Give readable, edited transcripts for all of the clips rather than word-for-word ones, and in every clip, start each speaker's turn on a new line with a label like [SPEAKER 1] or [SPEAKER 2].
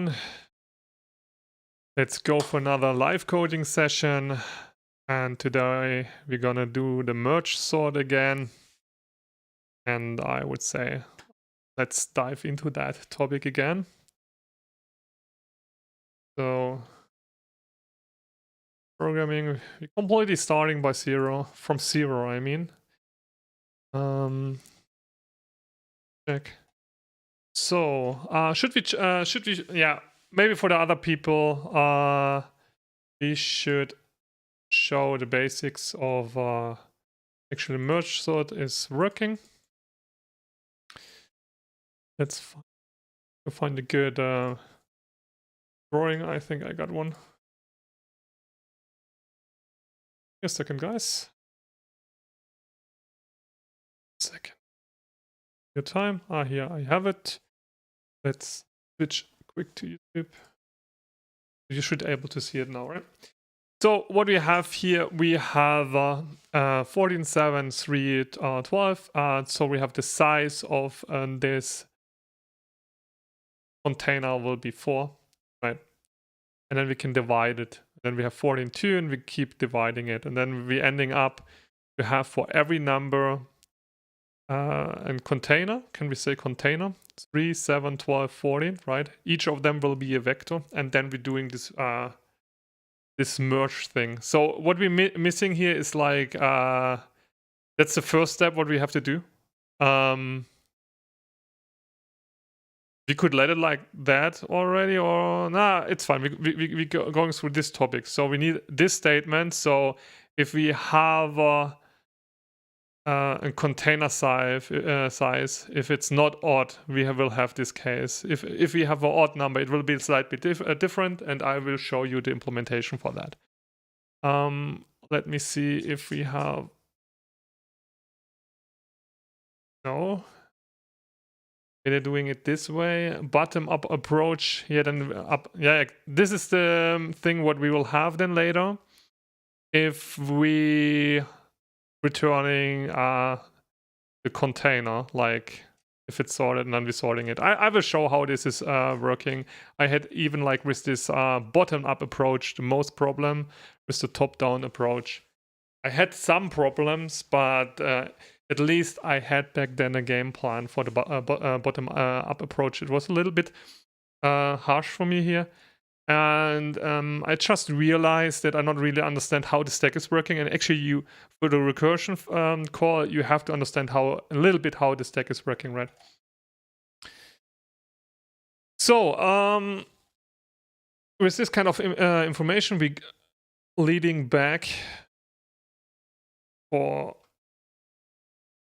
[SPEAKER 1] everyone. Let's go for another live coding session. And today we're gonna do the merge sort again. And I would say let's dive into that topic again. So programming, we're completely starting by from zero, I mean. Check. So should we yeah, maybe for the other people we should show the basics of actually merge sort is working. Let's find a good drawing. I think I got one. A second, guys. Second. Your time. Here I have it. Let's switch quick to YouTube. You should be able to see it now, right? So what we have here, we have 14, 7, 3, 12. So we have the size of this container will be 4, right? And then we can divide it. Then we have 14, 2, and we keep dividing it. And then we're ending up, we have for every number and container, can we say container? 3, 7, 12, 14, right? Each of them will be a vector. And then we're doing this this merge thing. So what we're missing here is like, that's the first step what we have to do. We could let it like that already, or nah, it's fine. We going through this topic. So we need this statement. So if we have a container size, if it's not odd, we will have this case. If we have an odd number, it will be slightly different, and I will show you the implementation for that. Let me see if we have. No. They're doing it this way, bottom-up approach here, then up. Yeah, this is the thing what we will have then later if we returning the container, like if it's sorted and then we're sorting it. I will show how this is working. I had even like with this bottom-up approach the most problem with the top-down approach. I had some problems, but at least I had back then a game plan for the bottom-up approach. It was a little bit harsh for me here. And I just realized that I not really understand how the stack is working. And actually, for the recursion call, you have to understand a little bit how the stack is working, right? So with this kind of information, we leading back for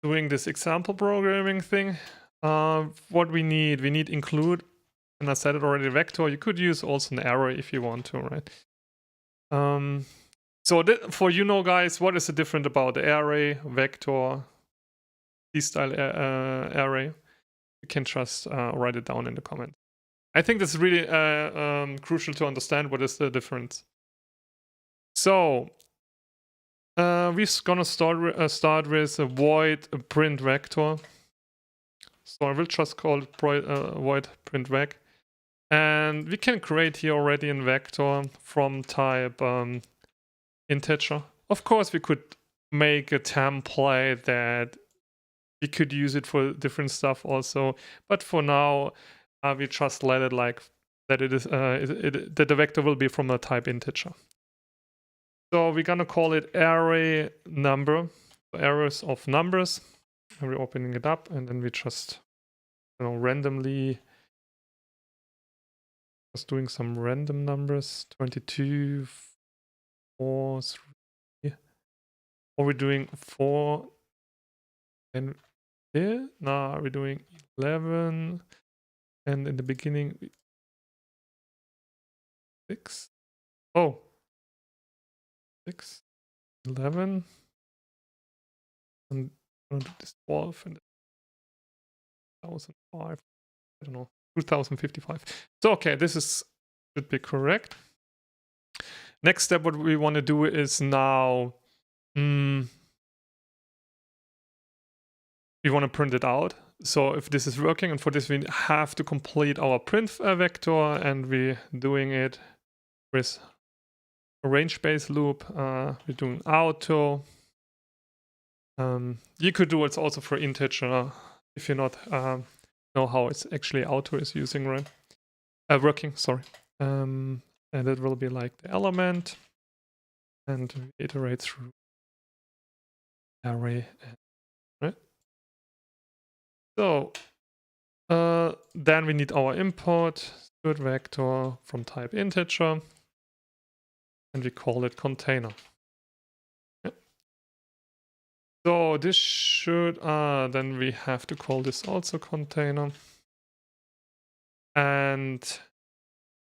[SPEAKER 1] doing this example programming thing. What we need include, and I said it already, vector. You could use also an array if you want to, right? So for guys, what is the difference about the array, vector, C-style array? You can just write it down in the comments. I think that's really crucial to understand what is the difference. So we're gonna start with a void print vector. So I will just call it void print vec. And we can create here already a vector from type integer. Of course, we could make a template that we could use it for different stuff also. But for now, we just let it like that it is that the vector will be from a type integer. So we're gonna call it array number, arrays of numbers. And we're opening it up, and then we just randomly. Just doing some random numbers, 22, 4, 3. Or we're doing 4 and here. No, we're doing 11. And in the beginning, 6. Oh, 6, 11. And I'm gonna do this 12 and 1005. I don't know. 2055. So okay, this should be correct. Next step, what we want to do is now we want to print it out. So if this is working, and for this we have to complete our print vector, and we're doing it with a range-based loop. We're doing auto. You could do it also for integer if you not know how it's actually auto is using, right? Working, sorry. And it will be like the element, and we iterate through array, right? So then we need our import std vector from type integer, and we call it container. So this should, then we have to call this also container. And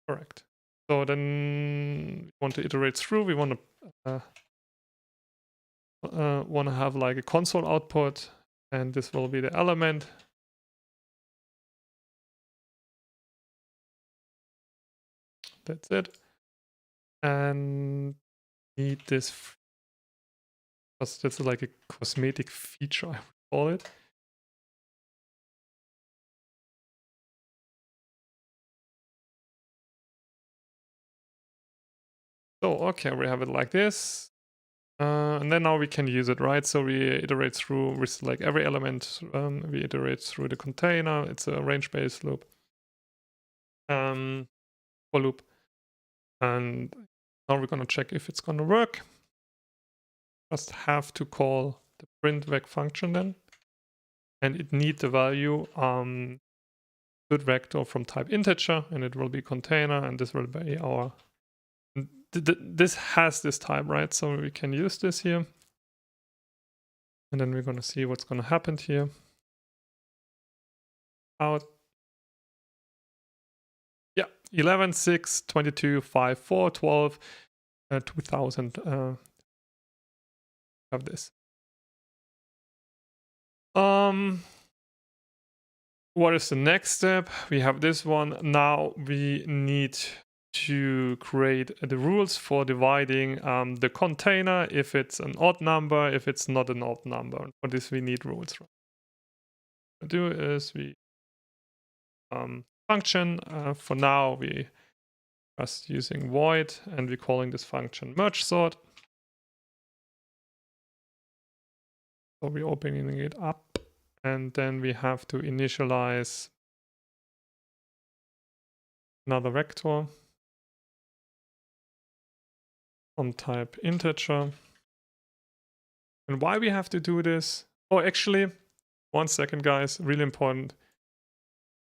[SPEAKER 1] correct. So then we want to iterate through, we want to have like a console output, and this will be the element. That's it. And need this, because that's like a cosmetic feature, I would call it. So, okay, we have it like this. And then now we can use it, right? So we iterate through with like every element. We iterate through the container. It's a range-based loop. For loop. And now we're gonna check if it's gonna work. Just have to call the print function then, and it needs the value std vector from type integer, and it will be container, and this will be our. This has this type, right? So we can use this here, and then we're gonna see what's gonna happen here. Out. Yeah, 11, 6, 22, 5, 4, 12, 2000. Have this. What is the next step? We have this one. Now we need to create the rules for dividing the container if it's an odd number, if it's not an odd number. For this we need rules. What we do is we function. For now we just using void, and we're calling this function merge sort. So we're opening it up, and then we have to initialize another vector from type integer. And why we have to do this? Oh, actually, 1 second, guys, really important.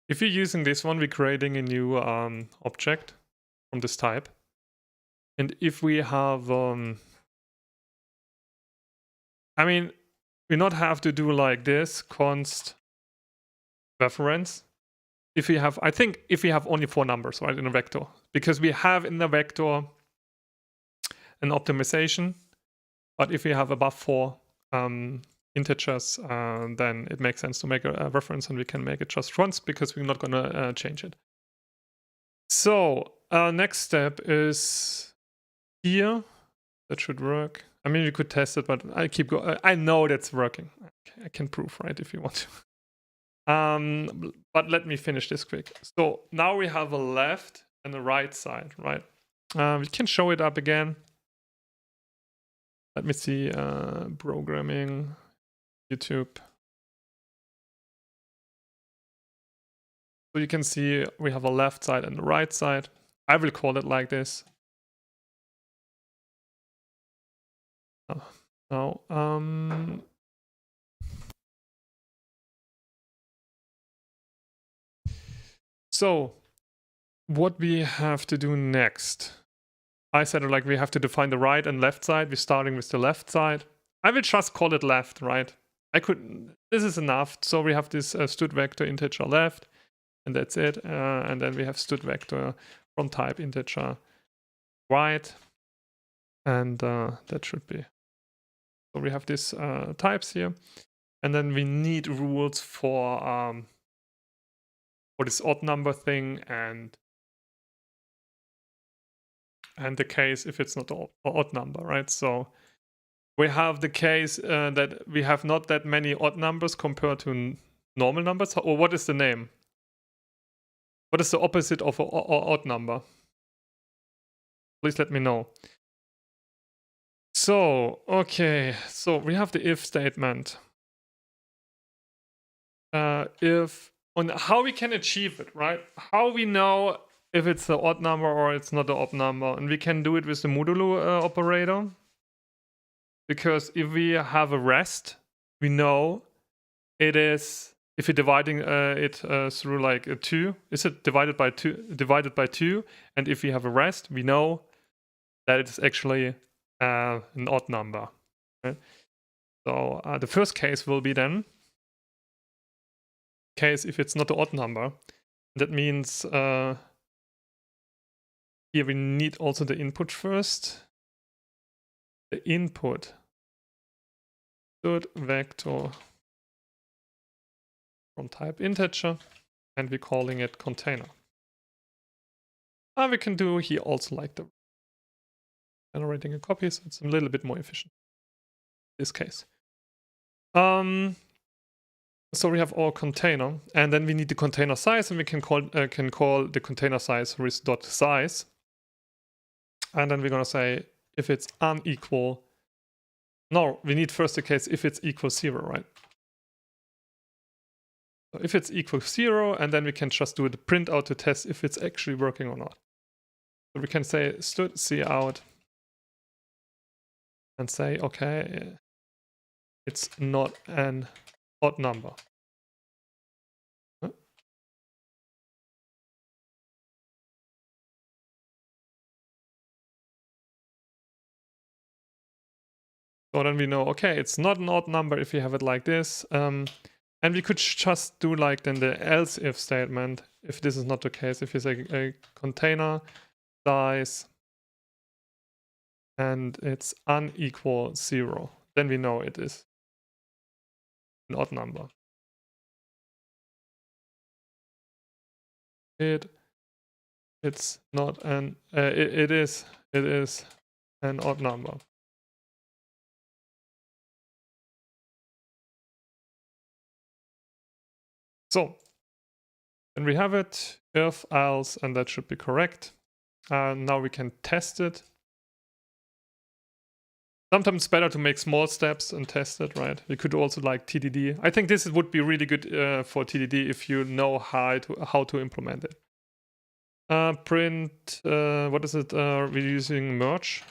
[SPEAKER 1] If you're using this one, we're creating a new object from this type. And if we have, I mean, we not have to do like this, const reference. If we have, I think if we have only 4 numbers, right, in a vector, because we have in the vector an optimization, but if we have above 4 integers, then it makes sense to make a reference, and we can make it just once because we're not going to change it. So next step is here. That should work. I mean, you could test it, but I keep going. I know that's working. I can prove, right, if you want to. But let me finish this quick. So now we have a left and a right side, right? We can show it up again. Let me see, programming, YouTube. So you can see we have a left side and a right side. I will call it like this. Now, so what we have to do next? I said like we have to define the right and left side. We're starting with the left side. I will just call it left, right? This is enough. So we have this std vector integer left, and that's it. And then we have std vector from type integer right, and that should be. So we have these types here, and then we need rules for this odd number thing, and the case if it's not an odd number, right? So we have the case that we have not that many odd numbers compared to normal numbers? Or what is the name? What is the opposite of an odd number? Please let me know. So, okay, so we have the if statement. If on how we can achieve it, right? How we know if it's an odd number or it's not an odd number, and we can do it with the modulo operator. Because if we have a rest, we know it is, if you're dividing it through like a 2, is it divided by 2? And if we have a rest, we know that it's actually an odd number. Right? So the first case will be then case if it's not an odd number. That means here we need also the input first. The input should vector from type integer, and we're calling it container. And we can do here also like the generating a copy, so it's a little bit more efficient in this case. So we have our container, and then we need the container size, and we can call the container size ris.size. And then we're gonna say if it's unequal. No, we need first the case if it's equal 0, right? So if it's equal 0, and then we can just do the print out to test if it's actually working or not. So we can say std_cout and say, okay, it's not an odd number. So then we know, okay, it's not an odd number if you have it like this. And we could just do like then the else if statement if this is not the case. If you say a container size and it's unequal 0, then we know it is an odd number. It's not an it is an odd number. So then we have it, if, else, and that should be correct. Now we can test it. Sometimes it's better to make small steps and test it, right? We could also like TDD. I think this would be really good for TDD if you know how to implement it. Print, what is it? We're using merge,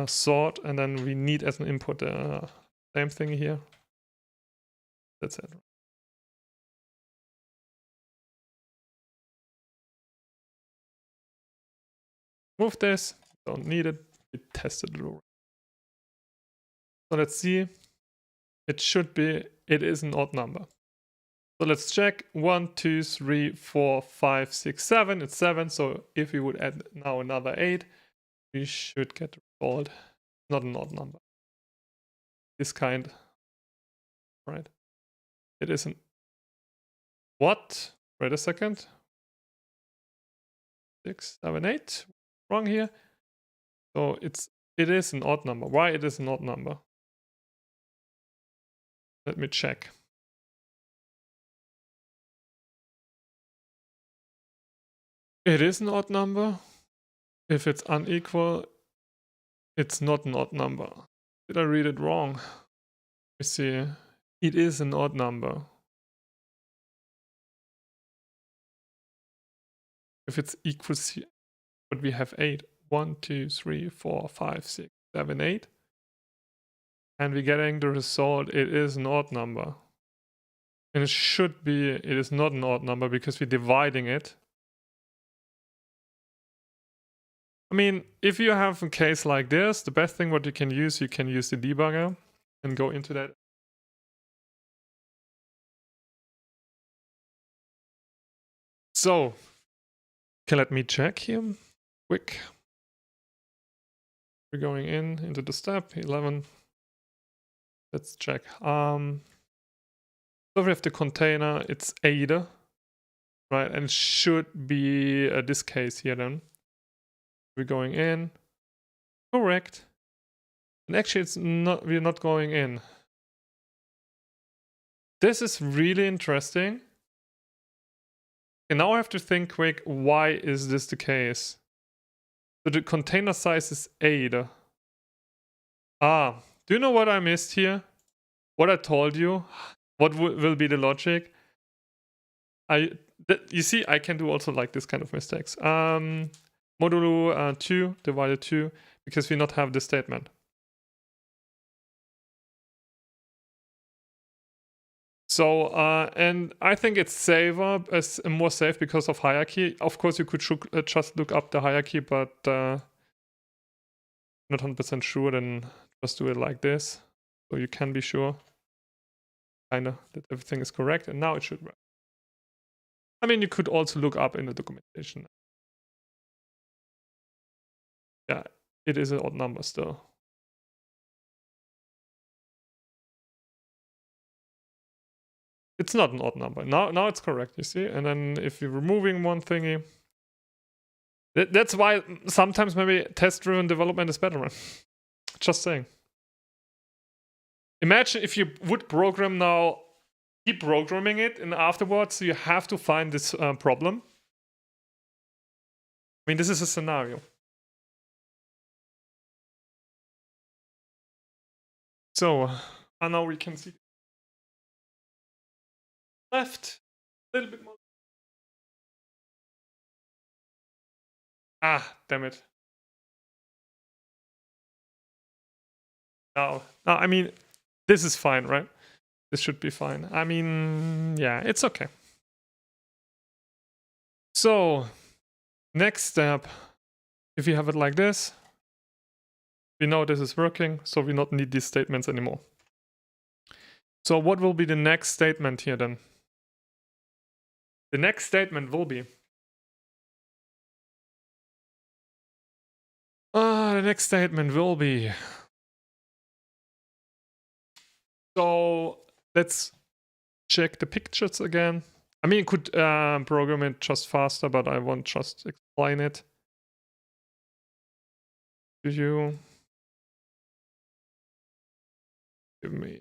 [SPEAKER 1] sort, and then we need as an input same thing here. That's it. Move this, don't need it, we tested it already. So let's see, it should be, it is an odd number. So let's check, 1, 2, 3, 4, 5, 6, 7, it's 7, so if we would add now another 8, we should get the result, not an odd number. This kind, right? It isn't. What? Wait a second. 6, 7, 8. Wrong here. So it is an odd number. Why it is an odd number? Let me check. It is an odd number. If it's unequal, it's not an odd number. Did I read it wrong? Let me see. It is an odd number. If it's equal, but we have 8. 1, 2, 3, 4, 5, 6, 7, 8. And we're getting the result, it is an odd number. And it should be, it is not an odd number because we're dividing it. I mean, if you have a case like this, the best thing what you can use the debugger and go into that. So, okay, let me check here, quick. We're going into the step 11. Let's check. So we have the container, it's Ada, right? And it should be this case here then. We're going in, correct. And actually it's not, we're not going in. this is really interesting. And now I have to think quick, why is this the case? So the container size is 8. Do you know what I missed here? What I told you? What will be the logic? You see, I can do also like this kind of mistakes. Modulo 2 divided 2, because we not have the statement. So, and I think it's safer, more safe because of hierarchy. Of course, you could just look up the hierarchy, but not 100% sure, then just do it like this. So you can be sure, kinda, that everything is correct, and now it should work. I mean, you could also look up in the documentation. Yeah, it is an odd number still. It's not an odd number. Now it's correct, you see? And then if you're removing one thingy, that's why sometimes maybe test-driven development is better. Just saying. Imagine if you would program now, keep programming it, and afterwards you have to find this problem. I mean, this is a scenario. So, now we can see left, a little bit more. Damn it. No, I mean, this is fine, right? This should be fine. I mean, yeah, it's okay. So, next step, if you have it like this, we know this is working, so we don't need these statements anymore. So what will be the next statement here then? The next statement will be... the next statement will be... So let's check the pictures again. I mean, you could program it just faster, but I won't just explain it to you. Give me...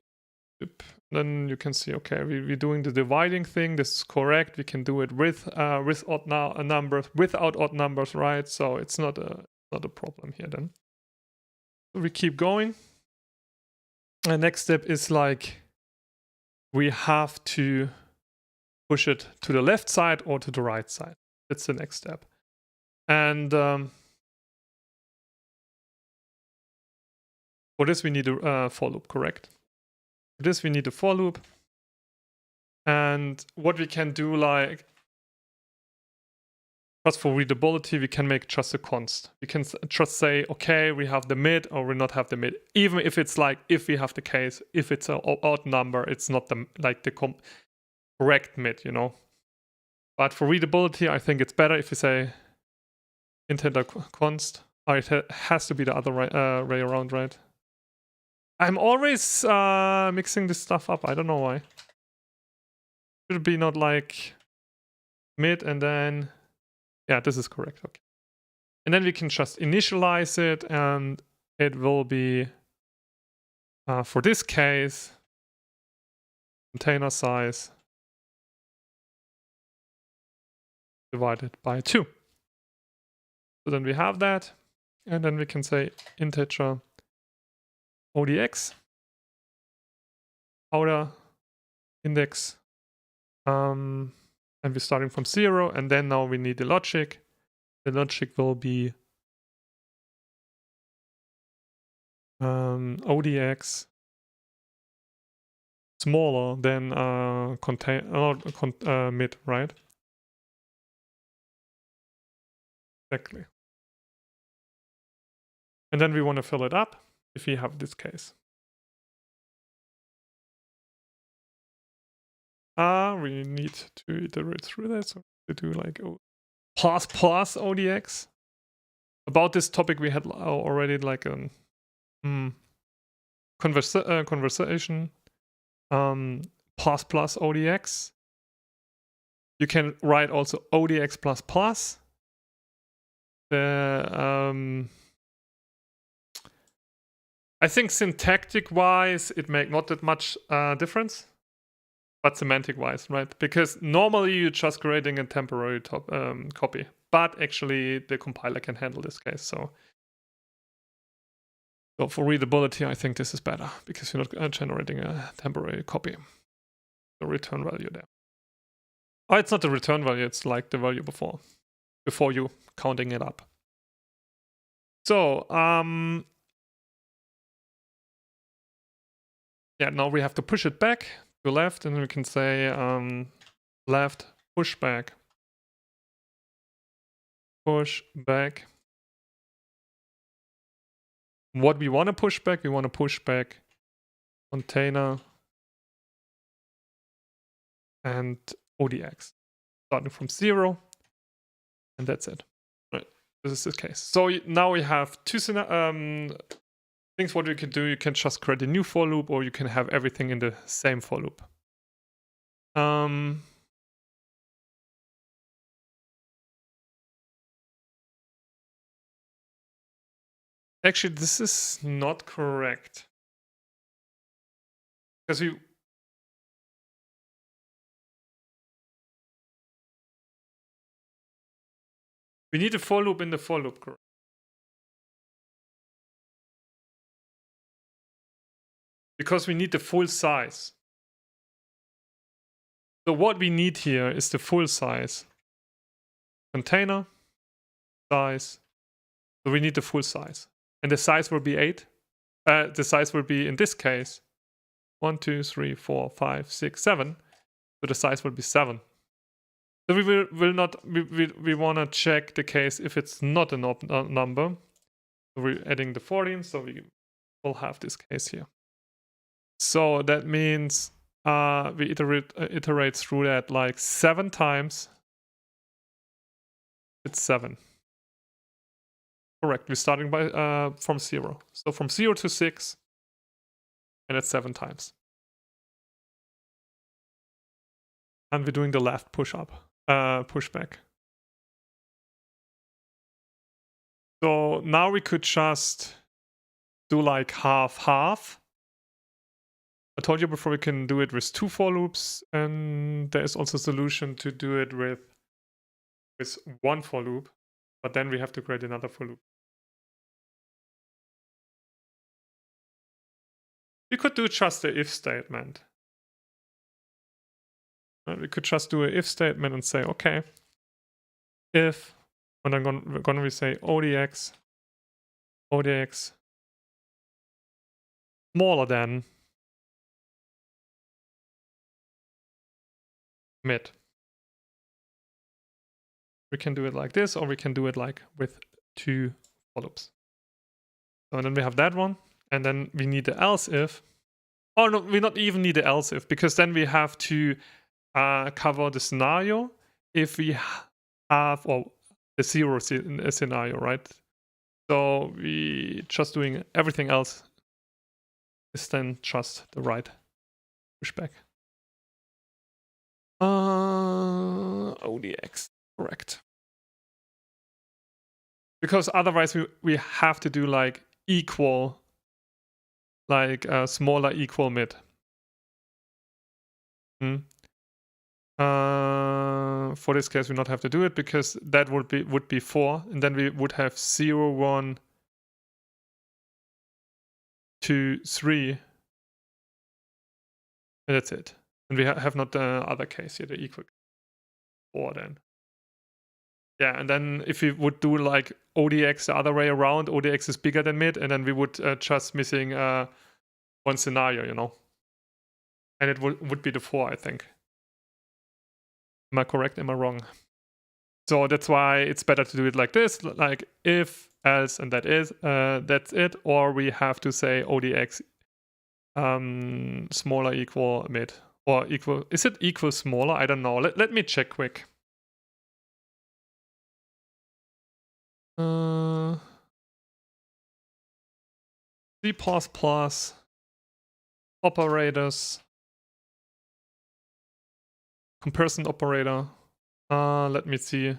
[SPEAKER 1] Then you can see, okay, we're doing the dividing thing. This is correct. We can do it with odd numbers, without odd numbers, right? So it's not a problem here then. So we keep going. The next step is like we have to push it to the left side or to the right side. That's the next step. And for this we need a for loop, correct? For this we need a for loop. And what we can do, like, just for readability, we can make just a const. We can just say, okay, we have the mid or we not have the mid. Even if it's like, if we have the case, if it's an odd number, it's not the correct mid, you know. But for readability, I think it's better if you say integer const. Or it has to be the other way around, right? I'm always mixing this stuff up. I don't know why. Should be not like mid and then... Yeah, this is correct. Okay. And then we can just initialize it, and it will be, for this case, container size divided by 2. So then we have that, and then we can say integer ODX, outer index, and we're starting from 0, and then now we need the logic. The logic will be ODX smaller than mid, right? Exactly. And then we want to fill it up if we have this case. We need to iterate through that, so we do like plus ODX. About this topic we had already like a conversation. Plus ODX. You can write also ODX plus plus. I think syntactic wise it make not that much difference. but semantic wise, right? Because normally you're just creating a temporary copy, but actually the compiler can handle this case. So for readability, I think this is better because you're not generating a temporary copy. The return value there. Oh, it's not the return value, it's like the value before you counting it up. So, yeah, now we have to push it back to left, and we can say left push back. Push back. What we want to push back, we want to push back container and ODX, starting from 0, and that's it. Right, this is the case. So now we have two things. What you can do, you can just create a new for loop, or you can have everything in the same for loop. Actually, this is not correct. Because we need a for loop in the for loop, correct? Because we need the full size. So what we need here is the full size. Container, size. So we need the full size. And the size will be 8. The size will be, in this case, 1, 2, 3, 4, 5, 6, 7. So the size will be 7. So we will not, we want to check the case if it's not a number. So we're adding the 14, so we will have this case here. So that means we iterate through that like 7 times. It's 7. Correct. We're starting by from 0. So from 0 to 6, and it's 7 times. And we're doing the left pushback. So now we could just do like half. I told you before we can do it with 2 for loops, and there is also a solution to do it with 1 for loop, but then we have to create another for loop. We could do just the if statement. We could just do an if statement and say, okay, if, and I'm going to say ODX smaller than mid. We can do it like this, or we can do it like with 2 for loops. So then we have that one, and then we need the else if. Oh no, we not even need the else if, because then we have to cover the scenario if we have, or the 0 scenario, right? So we just doing everything else is then just the right pushback. ODX, correct. Because otherwise we have to do like equal, like smaller equal mid. For this case we not have to do it because that would be 4, and then we would have 0, 1, 2, 3, and that's it. And we have not the other case here, the equal 4 then. Yeah, and then if we would do like ODX the other way around, ODX is bigger than mid, and then we would just missing 1 scenario, you know. And it would be the 4, I think. Am I correct? Am I wrong? So that's why it's better to do it like this, like if, else, and that's it. Or we have to say ODX smaller equal mid, or equal. Is it equal smaller? I don't know. Let me check quick. C++ operators, comparison operator. Let me see.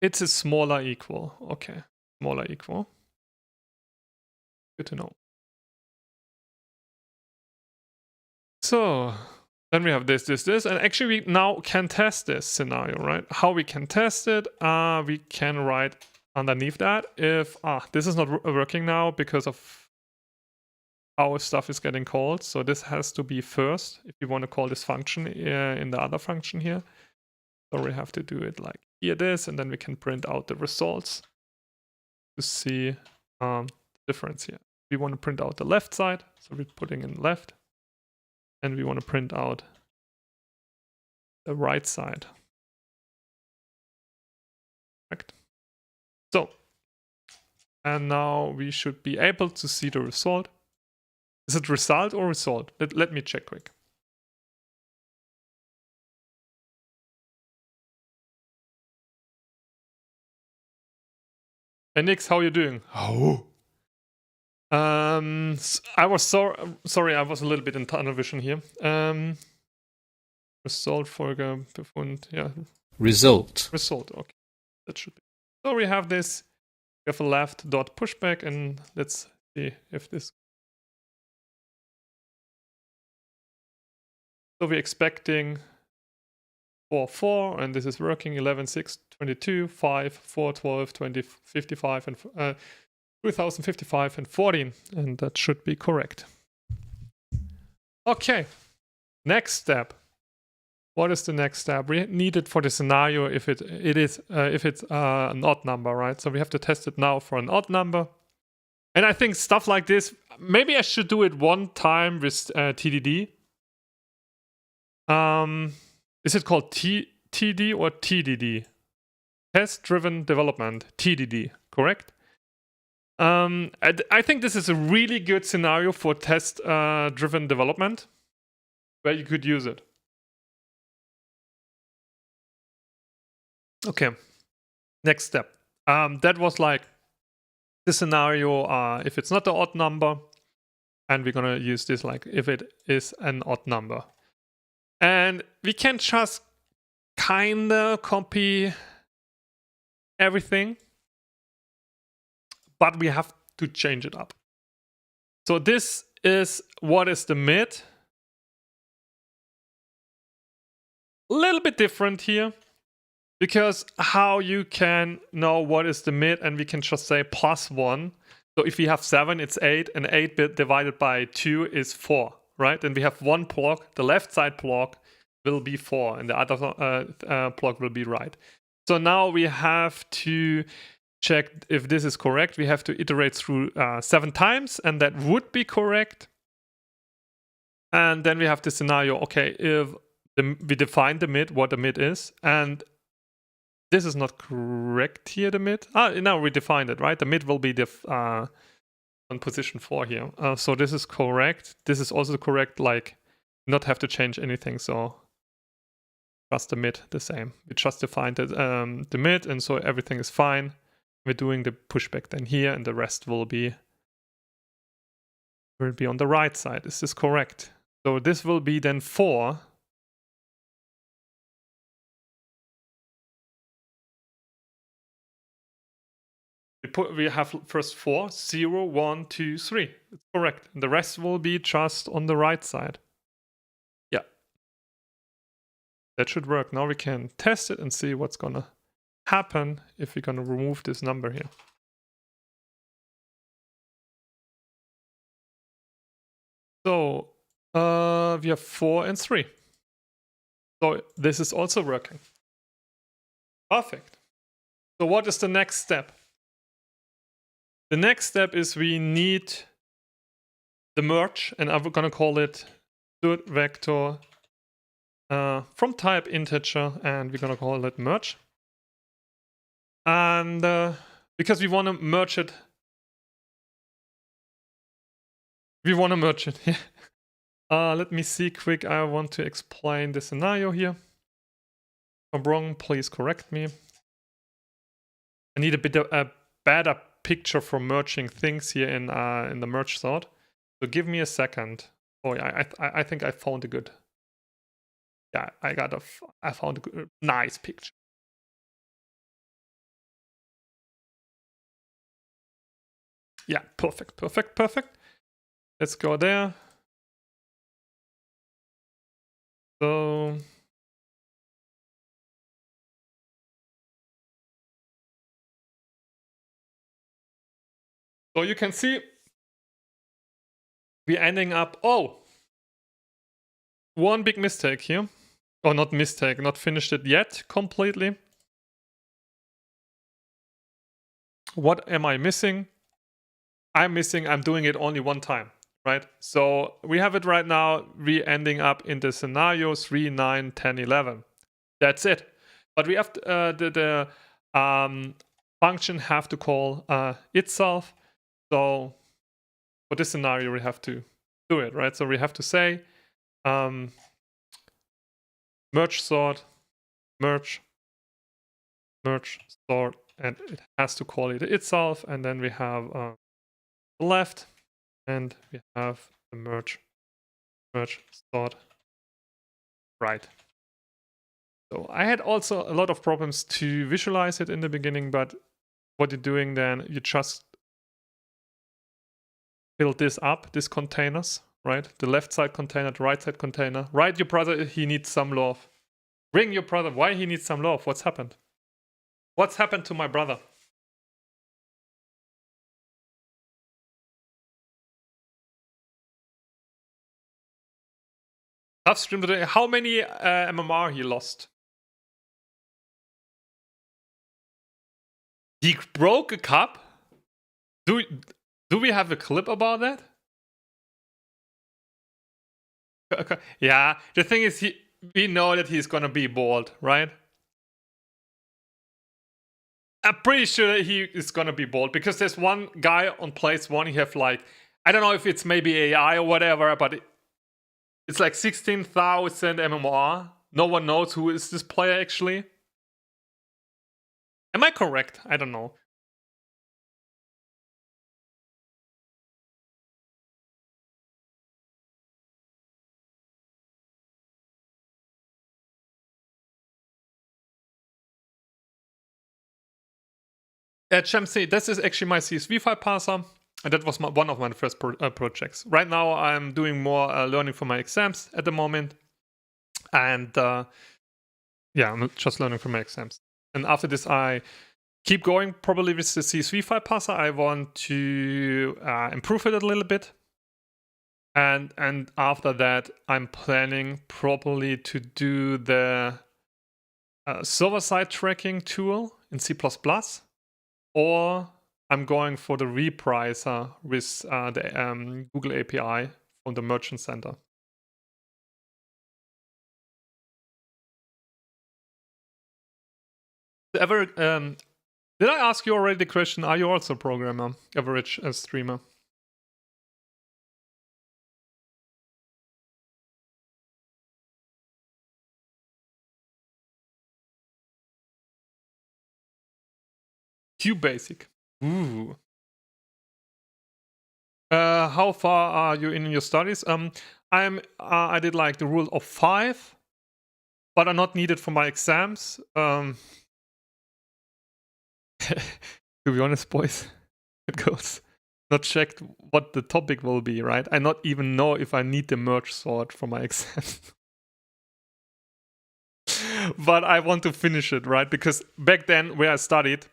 [SPEAKER 1] It's a smaller equal. Okay, smaller equal. Good to know. So Then we have this, and actually we now can test this scenario, right? How we can test it? We can write underneath that if this is not working now because of how stuff is getting called. So this has to be first if you want to call this function in the other function here. So we have to do it like here, this, and then we can print out the results to see the difference here. We want to print out the left side, so we're putting in left, and we want to print out the right side. Correct. So, and now we should be able to see the result. Is it result or result? Let me check quick. Hey Nix, how are you doing? Oh. I was sorry, I was a little bit in tunnel vision here. Result Folgebefund, yeah.
[SPEAKER 2] Result.
[SPEAKER 1] Result, okay. That should be. So we have this. We have a left dot pushback, and let's see if this. So we're expecting 4, 4, and this is working 11, 6, 22, 5, 4, 12, 20, 55, and 2055 and 14, and that should be correct. Okay, next step. What is the next step? We need it for the scenario if it's an odd number, right? So we have to test it now for an odd number. And I think stuff like this, maybe I should do it one time with TDD. Is it called TD or TDD? Test-driven development, TDD, correct? I think this is a really good scenario for test-driven development where you could use it. Okay, next step. That was like the scenario if it's not an odd number, and we're gonna use this like if it is an odd number. And we can just kinda copy everything, but we have to change it up. So this is what is the mid. A little bit different here. Because how you can know what is the mid, and we can just say +1. So if we have 7, it's 8, and 8 divided by 2 is 4, right? And we have one block, the left side block will be 4, and the other block will be right. So now we have to check if this is correct. We have to iterate through 7 times, and that would be correct. And then we have the scenario, okay, if we define the mid, what the mid is, and this is not correct here, the mid. Now we defined it, right? The mid will be on position 4 here. So this is correct. This is also correct, like not have to change anything. So just the mid the same. We just defined the mid, and so everything is fine. We're doing the pushback then here, and the rest will be on the right side. Is this correct? So this will be then 4. We have first 4, 0, 1, 2, 3. It's correct. And the rest will be just on the right side. Yeah. That should work. Now we can test it and see what's gonna happen if we're gonna remove this number here. So we have 4 and 3. So this is also working. Perfect. So what is the next step? The next step is we need the merge, and I'm gonna call it std vector from type integer, and we're gonna call it merge. And because we want to merge it, let me see quick. I want to explain the scenario here. If I'm wrong, please correct me. I need a bit of a better picture for merging things here in the merge sort. So give me a second. Oh yeah, I think I found a good. Yeah, I found a good, nice picture. Yeah, perfect. Let's go there. So you can see we're ending up, one big mistake here. Or not mistake, not finished it yet completely. What am I missing? I'm doing it only one time, right? So we have it right now, we ending up in the scenario 3, 9, 10, 11. That's it. But we have the function have to call itself. So for this scenario, we have to do it, right? So we have to say merge sort, merge sort, and it has to call it itself. And then we have left, and we have the merge sort right. So I had also a lot of problems to visualize it in the beginning, but what you're doing then, you just build this up, these containers, right? The left side container, the right side container. Write your brother, he needs some love. Ring your brother, why he needs some love? What's happened? What's happened to my brother? Tough stream today. How many MMR he lost? He broke a cup? Do we have a clip about that? Okay. Yeah, the thing is, we know that he's gonna be bald, right? I'm pretty sure he is gonna be bald because there's one guy on place 1. He have like, I don't know if it's maybe AI or whatever, but it's like 16,000 MMR. No one knows who is this player actually. Am I correct? I don't know. Chemsy, this is actually my CSV file parser, and that was one of my first projects. Right now, I'm doing more learning for my exams at the moment, and yeah, I'm just learning for my exams. And after this, I keep going probably with the CSV file parser. I want to improve it a little bit, and after that, I'm planning properly to do the server-side tracking tool in C++. Or I'm going for the repricer with the Google API from the Merchant Center. Did I ask you already the question, are you also a programmer, average streamer? QBasic. Ooh. How far are you in your studies? I did like the rule of 5, but are not needed for my exams. To be honest, boys, it goes not checked what the topic will be, right? I not even know if I need the merge sort for my exams. But I want to finish it, right? Because back then where I studied,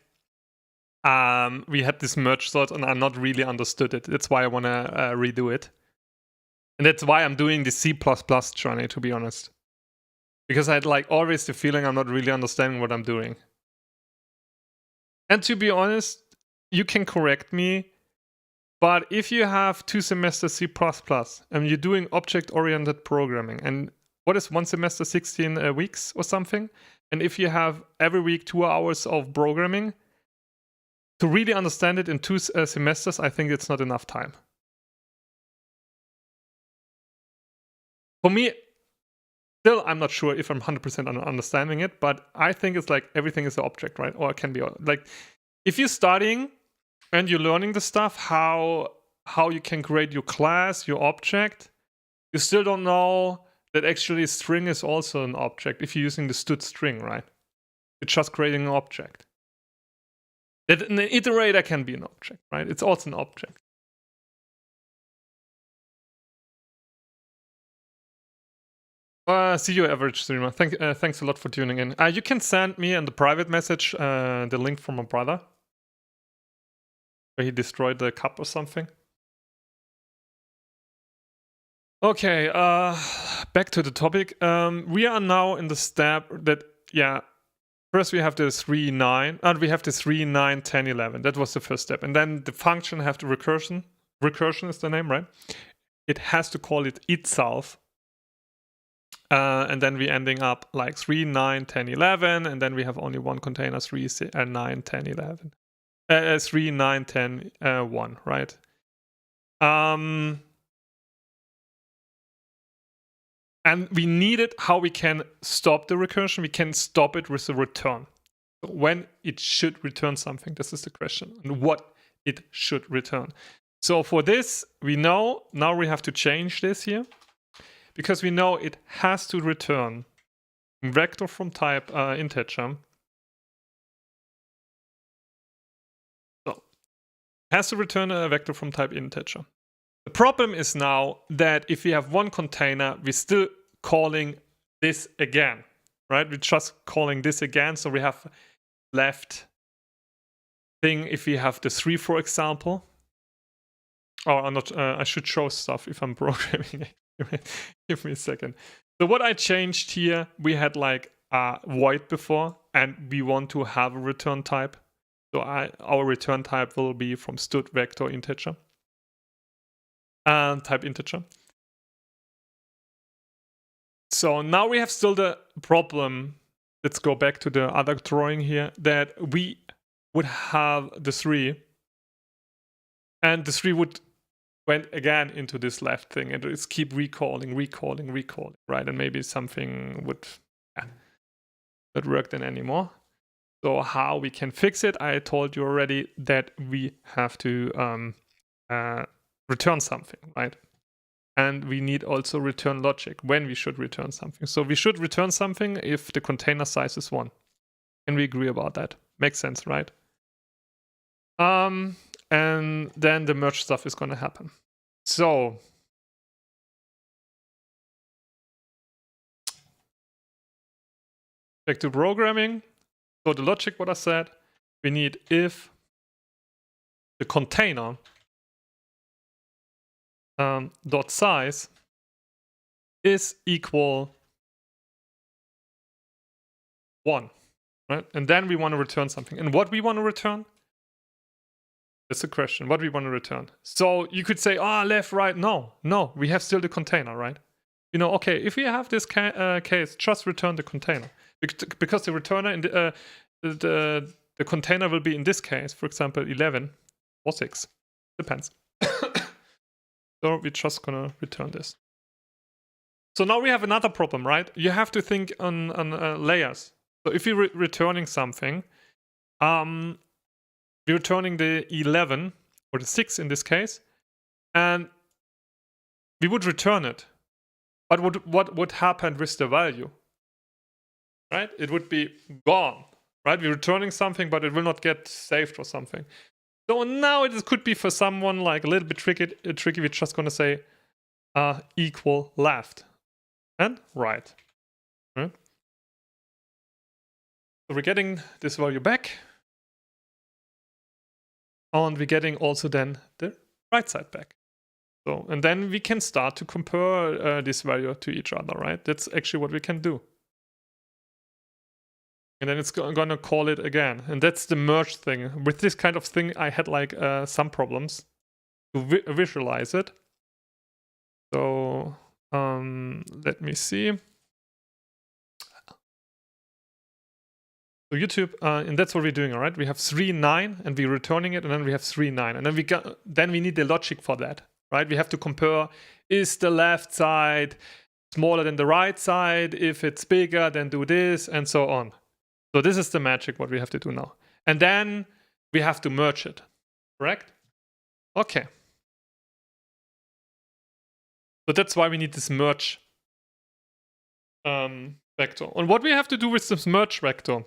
[SPEAKER 1] we had this merge sort and I not really understood it. That's why I want to redo it. And that's why I'm doing the C++ journey, to be honest. Because I had like always the feeling I'm not really understanding what I'm doing. And to be honest, you can correct me, but if you have 2 semesters C++ and you're doing object-oriented programming, and what is 1 semester, 16 weeks or something? And if you have every week 2 hours of programming, to really understand it in 2 semesters, I think it's not enough time. For me, still, I'm not sure if I'm 100% understanding it, but I think it's like everything is an object, right? Or it can be like, if you're studying and you're learning the stuff, how you can create your class, your object, you still don't know that actually string is also an object if you're using the std string, right? It's just creating an object. That an iterator can be an object, right? It's also an object. See you, average streamer. Thanks a lot for tuning in. You can send me in the private message the link from my brother, where he destroyed the cup or something. Okay, back to the topic. We are now in the step that, first we have the 3, 9, and we have the 3, 9, 10, 11. That was the first step. And then the function have the recursion. Recursion is the name, right? It has to call it itself. And then we ending up like 3, 9, 10, 11. And then we have only one container, 3, 9, 10, 11. 3, 9, 10, 1, right? And we needed how we can stop the recursion. We can stop it with a return. So when it should return something, this is the question. And what it should return. So for this, we know, now we have to change this here. Because we know it has to return vector from type integer. So it has to return a vector from type integer. The problem is now that if we have one container, we're still calling this again, right? We're just calling this again. So we have left thing if we have the 3, for example. Oh, I'm not. I should show stuff if I'm programming. Give me a second. So what I changed here, we had like a void before, and we want to have a return type. So our return type will be from std vector integer. And type integer. So now we have still the problem. Let's go back to the other drawing here, that we would have the 3, and the 3 would went again into this left thing, and it's keep recalling, right? And maybe something would not work then anymore. So how we can fix it? I told you already that we have to return something, right? And we need also return logic when we should return something. So we should return something if the container size is 1. Can we agree about that? Makes sense, right? And then the merge stuff is going to happen. So back to programming. So the logic, what I said, we need if the container dot size is equal 1, right? And then we want to return something. And what we want to return? That's the question. What we want to return. So you could say, left, right. No, we have still the container, right? You know, okay, if we have this case, just return the container. Because the returner in the container will be in this case, for example, 11 or 6. Depends. So we're just going to return this. So now we have another problem, right? You have to think on layers. So if you're returning something, we're returning the 11 or the 6 in this case, and we would return it. But what would happen with the value? Right? It would be gone. Right? We're returning something, but it will not get saved or something. So now it could be for someone like a little bit tricky. We're just going to say equal left and right. Right? So we're getting this value back. And we're getting also then the right side back. So, and then we can start to compare this value to each other, right? That's actually what we can do. And then it's going to call it again. And that's the merge thing. With this kind of thing, I had like some problems to visualize it. So let me see. So YouTube, and that's what we're doing, all right? We have 3, 9, and we're returning it, and then we have 3, 9. And then we need the logic for that, right? We have to compare, is the left side smaller than the right side? If it's bigger, then do this, and so on. So this is the magic, what we have to do now. And then we have to merge it, correct? Okay. So that's why we need this merge vector. And what we have to do with this merge vector,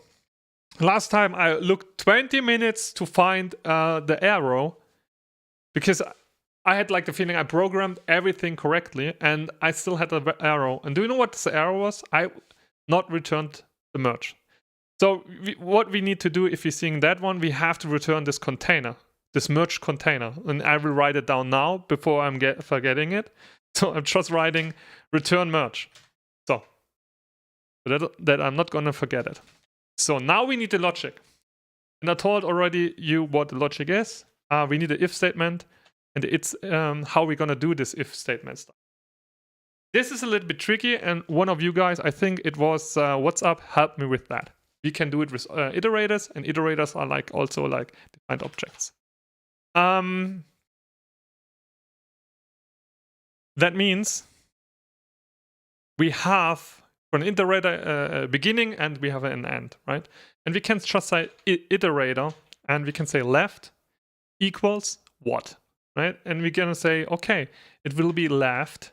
[SPEAKER 1] last time I looked 20 minutes to find the arrow, because I had like the feeling I programmed everything correctly and I still had an error. And do you know what the error was? I not returned the merge. So what we need to do, if you're seeing that one, we have to return this container, this merge container. And I will write it down now before I'm forgetting it. So I'm just writing return merge. So that I'm not going to forget it. So now we need the logic. And I told already you what the logic is. We need an if statement. And it's how we're going to do this if statement stuff. This is a little bit tricky. And one of you guys, I think it was WhatsApp, helped me with that. We can do it with iterators. And iterators are like also like defined objects. That means we have for an iterator a beginning and we have an end, right? And we can just say iterator and we can say left equals what, right? And we're gonna say, okay, it will be left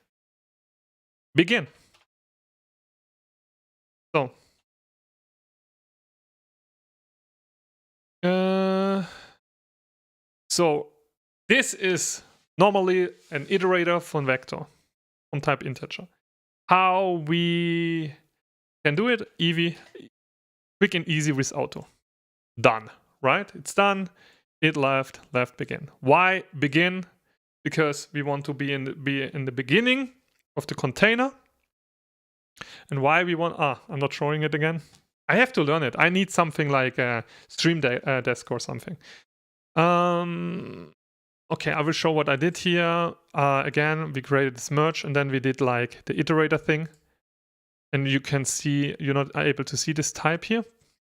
[SPEAKER 1] begin. So this is normally an iterator from vector from type integer. How we can do it? Easy, quick and easy with auto. Done, right? It's done. It left begin. Why begin? Because we want to be in the beginning of the container. And why we want, I'm not showing it again. I have to learn it. I need something like a stream desk or something. Okay, I will show what I did here. Again, we created this merge and then we did like the iterator thing. And you can see, you're not able to see this type here.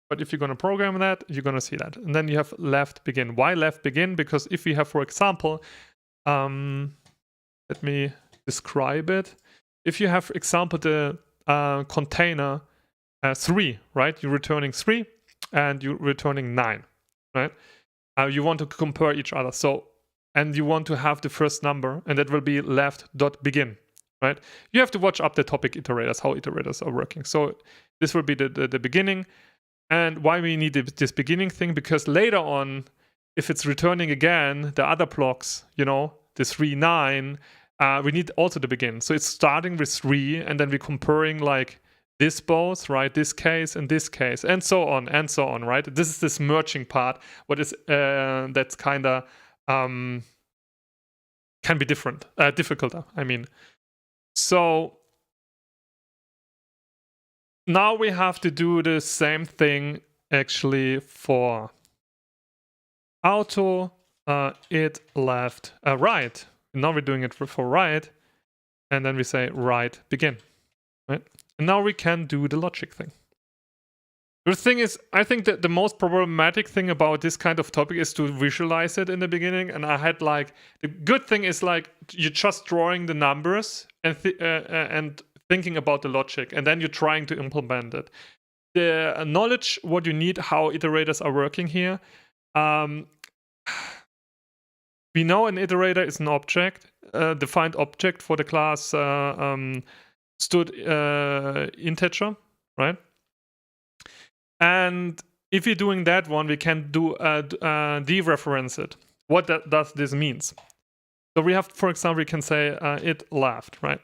[SPEAKER 1] But if you're going to program that, you're going to see that. And then you have left begin. Why left begin? Because if we have, for example, let me describe it. If you have, for example, the container 3, right? You're returning 3 and you're returning 9, right? You want to compare each other. So, and you want to have the first number and that will be left.begin, right? You have to watch up the topic iterators, how iterators are working. So this will be the beginning. And why we need this beginning thing? Because later on, if it's returning again, the other blocks, you know, the 3, 9, we need also the begin. So it's starting with 3 and then we're comparing like this both, right? This case and this case and so on, right? This is this merging part. What is, that's kind of, can be different, difficult, I mean. So now we have to do the same thing actually for auto, it left, right. Now we're doing it for right. And then we say right begin, right? And now we can do the logic thing. The thing is, I think that the most problematic thing about this kind of topic is to visualize it in the beginning. And I had like, the good thing is like, you're just drawing the numbers and thinking about the logic. And then you're trying to implement it. The knowledge, what you need, how iterators are working here. We know an iterator is an object, defined object for the class stood integer, right? And if you're doing that one, we can do dereference it. What does this mean? So we have, for example, we can say it left, right?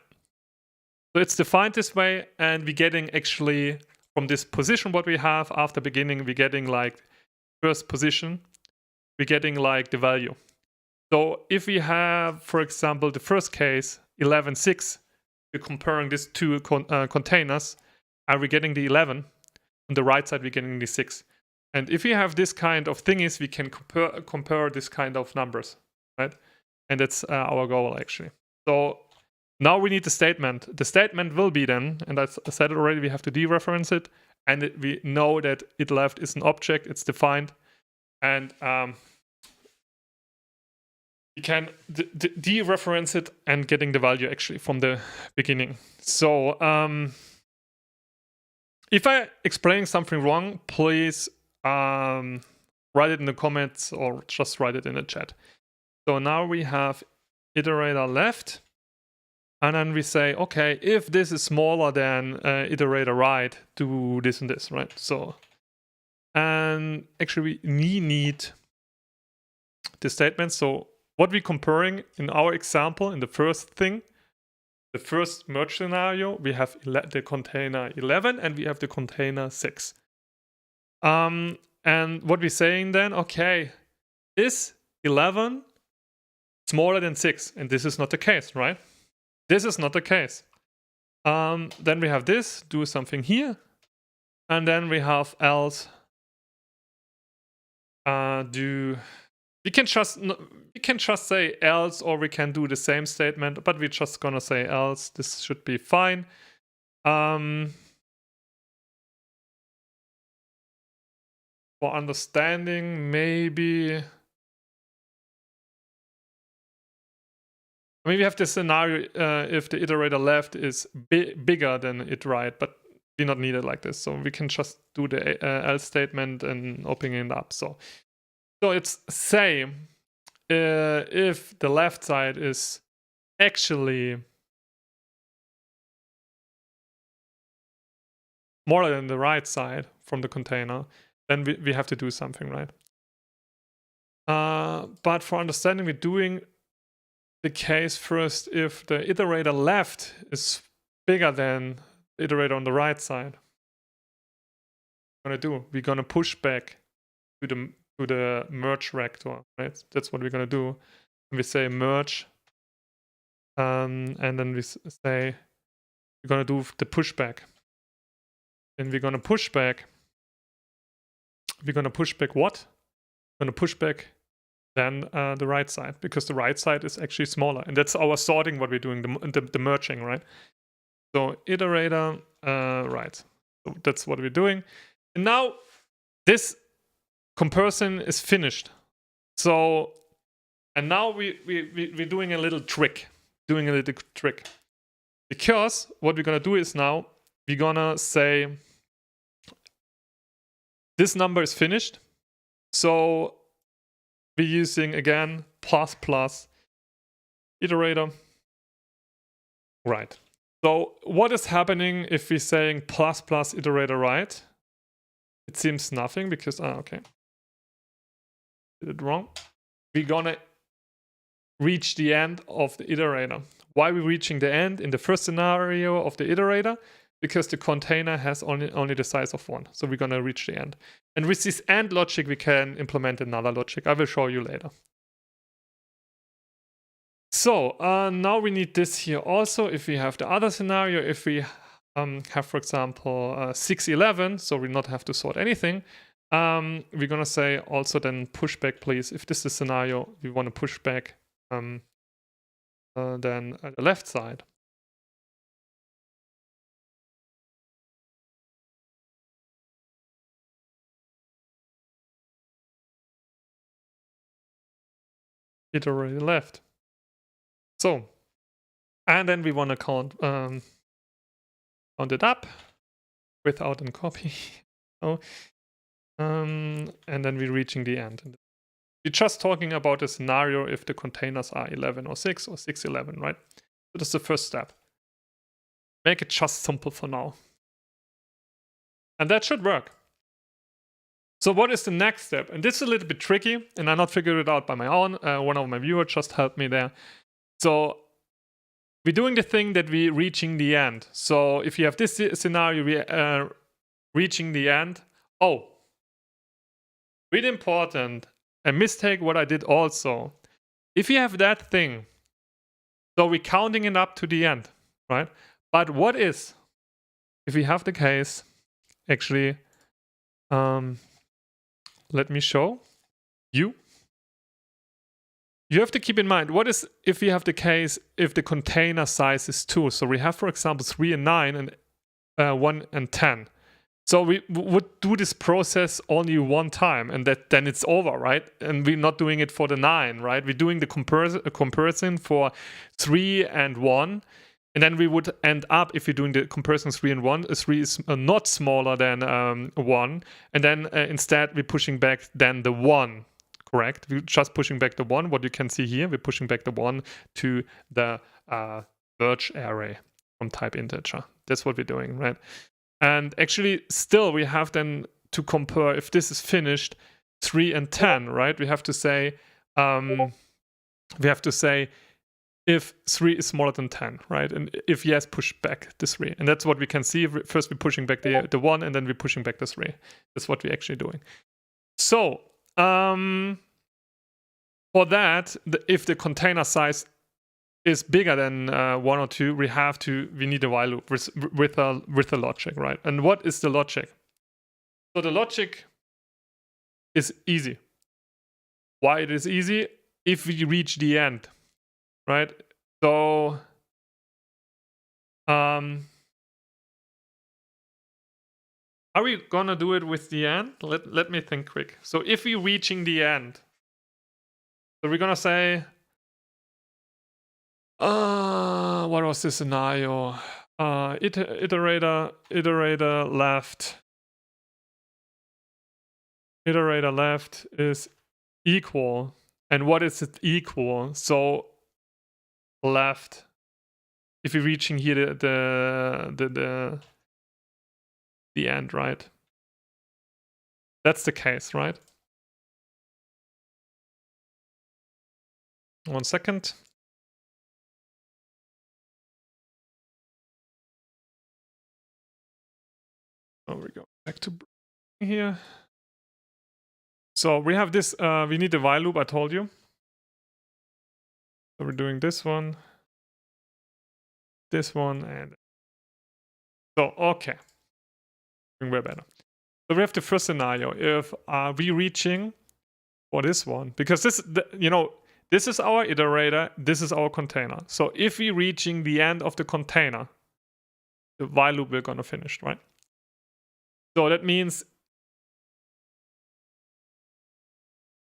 [SPEAKER 1] So it's defined this way, and we're getting actually from this position what we have after beginning, we're getting like first position, we're getting like the value. So if we have, for example, the first case, 11, 6, we're comparing these two containers, and we're getting the 11. On the right side, we're getting the 6. And if we have this kind of thingies, we can compare this kind of numbers, right? And that's our goal, actually. So now we need the statement. The statement will be then, and I said it already, we have to dereference it. And we know that it left is an object, it's defined. And we can dereference it and getting the value actually from the beginning. So if I explain something wrong, please write it in the comments or just write it in the chat. So now we have iterator left, and then we say, okay, if this is smaller than iterator right, do this and this, right? So, and actually we need the statement. So what we're comparing in our example, in the first thing, the first merge scenario, we have the container 11 and we have the container 6. And what we're saying then, okay, is 11 smaller than 6? And this is not the case, right? This is not the case. Then we have this, do something here. And then we have else we can just say else, or we can do the same statement, but we're just gonna say else. This should be fine. For understanding, maybe we have this scenario if the iterator left is bigger than it right, but we not need it like this. So we can just do the else statement and opening it up. So it's same if the left side is actually smaller than the right side from the container, then we have to do something, right? But for understanding, we're doing the case first if the iterator left is bigger than the iterator on the right side. What we're gonna push back to the merge vector, right? That's what we're gonna do. And we say merge, and then we say we're gonna do the pushback. And we're gonna push back. We're gonna push back what? We're gonna push back then the right side, because the right side is actually smaller, and that's our sorting. What we're doing, the merging, right? So iterator right. So that's what we're doing. And now this comparison is finished. So, and now we're doing a little trick. Because what we're gonna do is now we're gonna say this number is finished. So we're using again plus iterator. Right. So what is happening if we're saying plus iterator right? It seems nothing because okay. Did it wrong. We're gonna reach the end of the iterator. Why are we reaching the end in the first scenario of the iterator? Because the container has only the size of 1. So we're gonna reach the end. And with this AND logic, we can implement another logic. I will show you later. So now we need this here also. If we have the other scenario, if we have, for example, 611, so we not have to sort anything, we're gonna say also then push back, please. If this is the scenario, we want to push back then the left side. It already left. So, and then we want to count it up without a copy. Oh, and then we're reaching the end. We're just talking about a scenario if the containers are 11 or 6 or 611, right? So that's the first step. Make it just simple for now. And that should work. So what is the next step? And this is a little bit tricky, and I not figured it out by my own. One of my viewers just helped me there. So we're doing the thing that we're reaching the end. So if you have this scenario, we're reaching the end. Oh, really important. A mistake what I did also. If you have that thing, so we're counting it up to the end, right? But what is, if we have the case, actually, let me show you. You have to keep in mind, what is if we have the case if the container size is 2? So we have, for example, 3 and 9 and 1 and 10. So we would do this process only one time, and then it's over, right? And we're not doing it for the 9, right? We're doing the comparison for 3 and 1. And then we would end up, if you're doing the comparison 3 and 1, 3 is not smaller than 1. And then instead, we're pushing back then the 1, correct? We're just pushing back the 1. What you can see here, we're pushing back the 1 to the merge array from type integer. That's what we're doing, right? And actually, still, we have then to compare, if this is finished, 3 and 10, right? We have to say we have to say if 3 is smaller than 10, right? And if yes, push back the 3. And that's what we can see. First we're pushing back the 1, and then we're pushing back the 3. That's what we're actually doing. So for that, if the container size is bigger than 1 or 2, we need a while loop with a logic, right? And what is the logic? So the logic is easy. Why it is easy? If we reach the end, right? So are we gonna do it with the end? Let me think quick. So if we're reaching the end, so we're gonna say, what was the scenario? Iterator left. Iterator left is equal. And what is it equal? So left, if we're reaching here the end, right? That's the case, right? 1 second. Oh, we go back to here. So we have this, we need a while loop, I told you. So we're doing this one, and so, okay. Doing way better. So we have the first scenario. If we reaching for this one, because this is our iterator, this is our container. So if we're reaching the end of the container, the while loop we're gonna finish, right? So that means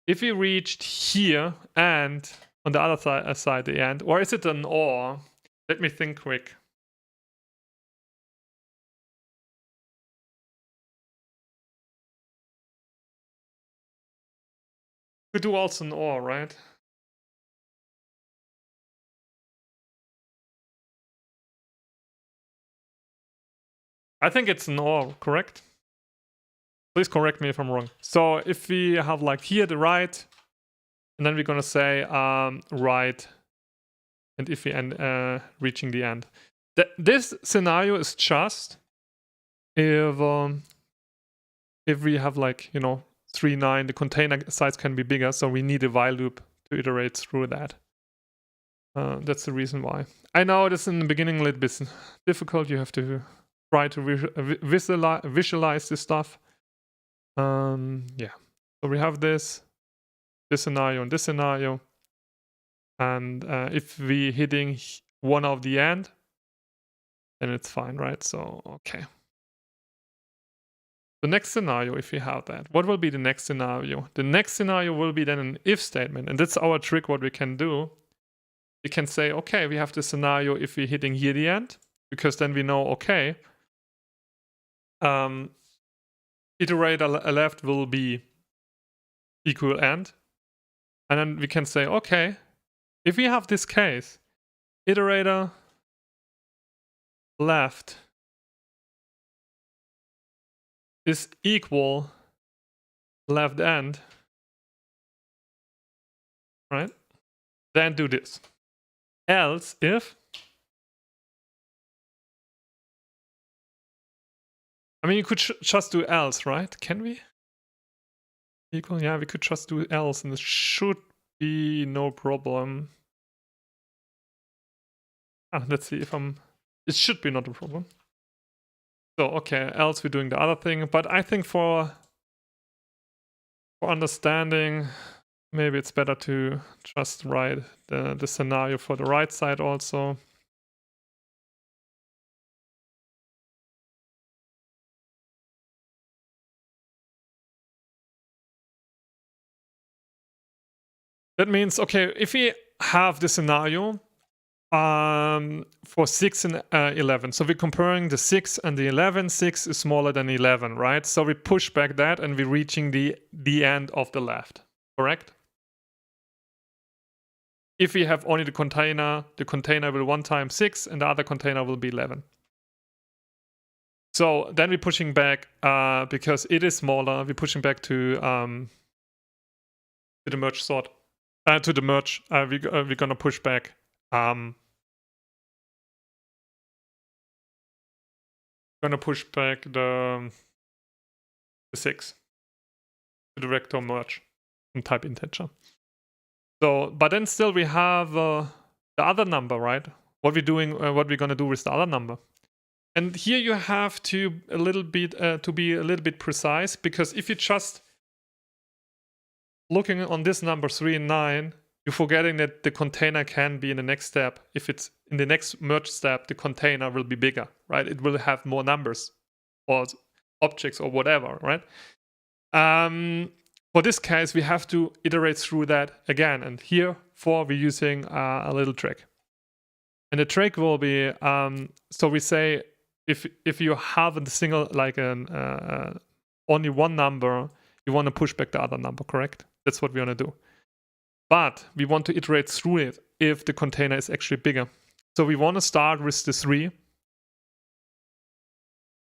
[SPEAKER 1] if we reached here and on the other side the end, or is it an or? Let me think quick. We do also an or, right? I think it's an or, correct? Please correct me if I'm wrong. So if we have like here the right, and then we're gonna say right, and if we end reaching the end. This scenario is just if we have like 3, 9, the container size can be bigger, so we need a while loop to iterate through that. That's the reason why. I know this in the beginning a little bit difficult. You have to try to visualize this stuff. Yeah. So we have this scenario and this scenario. And if we hitting one of the end, then it's fine, right? So, okay. The next scenario, if we have that, what will be the next scenario? The next scenario will be then an if statement. And that's our trick, what we can do. We can say, okay, we have the scenario if we're hitting here the end, because then we know, okay, iterator left will be equal end. And then we can say, okay, if we have this case, iterator left is equal left end, right? Then do this. Else if, I mean, you could just do else, right? Can we? Equal, yeah, we could just do else, and this should be no problem. Let's see if it should be not a problem. So, okay, else we're doing the other thing, but I think for understanding, maybe it's better to just write the scenario for the right side also. That means, okay, if we have the scenario for 6 and 11, so we're comparing the 6 and the 11. 6 is smaller than 11, right? So we push back that and we're reaching the end of the left, correct? If we have only the container will 1 times 6 and the other container will be 11. So then we're pushing back because it is smaller. We're pushing back to the merge sort. to the merge. We're gonna push back. Gonna push back the 6 to the vector merge and type integer. So, but then still we have the other number, right? What we're doing, what we're gonna do with the other number. And here you have to be a little bit precise, because if you just looking on this number 3 and 9, you're forgetting that the container can be in the next step. If it's in the next merge step, the container will be bigger, right? It will have more numbers or objects or whatever, right? For this case, we have to iterate through that again. And here, we're using a little trick. And the trick will be, so we say, if you have a single, like only one number, you want to push back the other number, correct? That's what we want to do. But we want to iterate through it if the container is actually bigger. So we want to start with the 3.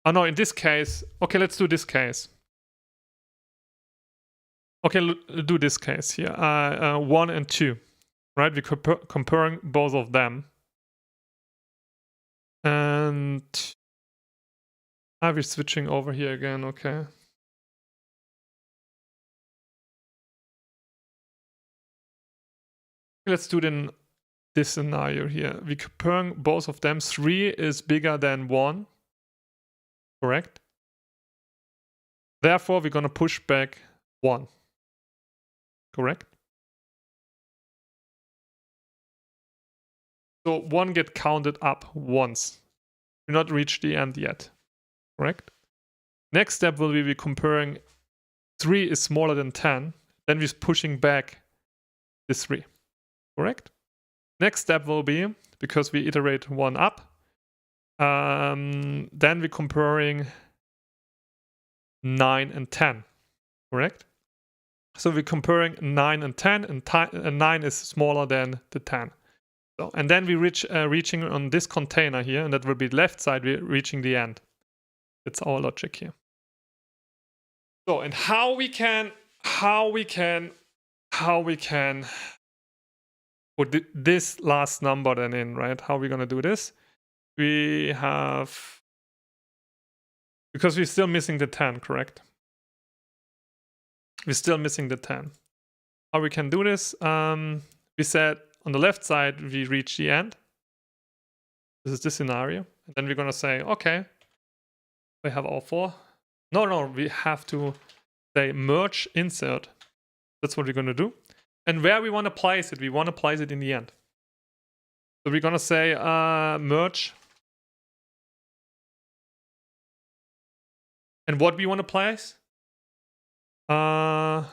[SPEAKER 1] Oh no, in this case, okay, let's do this case. Okay, do this case here. 1 and 2, right? We're comparing both of them. And we're switching over here again, okay. Let's do then this scenario here. We're comparing both of them. 3 is bigger than 1, correct? Therefore, we're going to push back 1, correct? So 1 get counted up once. We're not reached the end yet, correct? Next step will be comparing 3 is smaller than 10. Then we're pushing back the 3, correct? Next step will be, because we iterate 1 up, then we're comparing 9 and 10, correct? So we're comparing 9 and 10, and 9 is smaller than the 10. So, and then we reaching on this container here, and that will be left side, we're reaching the end. That's our logic here. So, and how we can put this last number then in, right? How are we gonna do this? We have, because we're still missing the 10, correct? We're still missing the 10. How we can do this? We said on the left side, we reach the end. This is this scenario. And then we're gonna say, okay, we have all 4. No, we have to say merge insert. That's what we're gonna do. And where we want to place it, we want to place it in the end. So we're gonna say merge. And what we want to place?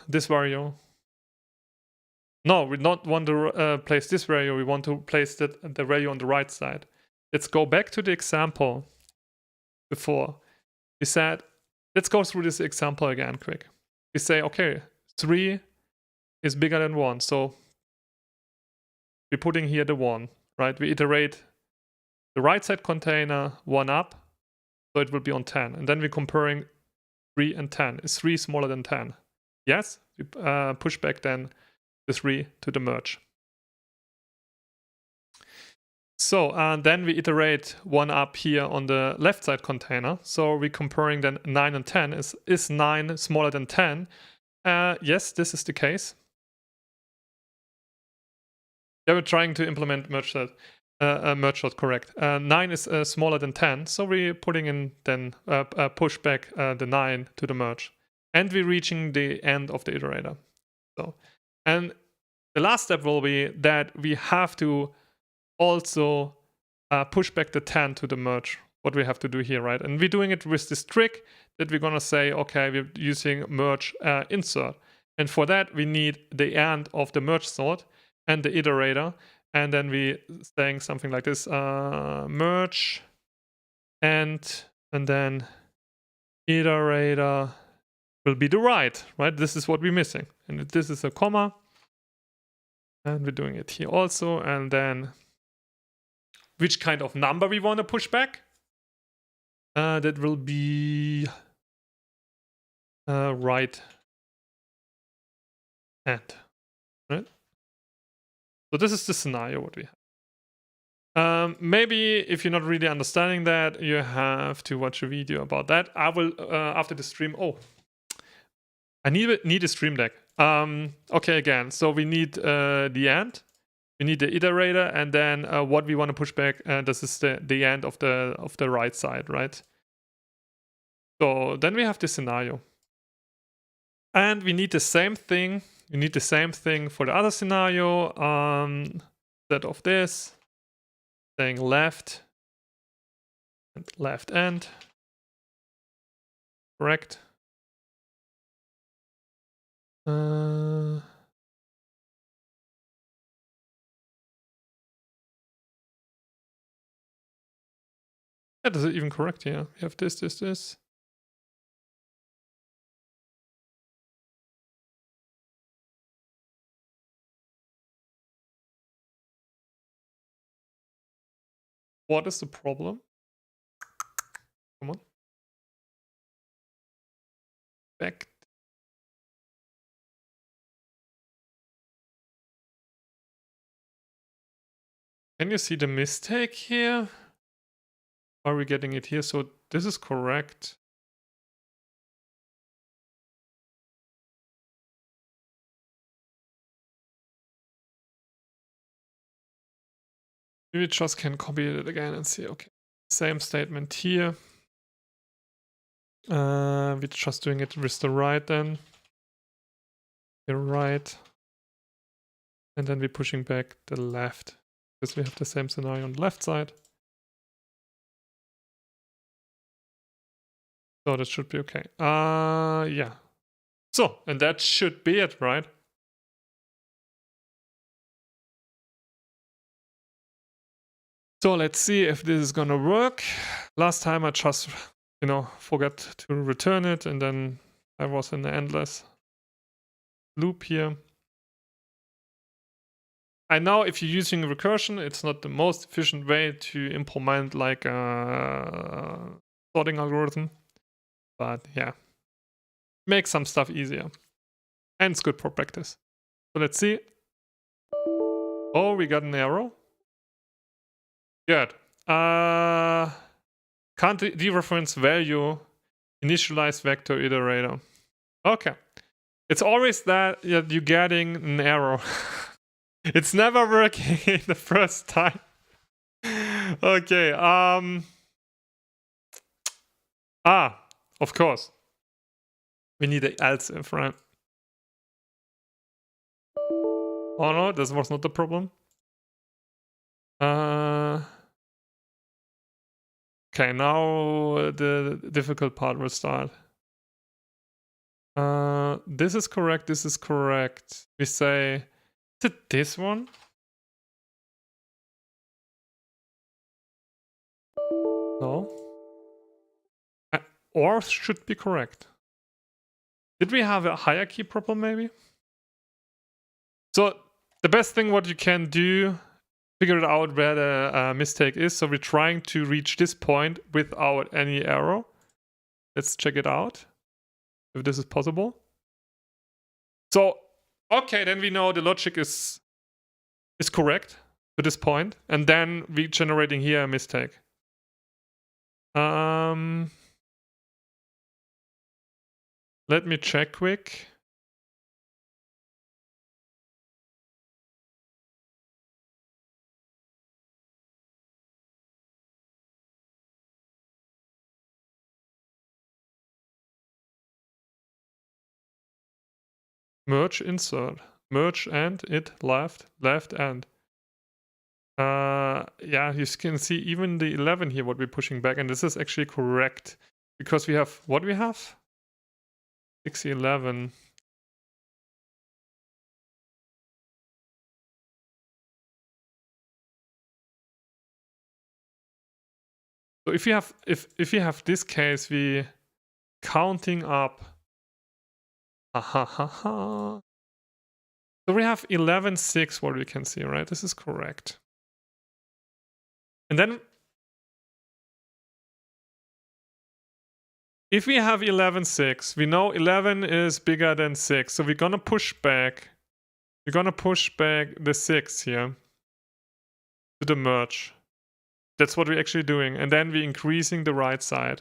[SPEAKER 1] This value. No, we don't want to place this value. We want to place the value on the right side. Let's go back to the example before. We said, let's go through this example again quick. We say, okay, 3 is bigger than 1. So we're putting here the 1, right? We iterate the right side container 1 up, so it will be on 10. And then we're comparing 3 and 10. Is 3 smaller than 10? Yes. We push back then the 3 to the merge. So then we iterate 1 up here on the left side container. So we're comparing then 9 and 10. Is 9 smaller than 10? Yes, this is the case. Yeah, we're trying to implement merge sort, correct. 9 is smaller than 10, so we're putting in then push back the 9 to the merge. And we're reaching the end of the iterator. So, and the last step will be that we have to also push back the 10 to the merge, what we have to do here, right? And we're doing it with this trick that we're gonna say, okay, we're using merge insert. And for that, we need the end of the merge sort and the iterator. And then we saying something like this, merge and then iterator will be the right? This is what we're missing. And this is a comma. And we're doing it here also. And then which kind of number we want to push back? That will be right end, right? So this is the scenario what we have. Maybe if you're not really understanding that, you have to watch a video about that. I will after the stream. Oh, I need a Stream Deck. Okay, again. So we need the end. We need the iterator, and then what we want to push back. This is the end of the right side, right? So then we have the scenario, and we need the same thing. We need the same thing for the other scenario. Instead of this, saying left and left end. Correct. Yeah, does it even correct here? We have this. What is the problem? Come on. Back. Can you see the mistake here? Are we getting it here? So this is correct. We just can copy it again and see, okay, same statement here. We're just doing it with the right then. The right. And then we're pushing back the left, because we have the same scenario on the left side. So that should be okay. Yeah. So, and that should be it, right? So let's see if this is gonna work. Last time I just, forgot to return it, and then I was in an endless loop here. I know if you're using recursion, it's not the most efficient way to implement like a sorting algorithm, but yeah, make some stuff easier, and it's good for practice. So let's see. Oh, we got an error. Good. Can't dereference value initialize vector iterator. Okay. It's always that you're getting an error. It's never working the first time. Okay. Of course. We need an else if, right? Oh no, this was not the problem. Okay, now the difficult part will start. This is correct, this is correct. We say, is it this one? No. Or should be correct. Did we have a hierarchy problem maybe? So the best thing what you can do, figure it out where the mistake is. So we're trying to reach this point without any error. Let's check it out, if this is possible. So, okay, then we know the logic is correct to this point, and then we're generating here a mistake. Let me check quick. Merge insert. Merge and it left and. Yeah, you can see even the 11 here, what we're pushing back, and this is actually correct because we have what we have 611. So if you have this case, we counting up. So we have 11.6, what we can see, right? This is correct. And then if we have 11.6, we know 11 is bigger than 6, so we're gonna push back We're gonna push back the 6 here to the merge. That's what we're actually doing. And then we're increasing the right side.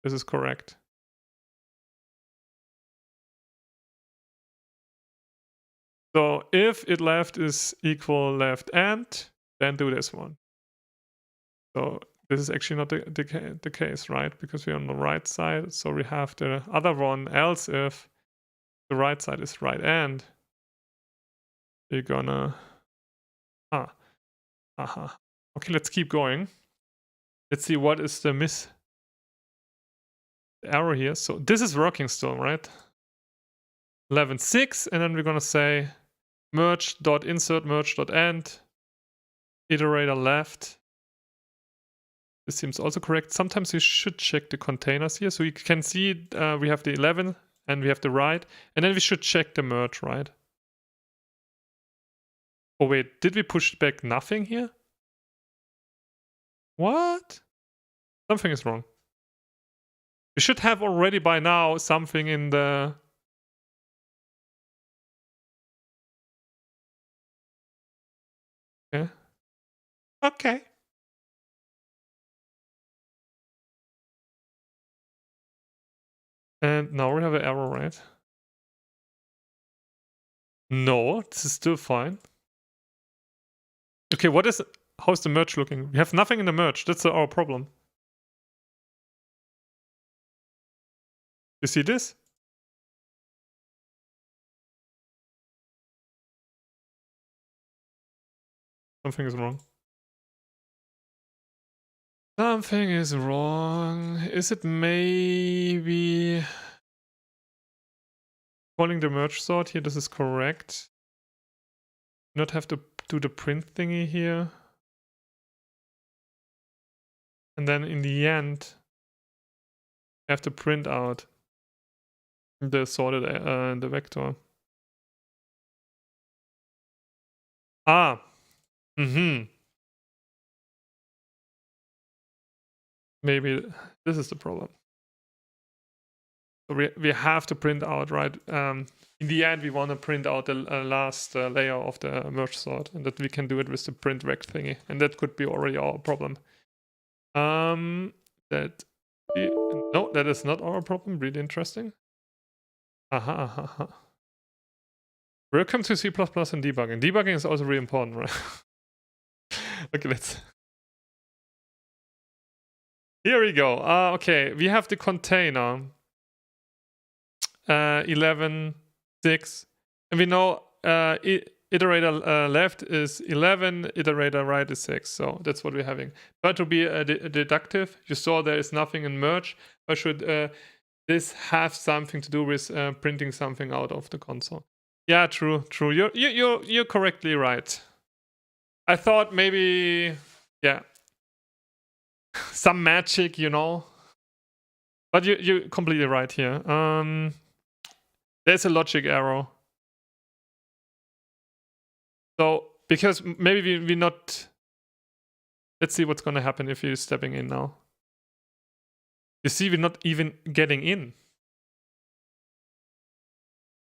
[SPEAKER 1] This is correct. So if it left is equal left and, then do this one. So this is actually not the case, right? Because we're on the right side. So we have the other one, else if the right side is right and, we're gonna, okay, let's keep going. Let's see what is the error here. So this is working still, right? 11.6, and then we're gonna say merge.insert, merge.end, iterator left. This seems also correct. Sometimes you should check the containers here. So you can see we have the 11 and we have the right, and then we should check the merge, right? Oh wait, did we push back nothing here? What? Something is wrong. We should have already by now something in the... Yeah. Okay. And now we have an error, right? No, this is still fine. Okay, how's the merge looking? We have nothing in the merge. That's our problem. You see this? Something is wrong. Something is wrong. Is it maybe calling the merge sort here? This is correct. Not have to do the print thingy here. And then in the end, I have to print out the sorted the vector. Maybe this is the problem. So we have to print out, right? In the end, we want to print out the last layer of the merge sort, and that we can do it with the print vec thingy, and that could be already our problem. No, that is not our problem. Really interesting. Welcome to C++ and debugging. Debugging is also really important, right? Okay, here we go. Okay, we have the container 11.6, and we know iterator left is 11, iterator right is 6. So that's what we're having. But to be deductive, you saw there is nothing in merge. But should this have something to do with printing something out of the console? Yeah, true. You're correctly right. I thought maybe, yeah, some magic, you know. But you're completely right here. There's a logic error. So, because maybe we not... Let's see what's going to happen if you're stepping in now. You see, we're not even getting in.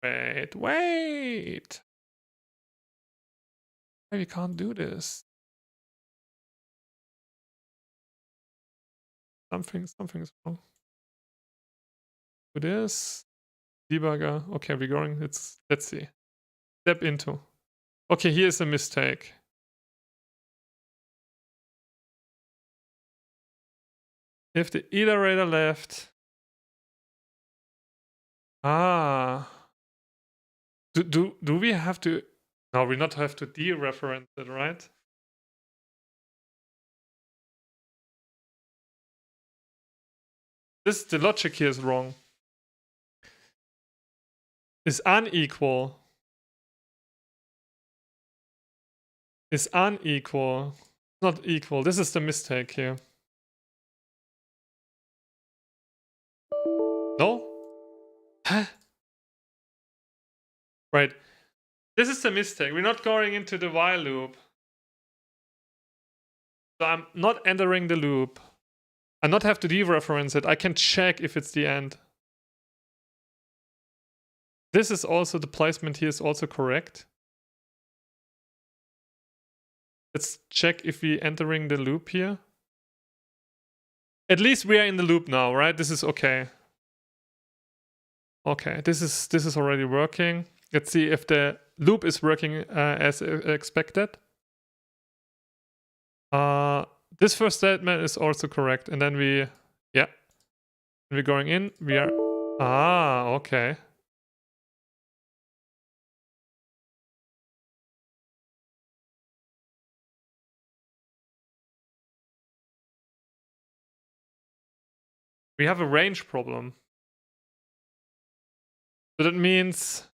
[SPEAKER 1] Wait. We can't do this. Something's wrong. Do this. Debugger. Okay, we're going. Let's see. Step into. Okay, here's a mistake. If the iterator left. Do we have to? No, we not have to dereference it, right? The logic here is wrong. Is unequal. Is unequal. Not equal. This is the mistake here. No? Huh? Right. This is the mistake. We're not going into the while loop. So I'm not entering the loop. I not have to dereference it. I can check if it's the end. This is also, the placement here is also correct. Let's check if we entering the loop here. At least we are in the loop now, right? This is okay. Okay, this is already working. Let's see if the loop is working as expected. This first statement is also correct, and then we're going in. We are okay. We have a range problem. So that means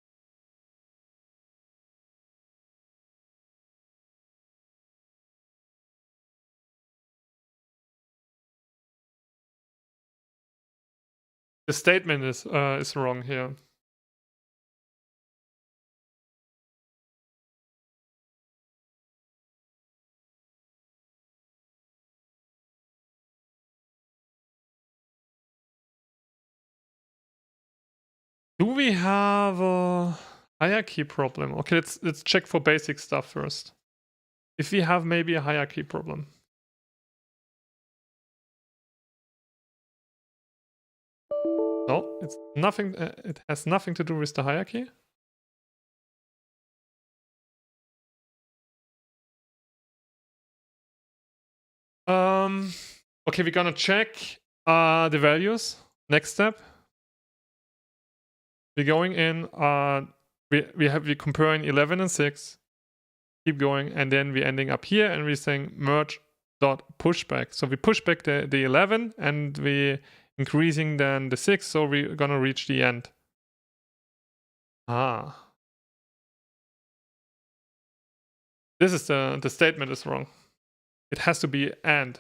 [SPEAKER 1] the statement is wrong here. Do we have a hierarchy problem? Okay, let's check for basic stuff first. If we have maybe a hierarchy problem. No, it's nothing. It has nothing to do with the hierarchy. Okay, we're gonna check the values. Next step. We're going in. We're comparing 11 and 6. Keep going, and then we're ending up here, and we're saying merge dot pushback. So we push back the 11, and we increasing then the 6. So we're gonna reach the end. This is the statement is wrong. It has to be and,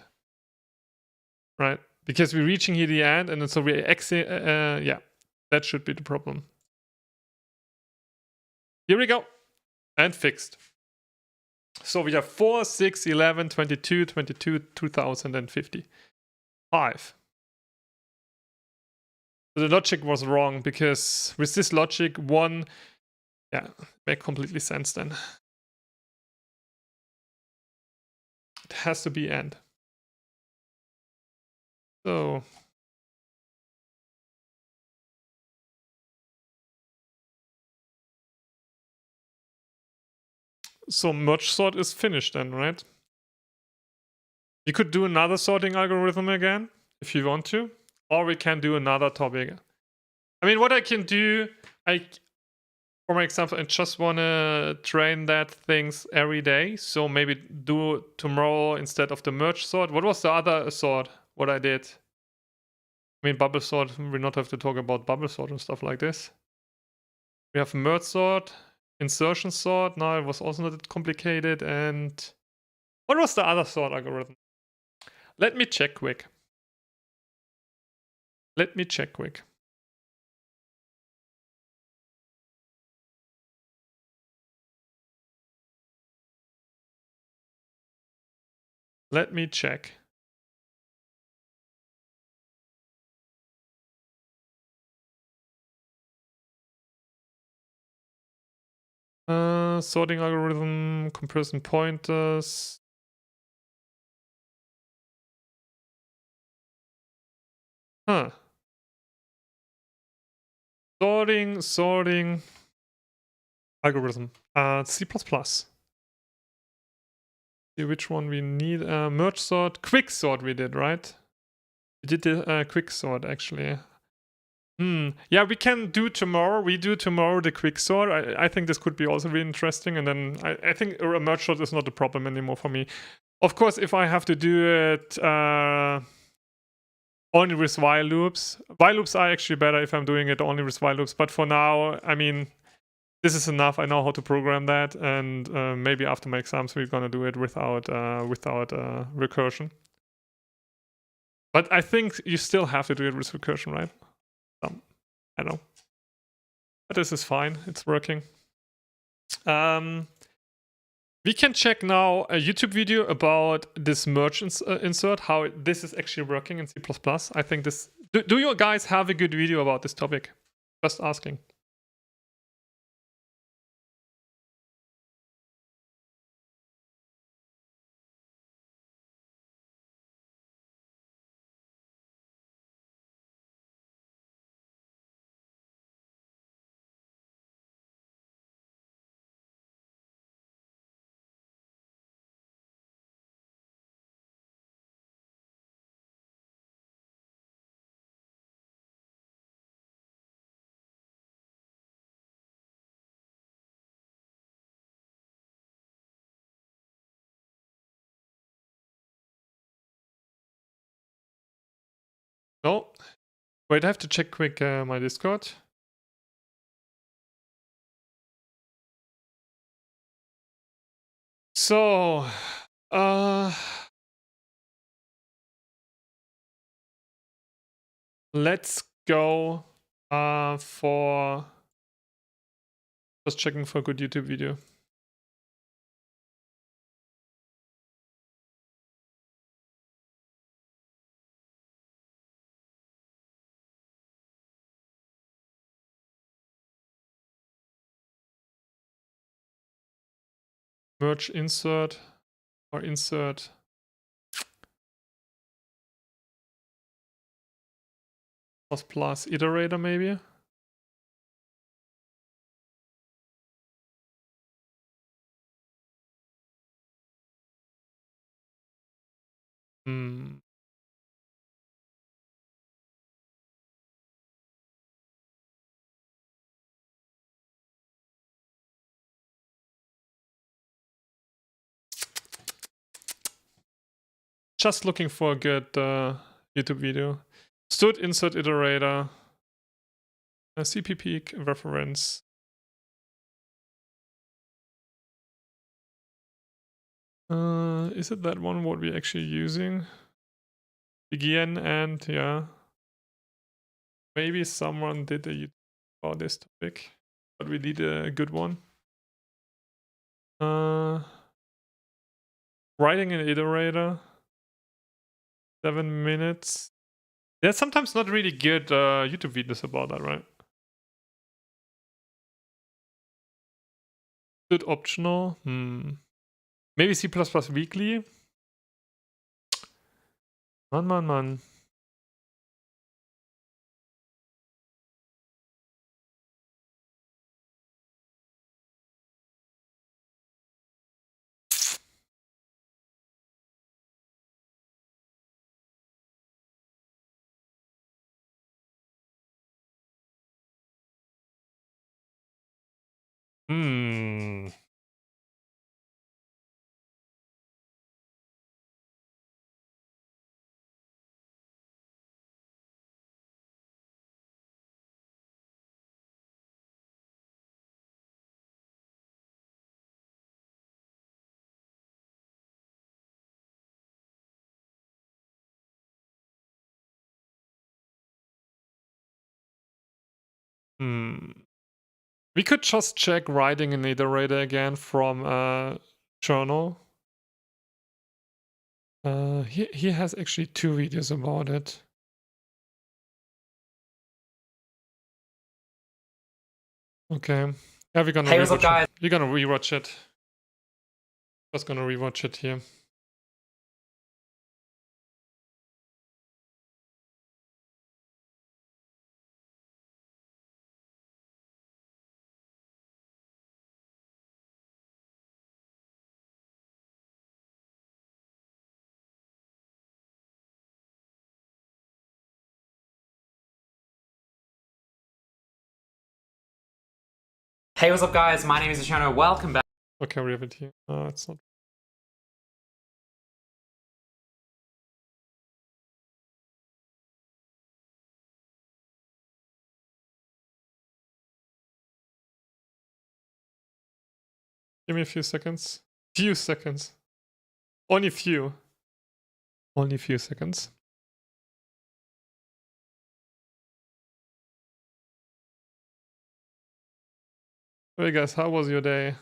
[SPEAKER 1] right? Because we're reaching here the end, and then so we exit. Yeah, that should be the problem. Here we go, and fixed. So we have 4, 6, 11, 22, 22, 2050. 5. So the logic was wrong, because with this logic, 1, make completely sense then. It has to be and. So merge sort is finished then, right? You could do another sorting algorithm again if you want to, or we can do another topic. I mean, what I can do, for my example, I just want to train that things every day. So maybe do tomorrow instead of the merge sort. What was the other sort? What I did? I mean, bubble sort. We not have to talk about bubble sort and stuff like this. We have merge sort, insertion sort. Now it was also not that complicated. And what was the other sort algorithm? Let me check quick. Let me check. Sorting algorithm, comparison pointers. Sorting algorithm. C++. See which one we need. Merge sort, quick sort we did, right? We did the quick sort actually. Yeah, we can do tomorrow. We do tomorrow the quick sort. I think this could be also really interesting. And then I think a merge sort is not a problem anymore for me. Of course, if I have to do it only with while loops are actually better if I'm doing it only with while loops. But for now, I mean, this is enough. I know how to program that, and maybe after my exams we're gonna do it without recursion. But I think you still have to do it with recursion, right? I don't know. But this is fine. It's working. We can check now a YouTube video about this merge insert, how this is actually working in C++. I think this... Do you guys have a good video about this topic? Just asking. No. Wait, I have to check quick my Discord. So, let's go for just checking for a good YouTube video. Merge insert or insert. Plus iterator maybe. Just looking for a good YouTube video. Std insert iterator. CPP reference. Is it that one what we're actually using? Begin and yeah. Maybe someone did a YouTube about this topic, but we need a good one. Writing an iterator. 7 minutes. There's sometimes not really good YouTube videos about that, right? Good optional. Maybe C++ weekly. Man. We could just check writing an iterator again from journal. He has actually 2 videos about it. Okay. Yeah, we're gonna
[SPEAKER 2] what's up, guys?
[SPEAKER 1] We're gonna rewatch it. Just gonna rewatch it here.
[SPEAKER 2] Hey, what's up, guys? My name is Ashano. Welcome back.
[SPEAKER 1] Okay, we have it here. It's not. Give me a few seconds. Few seconds. Only few. Only few seconds. Hey guys, how was your day?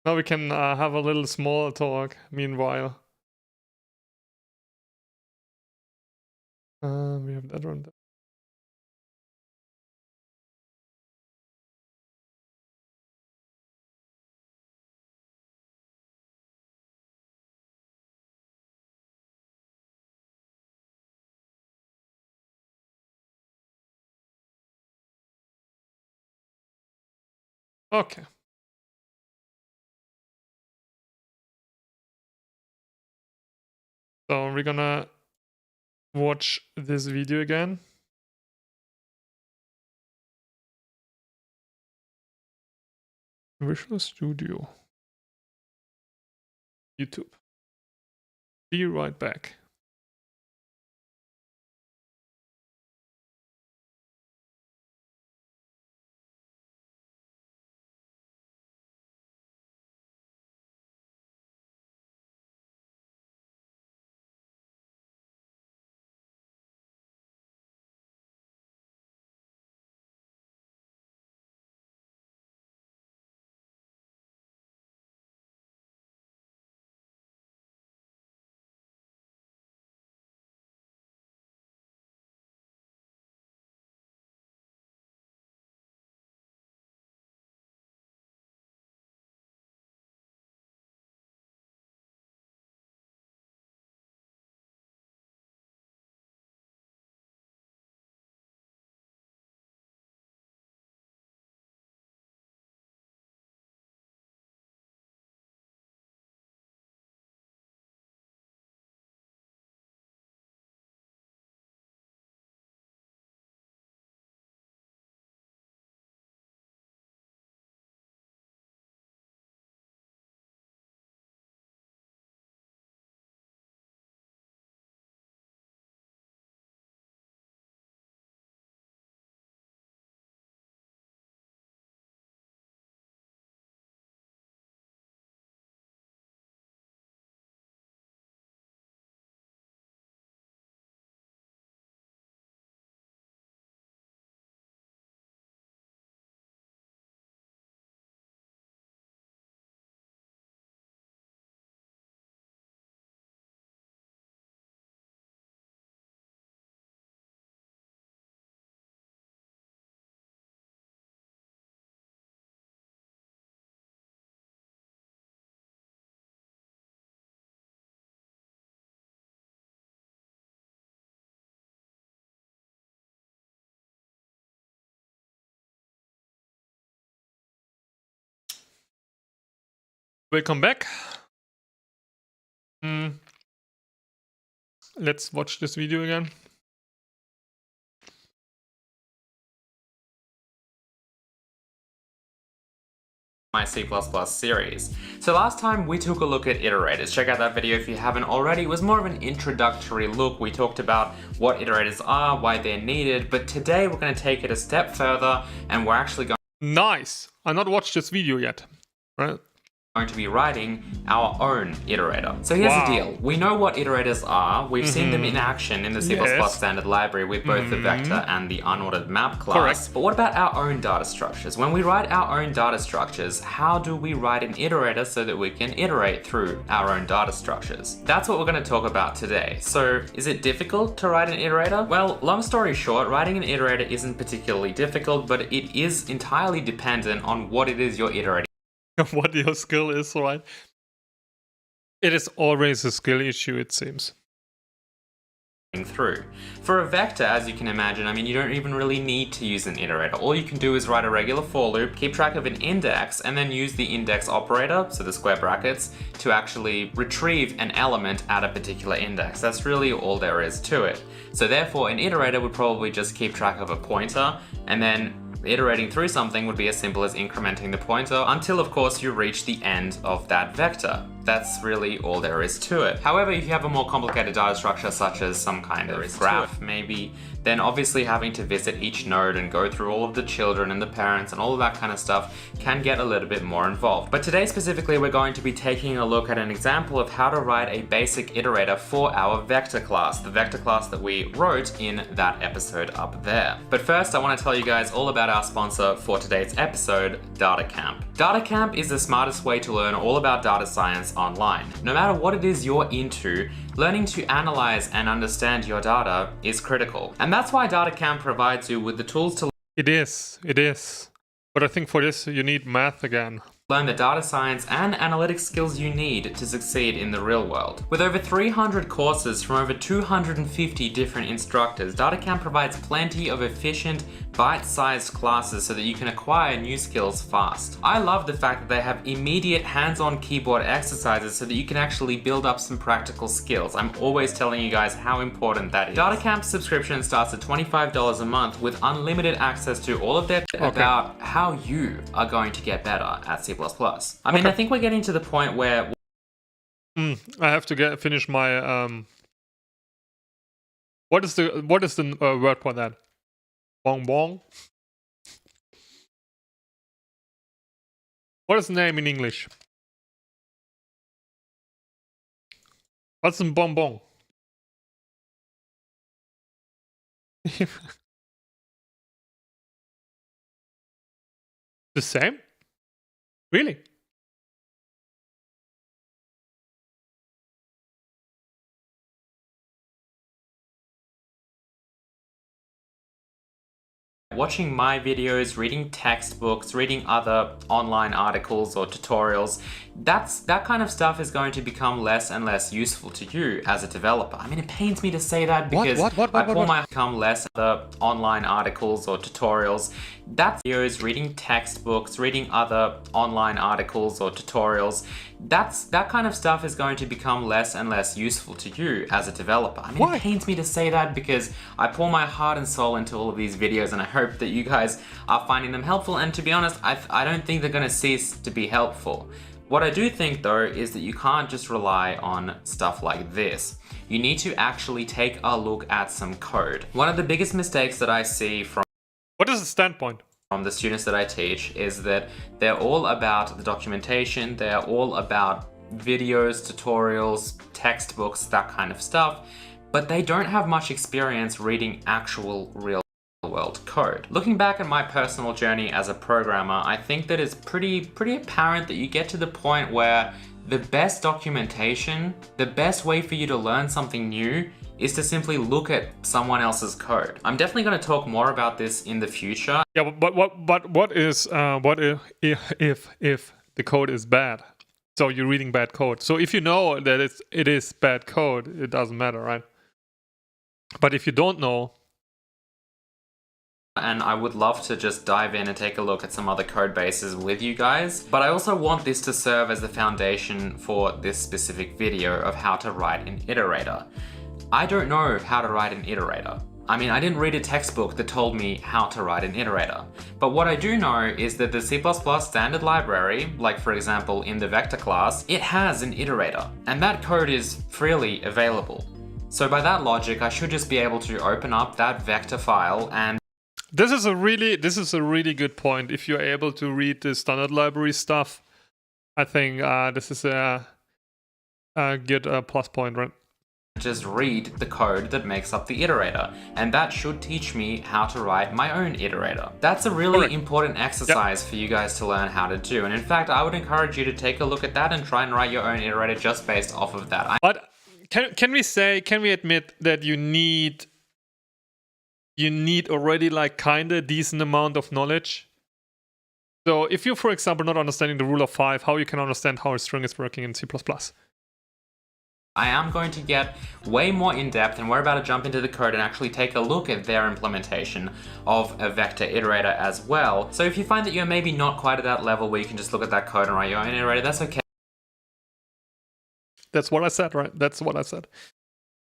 [SPEAKER 1] Now we can have a little small talk meanwhile. We have that one. Okay. So we're gonna watch this video again. Visual Studio. YouTube. Be right back. Welcome back. Let's watch this video again.
[SPEAKER 2] My C++ series. So last time we took a look at iterators. Check out that video if you haven't already. It was more of an introductory look. We talked about what iterators are, why they're needed, but today we're going to take it a step further and we're actually
[SPEAKER 1] Nice. I've not watched this video yet. Right?
[SPEAKER 2] going to be writing our own iterator. So here's the deal. We know what iterators are. We've seen them in action in the C++ standard library with both the vector and the unordered map class.
[SPEAKER 1] Correct.
[SPEAKER 2] But what about our own data structures? When we write our own data structures, how do we write an iterator so that we can iterate through our own data structures? That's what we're going to talk about today. So is it difficult to write an iterator? Well, long story short, writing an iterator isn't particularly difficult, but it is entirely dependent on what it is you're iterating
[SPEAKER 1] what your skill is, right? It is always a skill issue, it seems.
[SPEAKER 2] Through. For a vector, as you can imagine, I mean, you don't even really need to use an iterator. All you can do is write a regular for loop, keep track of an index, and then use the index operator, so the square brackets, to actually retrieve an element at a particular index. That's really all there is to it. So therefore, an iterator would probably just keep track of a pointer, and then iterating through something would be as simple as incrementing the pointer until, of course, you reach the end of that vector. That's really all there is to it. However, if you have a more complicated data structure, such as some kind of graph, maybe, then obviously having to visit each node and go through all of the children and the parents and all of that kind of stuff can get a little bit more involved. But today specifically, we're going to be taking a look at an example of how to write a basic iterator for our vector class, the vector class that we wrote in that episode up there. But first, I want to tell you guys all about our sponsor for today's episode, DataCamp. DataCamp is the smartest way to learn all about data science online. No matter what it is you're into, learning to analyze and understand your data is critical. And that's why DataCamp provides you with the tools to
[SPEAKER 1] It is. But I think for this, you need math again.
[SPEAKER 2] learn the data science and analytics skills you need to succeed in the real world. With over 300 courses from over 250 different instructors, DataCamp provides plenty of efficient, bite-sized classes so that you can acquire new skills fast. I love the fact that they have immediate hands-on keyboard exercises so that you can actually build up some practical skills. I'm always telling you guys how important that is. DataCamp's subscription starts at $25 a month with unlimited access to all of their about how you are going to get better at C++. I mean, I think we're getting to the point where
[SPEAKER 1] I have to finish my What is the word for that? Bong bong. What is the name in English? What's a bonbon? The same? Really?
[SPEAKER 2] watching my videos, reading textbooks, reading other online articles or tutorials, that kind of stuff is going to become less and less useful to you as a developer. I mean, it pains me to say that because become less other online articles or tutorials. That's videos, reading textbooks, reading other online articles or tutorials. That kind of stuff is going to become less and less useful to you as a developer. I mean, it pains me to say that because I pour my heart and soul into all of these videos and I hope that you guys are finding them helpful. And to be honest, I don't think they're going to cease to be helpful. What I do think though is that you can't just rely on stuff like this. You need to actually take a look at some code. One of the biggest mistakes that I see from
[SPEAKER 1] What is the standpoint?
[SPEAKER 2] From the students that I teach is that they're all about the documentation, they're all about videos, tutorials, textbooks, that kind of stuff, but they don't have much experience reading actual real world code. Looking back at my personal journey as a programmer, I think that it's pretty apparent that you get to the point where the best documentation, the best way for you to learn something new is to simply look at someone else's code. I'm definitely going to talk more about this in the future.
[SPEAKER 1] Yeah, but what if the code is bad? So you're reading bad code. So if you know that it is bad code, it doesn't matter, right? But if you don't know,
[SPEAKER 2] and I would love to just dive in and take a look at some other code bases with you guys. But I also want this to serve as the foundation for this specific video of how to write an iterator. I don't know how to write an iterator. I mean, I didn't read a textbook that told me how to write an iterator. But what I do know is that the C++ standard library, like for example in the vector class, it has an iterator, and that code is freely available. So by that logic, I should just be able to open up that vector file and
[SPEAKER 1] This is a really good point. If you're able to read the standard library stuff, I think this is a good plus point, right?
[SPEAKER 2] just read the code that makes up the iterator, and that should teach me how to write my own iterator. That's a really important exercise for you guys to learn how to do, and in fact I would encourage you to take a look at that and try and write your own iterator just based off of that.
[SPEAKER 1] But can we admit that you need already like kind of decent amount of knowledge? So if you're, for example, not understanding the rule of 5, how you can understand how a string is working in C++?
[SPEAKER 2] I am going to get way more in depth, and we're about to jump into the code and actually take a look at their implementation of a vector iterator as well. So if you find that you're maybe not quite at that level where you can just look at that code and write your own iterator, that's okay.
[SPEAKER 1] That's what I said, right? That's what I said.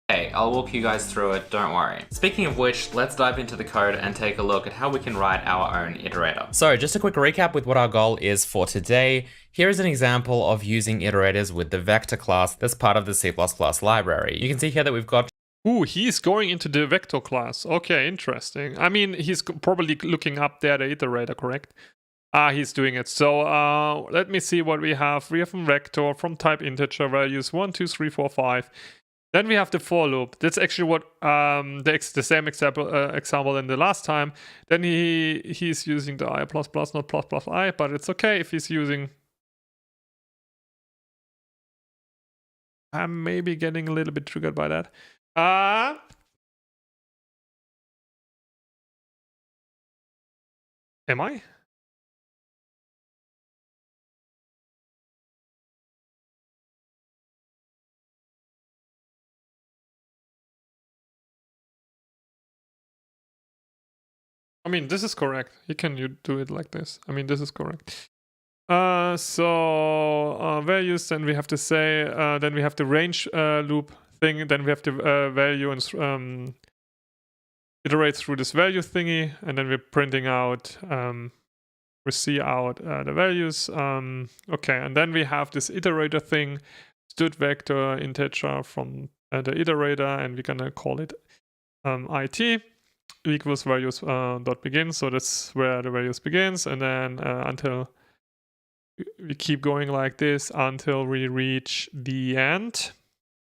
[SPEAKER 2] Hey, I'll walk you guys through it, don't worry. Speaking of which, let's dive into the code and take a look at how we can write our own iterator. So just a quick recap with what our goal is for today. Here is an example of using iterators with the vector class that's part of the C++ library. You can see here that we've got
[SPEAKER 1] Ooh, he's going into the vector class. Okay, interesting. I mean, he's probably looking up there the iterator, correct? He's doing it. So let me see what we have. We have a vector from type integer values 1, 2, 3, 4, 5. Then we have the for loop. That's actually what the same example in the last time. Then he's using the I++, not plus plus I, but it's okay if he's using. I'm maybe getting a little bit triggered by that. Am I? I mean, this is correct. You do it like this. I mean, this is correct. So values, then we have to say, then we have the range loop thing, then we have the value and iterate through this value thingy, and then we're printing out, we see out the values. Okay, and then we have this iterator thing, std vector integer from the iterator, and we're gonna call it it equals values dot begin. So that's where the values begins, and then until we keep going like this until we reach the end.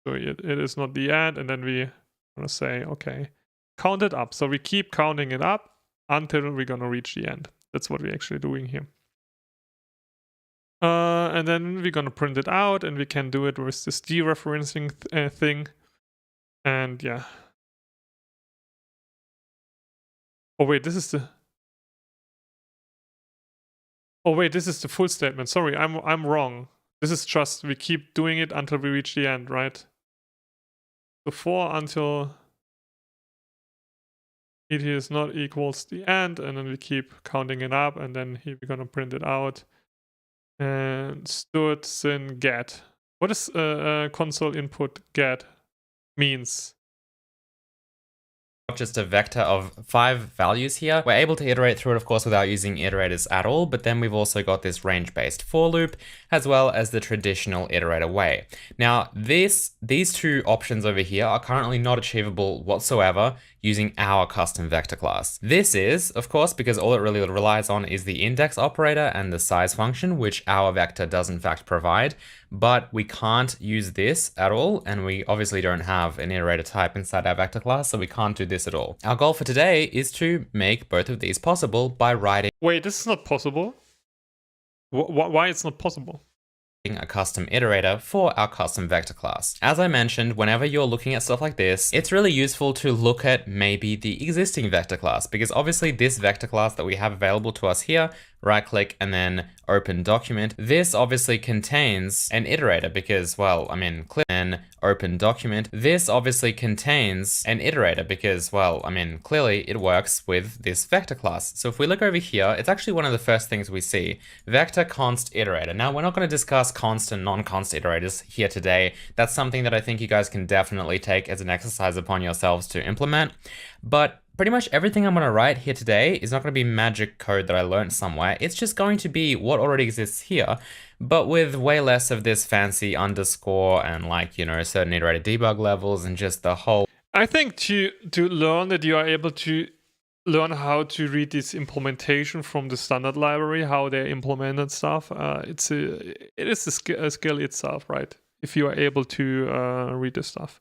[SPEAKER 1] So it is not the end, and then we gonna say, okay, count it up. So we keep counting it up until we're gonna reach the end. That's what we're actually doing here. And then we're gonna print it out, and we can do it with this dereferencing thing. And yeah. Oh wait, this is the. Oh wait, this is the full statement. Sorry, I'm wrong. This is just we keep doing it until we reach the end, right? So for until it is not equals the end, and then we keep counting it up, and then here we're gonna print it out. And std sin get. What is console input get means?
[SPEAKER 2] Just a vector of 5 values here. We're able to iterate through it, of course, without using iterators at all, but then we've also got this range-based for loop, as well as the traditional iterator way. Now, these two options over here are currently not achievable whatsoever using our custom vector class. This is, of course, because all it really relies on is the index operator and the size function, which our vector does in fact provide, but we can't use this at all, and we obviously don't have an iterator type inside our vector class, so we can't do this at all. Our goal for today is to make both of these possible by writing.
[SPEAKER 1] Wait, this is not possible? Why it's not possible?
[SPEAKER 2] a custom iterator for our custom vector class. As I mentioned, whenever you're looking at stuff like this, it's really useful to look at maybe the existing vector class, because obviously this vector class that we have available to us here, right click and then open document, this obviously contains an iterator because, well, I mean, click and open document. This obviously contains an iterator because, well, I mean, clearly it works with this vector class. So if we look over here, it's actually one of the first things we see, vector const iterator. Now, we're not going to discuss const and non-const iterators here today. That's something that I think you guys can definitely take as an exercise upon yourselves to implement. But pretty much everything I'm going to write here today is not going to be magic code that I learned somewhere. It's just going to be what already exists here, but with way less of this fancy underscore and, like, you know, certain iterated debug levels and just the whole.
[SPEAKER 1] I think to learn that you are able to learn how to read this implementation from the standard library, how they implemented stuff, it is a skill itself, right? If you are able to read this stuff.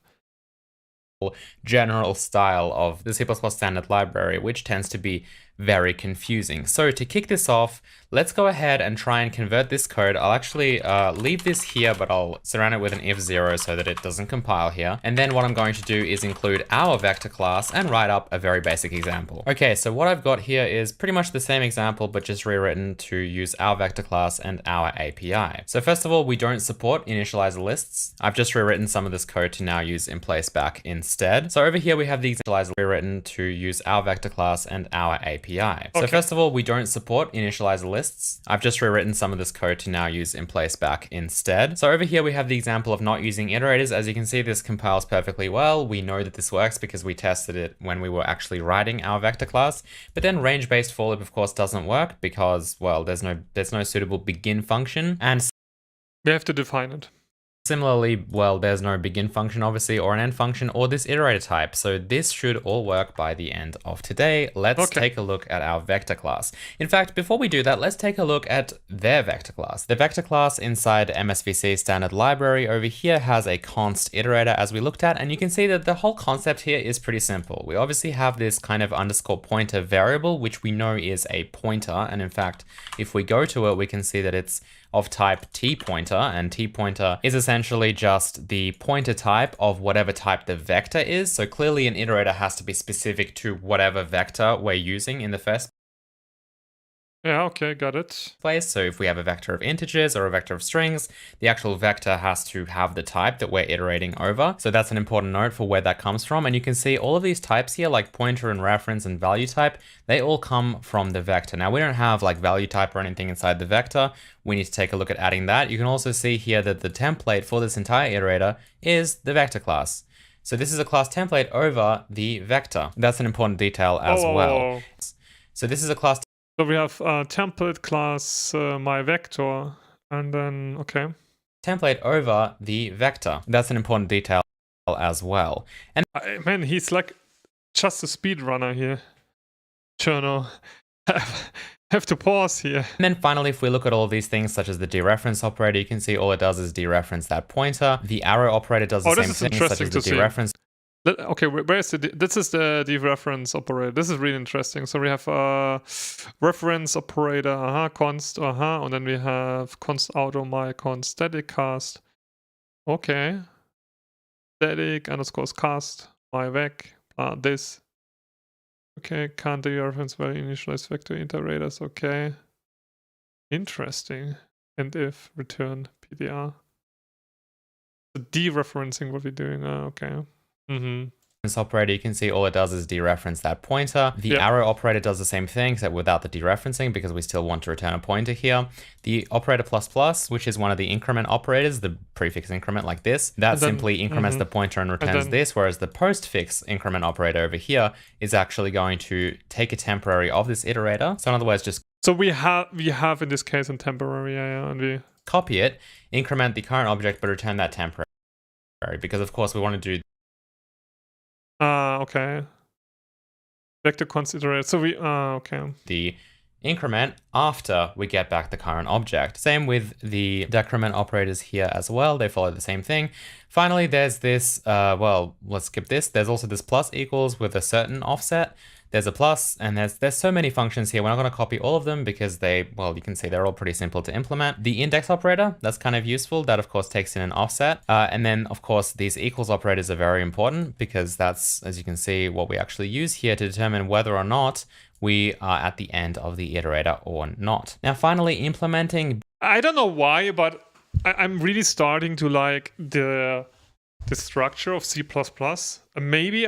[SPEAKER 2] General style of the C++ standard library, which tends to be very confusing. So to kick this off, let's go ahead and try and convert this code. I'll actually leave this here, but I'll surround it with an if 0 so that it doesn't compile here. And then what I'm going to do is include our vector class and write up a very basic example. Okay, so what I've got here is pretty much the same example, but just rewritten to use our vector class and our API. So first of all, we don't support initializer lists. I've just rewritten some of this code to now use InPlaceBack instead. So over here, we have the initializer rewritten to use our vector class and our API. Okay. So first of all, we don't support initializer lists. I've just rewritten some of this code to now use InPlaceBack instead. So over here, we have the example of not using iterators. As you can see, this compiles perfectly well. We know that this works because we tested it when we were actually writing our vector class. But then range-based for loop, of course, doesn't work because, well, there's no suitable begin function. And
[SPEAKER 1] we have to define it.
[SPEAKER 2] Similarly, well, there's no begin function, obviously, or an end function, or this iterator type. So this should all work by the end of today. Let's take a look at our vector class. In fact, before we do that, let's take a look at their vector class. The vector class inside MSVC standard library over here has a const iterator as we looked at, and you can see that the whole concept here is pretty simple. We obviously have this kind of underscore pointer variable, which we know is a pointer. And in fact, if we go to it, we can see that it's of type tPointer, and tPointer is essentially just the pointer type of whatever type the vector is. So clearly an iterator has to be specific to whatever vector we're using in the first
[SPEAKER 1] Yeah, okay, got it.
[SPEAKER 2] place. So if we have a vector of integers or a vector of strings, the actual vector has to have the type that we're iterating over. So that's an important note for where that comes from. And you can see all of these types here, like pointer and reference and value type, they all come from the vector. Now we don't have like value type or anything inside the vector. We need to take a look at adding that. You can also see here that the template for this entire iterator is the vector class. So this is a class template over the vector. That's an important detail as well. So this is a class.
[SPEAKER 1] So we have template class my vector, and then, okay.
[SPEAKER 2] Template over the vector. That's an important detail as well. And
[SPEAKER 1] man, he's like just a speedrunner here. Cherno. Have to pause here.
[SPEAKER 2] And then finally, if we look at all of these things, such as the dereference operator, you can see all it does is dereference that pointer. The arrow operator does the same thing, such as the dereference.
[SPEAKER 1] Okay, where's this is the dereference operator. This is really interesting. So we have reference operator, const, and then we have const auto my const static cast. Okay. Static underscore cast my vec this. Okay, can't dereference by initialize vector iterators. Okay. Interesting. And if return PDR. The dereferencing what we're doing. Okay.
[SPEAKER 2] This operator, you can see all it does is dereference that pointer. The arrow operator does the same thing, except without the dereferencing, because we still want to return a pointer here. The operator ++, which is one of the increment operators, the prefix increment like this, that simply increments the pointer and returns this, whereas the postfix increment operator over here is actually going to take a temporary of this iterator. So in other words, just
[SPEAKER 1] so we have in this case a temporary, and we
[SPEAKER 2] copy it, increment the current object, but return that temporary, because of course we want to do
[SPEAKER 1] okay. Vector considerate. So we okay.
[SPEAKER 2] The increment after we get back the current object. Same with the decrement operators here as well. They follow the same thing. Finally, there's this, well, let's skip this. There's also this plus equals with a certain offset. there's a plus, and there's so many functions here. We're not going to copy all of them because you can see they're all pretty simple to implement. The index operator, that's kind of useful. That of course takes in an offset. And then of course these equals operators are very important because that's, as you can see, what we actually use here to determine whether or not we are at the end of the iterator or not. Now finally, implementing.
[SPEAKER 1] I don't know why, but I'm really starting to like the structure of C++. Maybe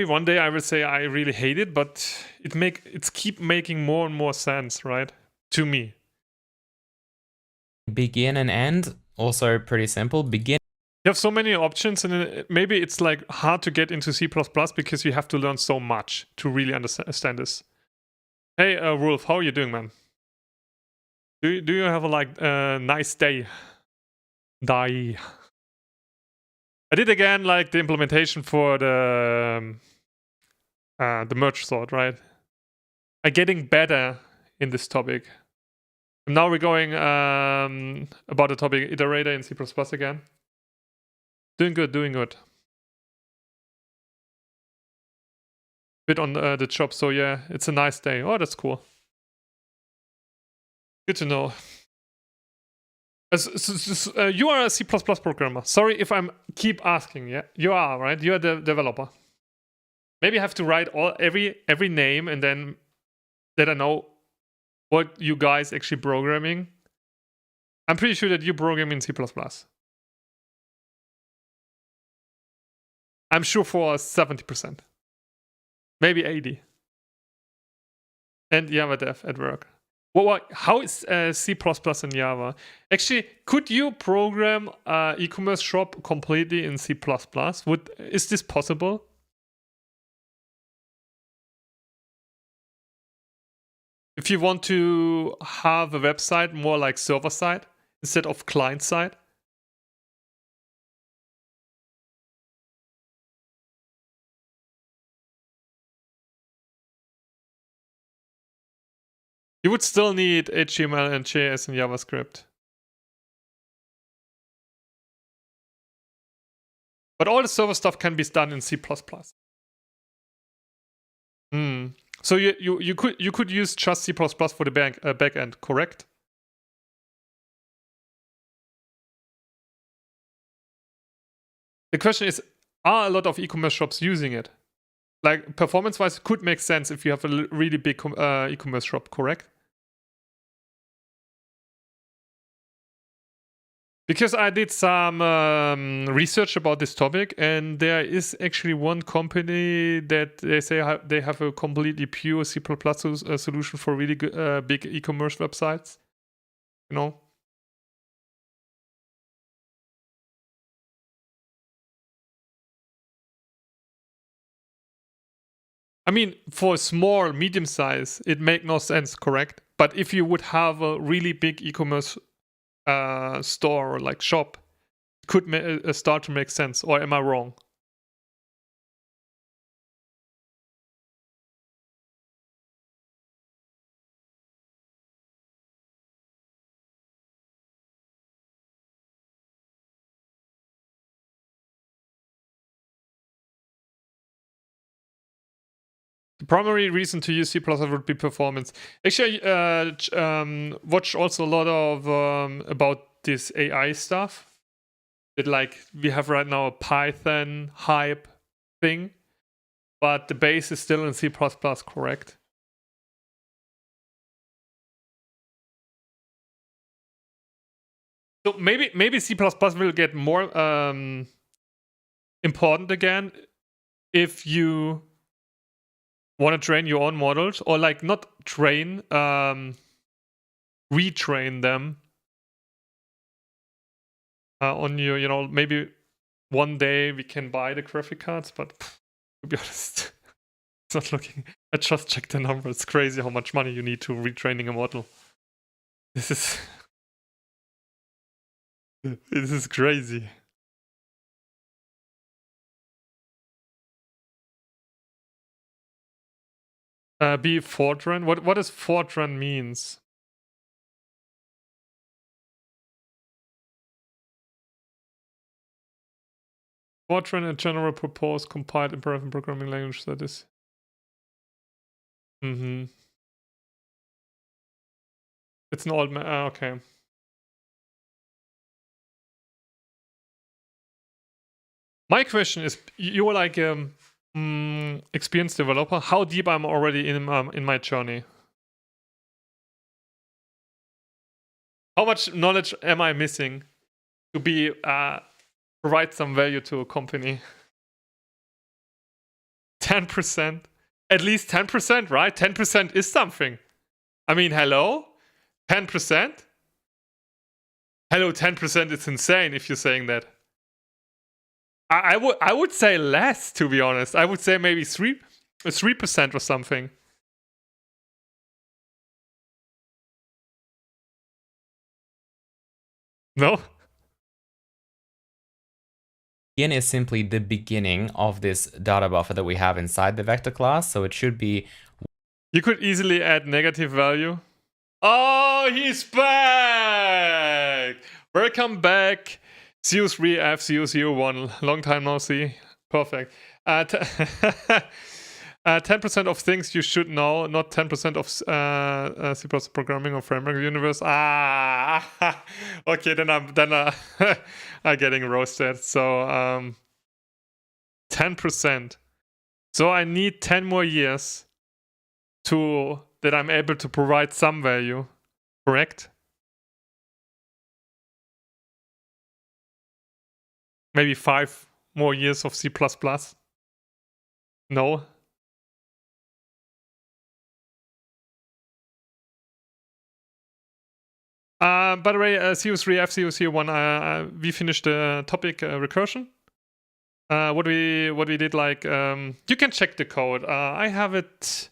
[SPEAKER 1] one day I will say I really hate it, but it's keep making more and more sense, right? To me.
[SPEAKER 2] Begin and end, also pretty simple. Begin.
[SPEAKER 1] You have so many options, and maybe it's like hard to get into C++ because you have to learn so much to really understand this. Hey, Wolf, how are you doing, man? Do you have a nice day? Die. I did again like the implementation for the merge sort, right? I'm getting better in this topic. And now we're going about the topic iterator in C++ again. Doing good. Bit on the job, so yeah, it's a nice day. Oh, that's cool. Good to know. You are a C++ programmer. Sorry if I'm keep asking. Yeah, you are, right? You are the developer. Maybe I have to write every name and then that I know what you guys actually programming. I'm pretty sure that you program in C++. I'm sure for 70%. Maybe 80%. And Java dev at work. Well, how is C++ in Java? Actually, could you program e-commerce shop completely in C++? Is this possible? If you want to have a website more like server side instead of client side? You would still need HTML and JS and JavaScript. But all the server stuff can be done in C++. So you could use just C++ for the backend, correct? The question is, are a lot of e-commerce shops using it? Like performance-wise, it could make sense if you have a really big e-commerce shop, correct? Because I did some research about this topic, and there is actually one company that they say they have a completely pure C++ solution for really good, big e-commerce websites. You know? I mean, for small, medium size, it make no sense, correct? But if you would have a really big e-commerce store or like shop, it could start to make sense. Or am I wrong? The primary reason to use C++ would be performance. Actually, watch also a lot of about this AI stuff. That like we have right now a Python hype thing, but the base is still in C++, correct? So maybe C++ will get more important again if you want to train your own models, or like not train, retrain them on your, maybe one day we can buy the graphic cards, but to be honest, it's not looking. I just checked the number. It's crazy how much money you need to retraining a model. This is crazy. Be Fortran. What does Fortran means? Fortran in general propose compiled imperative programming language that is. It's an old okay. My question is, you're like experienced developer. How deep I'm already in my journey? How much knowledge am I missing to be provide some value to a company? 10%, at least 10%, right? 10% is something. I mean, hello, 10%. Hello, 10% is insane if you're saying that. I would say less, to be honest. I would say maybe 3% or something. No?
[SPEAKER 2] Begin is simply the beginning of this data buffer that we have inside the vector class, so it should be...
[SPEAKER 1] You could easily add negative value. Oh, he's back! Welcome back, CO3F001. Long time no see. Perfect. 10% of things you should know, not 10% of C++ programming or framework universe. Okay, then I'm getting roasted. So 10%. So I need 10 more years that I'm able to provide some value, correct? Maybe 5 more years of C++. No. By the way, CO3F001, we finished the topic recursion. What we did, like, you can check the code. I have it.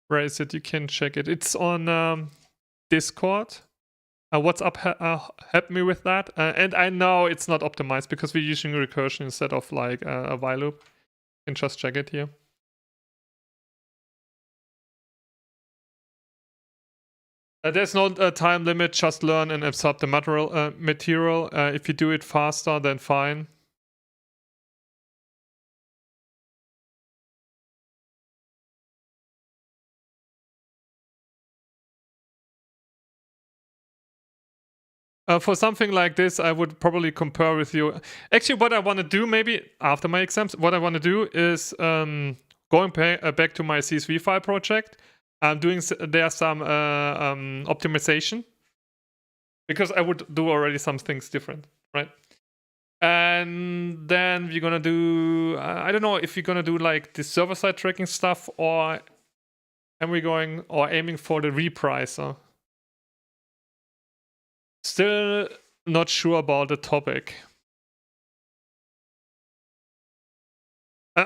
[SPEAKER 1] Where is it? You can check it. It's on Discord. WhatsApp helped me with that. And I know it's not optimized because we're using recursion instead of like a while loop. You can just check it here. There's no time limit, just learn and absorb the material. If you do it faster, then fine. For something like this, I would probably compare with you. Actually, what I want to do, maybe after my exams, what I want to do is going back to my CSV file project. I'm doing there some optimization, because I would do already some things different, right? And then we're gonna do, I don't know if we're gonna do like the server-side tracking stuff, or am we going or aiming for the repricer? Still not sure about the topic.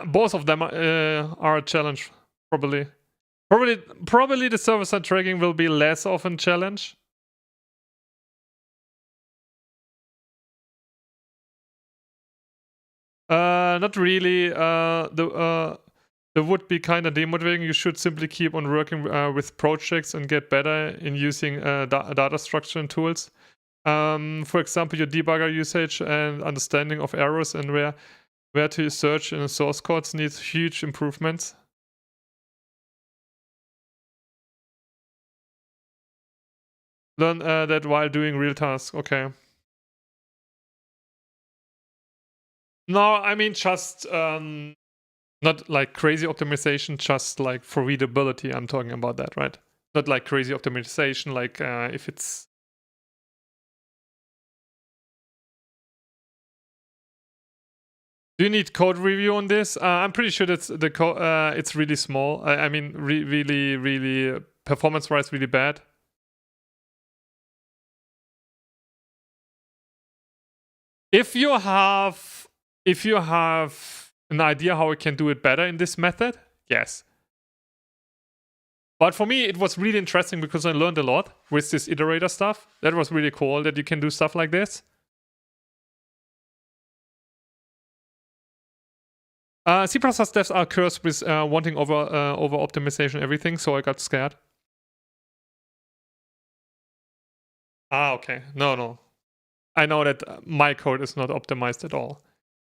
[SPEAKER 1] Both of them are a challenge, probably. Probably the server-side tracking will be less of a challenge. Not really. The would be kind of demotivating. You should simply keep on working with projects and get better in using data structure and tools. For example, your debugger usage and understanding of errors and where to search in source codes needs huge improvements. Learn that while doing real tasks. Okay. No, I mean just not like crazy optimization, just like for readability. I'm talking about that, right? Not like crazy optimization, like if it's... Do you need code review on this? I'm pretty sure that's the code. It's really small. I mean, really performance-wise, really bad. If you have an idea how I can do it better in this method, yes. But for me, it was really interesting because I learned a lot with this iterator stuff. That was really cool that you can do stuff like this. C++ devs are cursed with wanting over optimization everything, so I got scared. Okay. No. I know that my code is not optimized at all.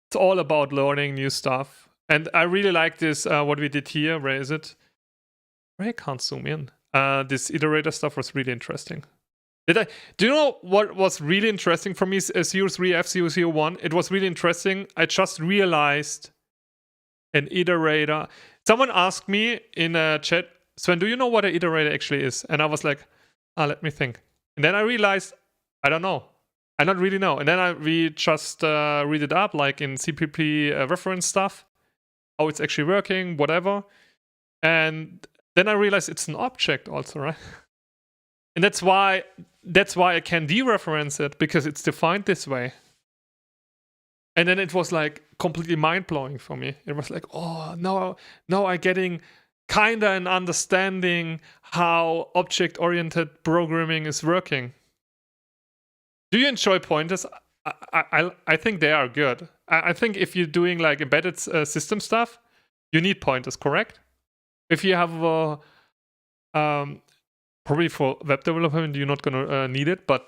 [SPEAKER 1] It's all about learning new stuff. And I really like this, what we did here. Where is it? I can't zoom in. This iterator stuff was really interesting. Do you know what was really interesting for me? CO3F001. It was really interesting. I just realized an iterator. Someone asked me in a chat, Sven, do you know what an iterator actually is? And I was like, let me think. And then I realized, I don't know. I don't really know. And then we just read it up, like in CPP reference stuff, how it's actually working, whatever. And then I realized it's an object also, right? And that's why I can dereference it, because it's defined this way. And then it was like completely mind-blowing for me. It was like, oh, now I'm getting kinda an understanding how object-oriented programming is working. Do you enjoy pointers? I think they are good. I think if you're doing like embedded system stuff, you need pointers, correct? If you have probably for web development, you're not gonna need it, but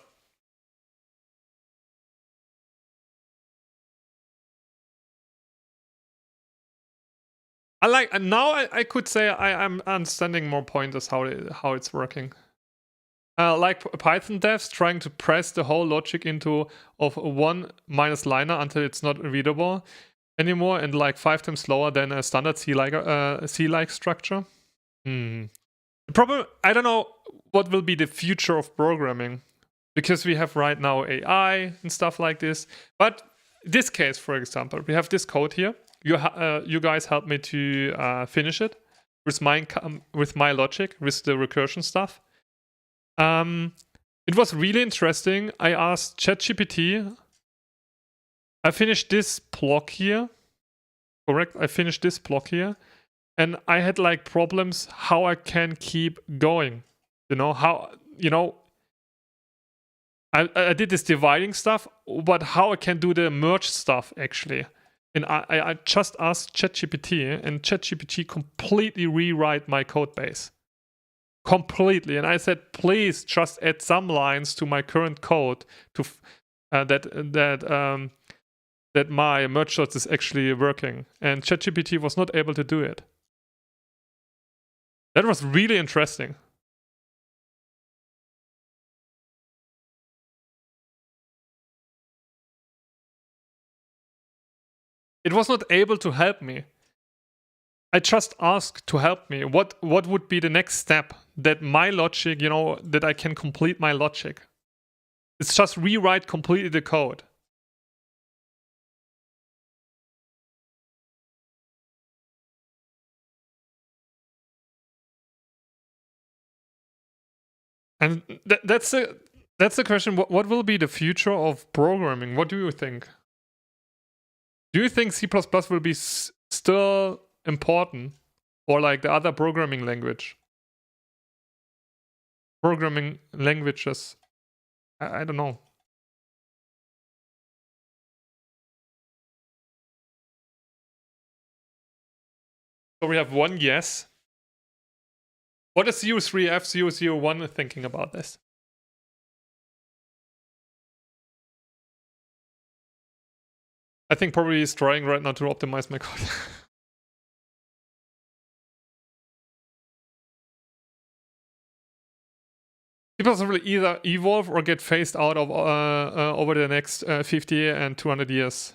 [SPEAKER 1] I could say I'm understanding more pointers how it's working. Like Python devs trying to press the whole logic into of one minus liner until it's not readable anymore, and like 5 times slower than a standard C-like structure. The problem, I don't know what will be the future of programming, because we have right now AI and stuff like this. But this case, for example, we have this code here. You guys helped me to finish it with my logic, with the recursion stuff. It was really interesting. I asked ChatGPT. I finished this block here. Correct? I finished this block here. And I had like problems how I can keep going. I did this dividing stuff, but how I can do the merge stuff actually. And I just asked ChatGPT, and ChatGPT completely rewrite my code base. Completely. And I said, please just add some lines to my current code to that my merge dots is actually working. And ChatGPT was not able to do it. That was really interesting. It was not able to help me. I just asked to help me. What would be the next step that my logic, that I can complete my logic? It's just rewrite completely the code. And that's the question. What will be the future of programming? What do you think? Do you think C++ will be still important, or like the other programming languages? I don't know. So we have one yes. What is CO3F001 thinking about this? I think probably he's trying right now to optimize my code. People will either evolve or get phased out of over the next 50 and 200 years.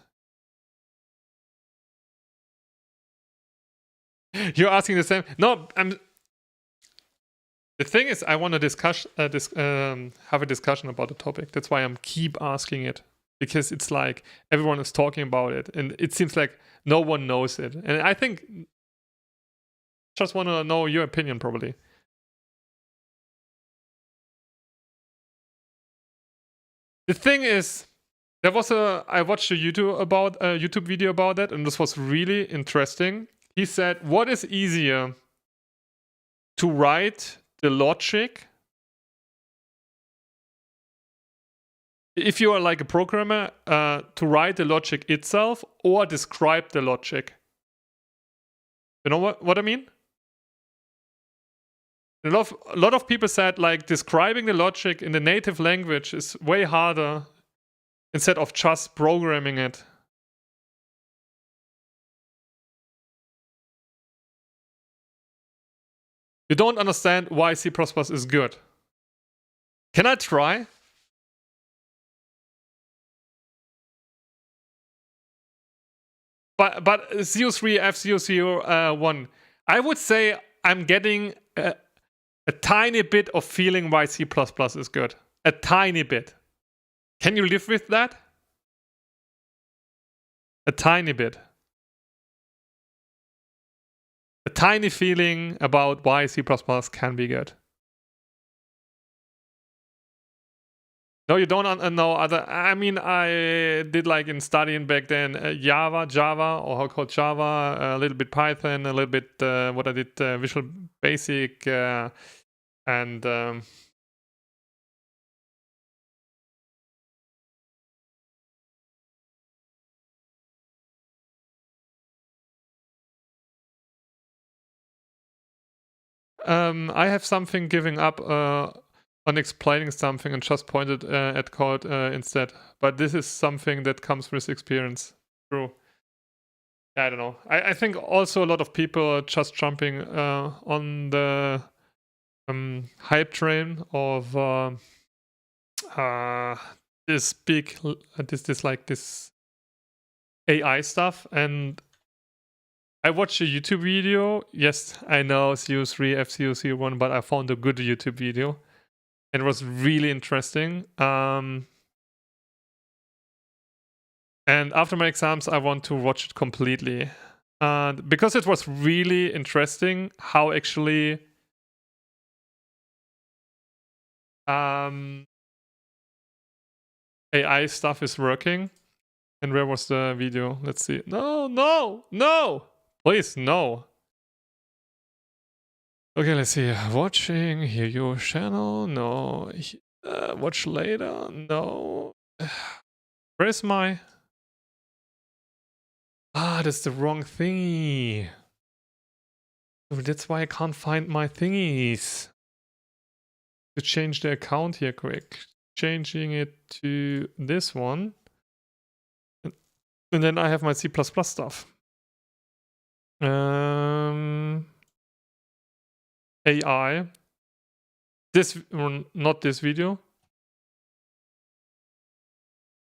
[SPEAKER 1] You're asking the same? No, the thing is, I want to discuss, have a discussion about the topic. That's why I'm keep asking it, because it's like everyone is talking about it, and it seems like no one knows it. And I think just want to know your opinion, probably. The thing is, I watched a YouTube video about that, and this was really interesting. He said, what is easier, to write the logic, if you are like a programmer, to write the logic itself or describe the logic? You know what I mean? A lot of people said like describing the logic in the native language is way harder instead of just programming it. You don't understand why C++ is good. Can I try? But CO3 F001, I would say I'm getting a tiny bit of feeling why C++ is good. A tiny bit. Can you live with that? A tiny bit. A tiny feeling about why C++ can be good. No, you don't know other. I mean, I did like in studying back then Java, or how called Java, a little bit Python, a little bit what I did Visual Basic, and I have something giving up on explaining something and just pointed at code instead. But this is something that comes with experience. True. I don't know. I think also a lot of people are just jumping on the hype train of this big, this AI stuff. And I watched a YouTube video. Yes, I know CO3 F001, but I found a good YouTube video. It was really interesting. And after my exams, I want to watch it completely. Because it was really interesting how actually AI stuff is working. And where was the video? Let's see. No! Please, no. Okay, let's see. Watching, hear your channel. No. Watch later. No. Where's my... that's the wrong thingy. That's why I can't find my thingies. To change the account here quick. Changing it to this one. And then I have my C++ stuff. AI. This, not this video.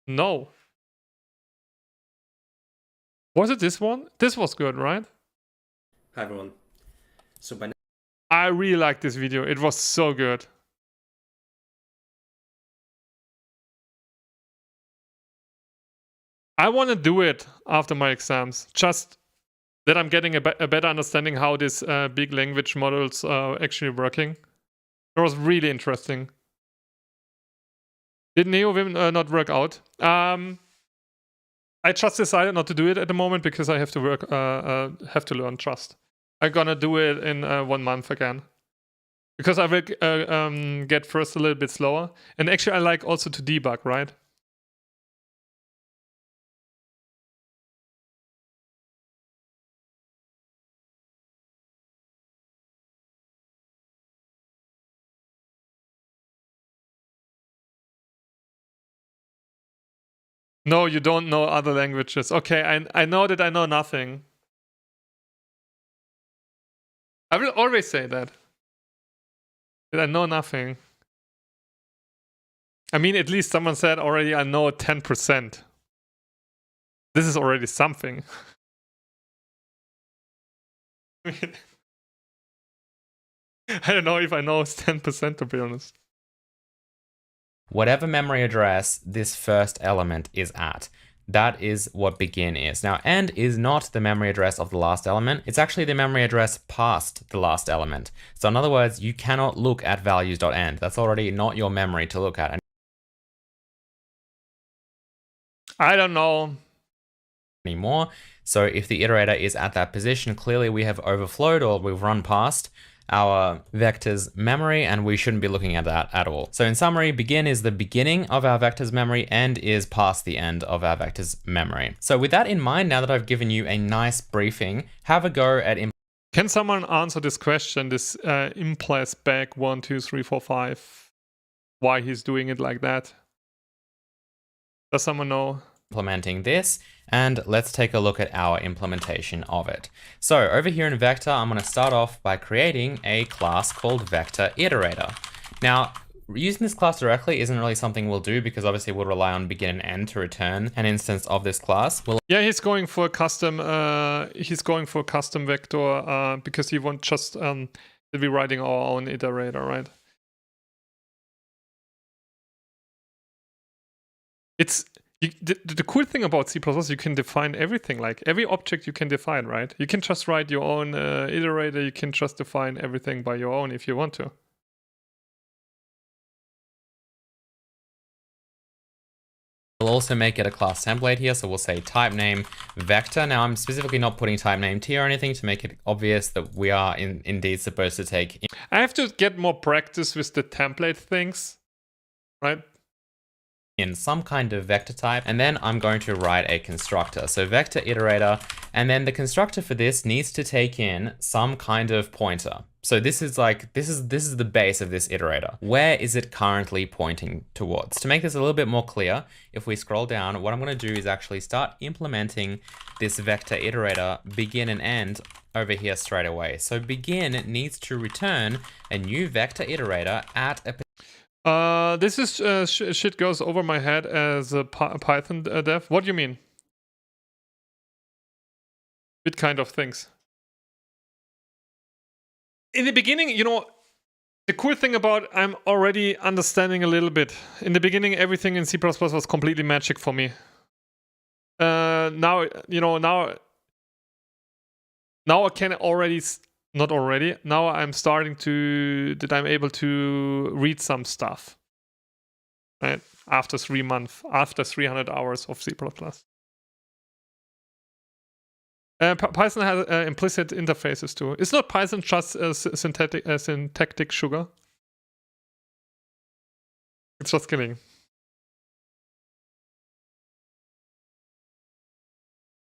[SPEAKER 1] No. Was it this one? This was good, right?
[SPEAKER 3] Hi everyone. So by now,
[SPEAKER 1] I really liked this video. It was so good. I want to do it after my exams. Just that I'm getting a better understanding how these big language models are actually working. It was really interesting. Did NeoVim not work out? I just decided not to do it at the moment because I have to work, have to learn Trust. I'm gonna do it in 1 month again. Because I will get first a little bit slower. And actually I like also to debug, right? No, you don't know other languages. Okay, I know that I know nothing. I will always say that. That I know nothing. I mean, at least someone said already I know 10%. This is already something. I don't know if I know 10%, to be honest.
[SPEAKER 2] Whatever memory address this first element is at, that is what begin is. Now, end is not the memory address of the last element. It's actually the memory address past the last element. So in other words, you cannot look at values.end. That's already not your memory to look at.
[SPEAKER 1] I don't know
[SPEAKER 2] anymore. So if the iterator is at that position, clearly we have overflowed or we've run past our vector's memory, and we shouldn't be looking at that at all. So in summary, begin is the beginning of our vector's memory, end is past the end of our vector's memory. So with that in mind, now that I've given you a nice briefing, have a go at...
[SPEAKER 1] Can someone answer this question, this implies back 1, 2, 3, 4, 5, why he's doing it like that? Does someone know?
[SPEAKER 2] implementing this, and let's take a look at our implementation of it. So over here in Vector, I'm going to start off by creating a class called Vector Iterator. Now, using this class directly isn't really something we'll do because obviously we'll rely on begin and end to return an instance of this class.
[SPEAKER 1] Yeah, he's going for a custom. Vector because he won't just be writing our own iterator, right? It's the cool thing about C++, you can define everything. Like every object you can define, right? You can just write your own iterator. You can just define everything by your own if you want to.
[SPEAKER 2] We'll also make it a class template here, so we'll say type name vector. Now I'm specifically not putting type name t or anything to make it obvious that we are indeed supposed to take.
[SPEAKER 1] I have to get more practice with the template things, right?
[SPEAKER 2] In some kind of vector type, and then I'm going to write a constructor. So vector iterator, and then the constructor for this needs to take in some kind of pointer. So this is the base of this iterator. Where is it currently pointing towards? To make this a little bit more clear, if we scroll down, what I'm going to do is actually start implementing this vector iterator begin and end over here straight away. So begin needs to return a new vector iterator at a
[SPEAKER 1] this is shit goes over my head as a Python dev. What do you mean? What kind of things? In the beginning, you know, the cool thing about I'm already understanding a little bit. In the beginning, everything in C++ was completely magic for me. Now, you know, now I can already... Not already. Now I'm starting that I'm able to read some stuff. Right? After 3 months, after 300 hours of C++. Python has implicit interfaces too. It's not Python just syntactic sugar. It's just kidding.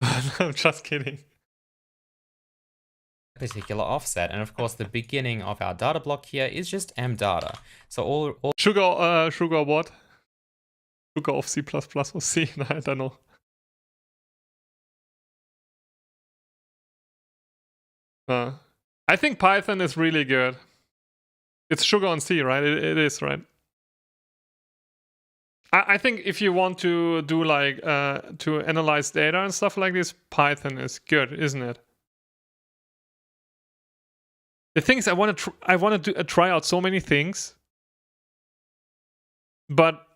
[SPEAKER 1] I'm just kidding.
[SPEAKER 2] Particular offset, and of course the beginning of our data block here is just mdata. So all
[SPEAKER 1] sugar what? Sugar of C++ or C? No, I don't know. I think Python is really good. It's sugar on C, right? It is, right? I think if you want to do like to analyze data and stuff like this, Python is good, isn't it? The thing is, I want to try out so many things, but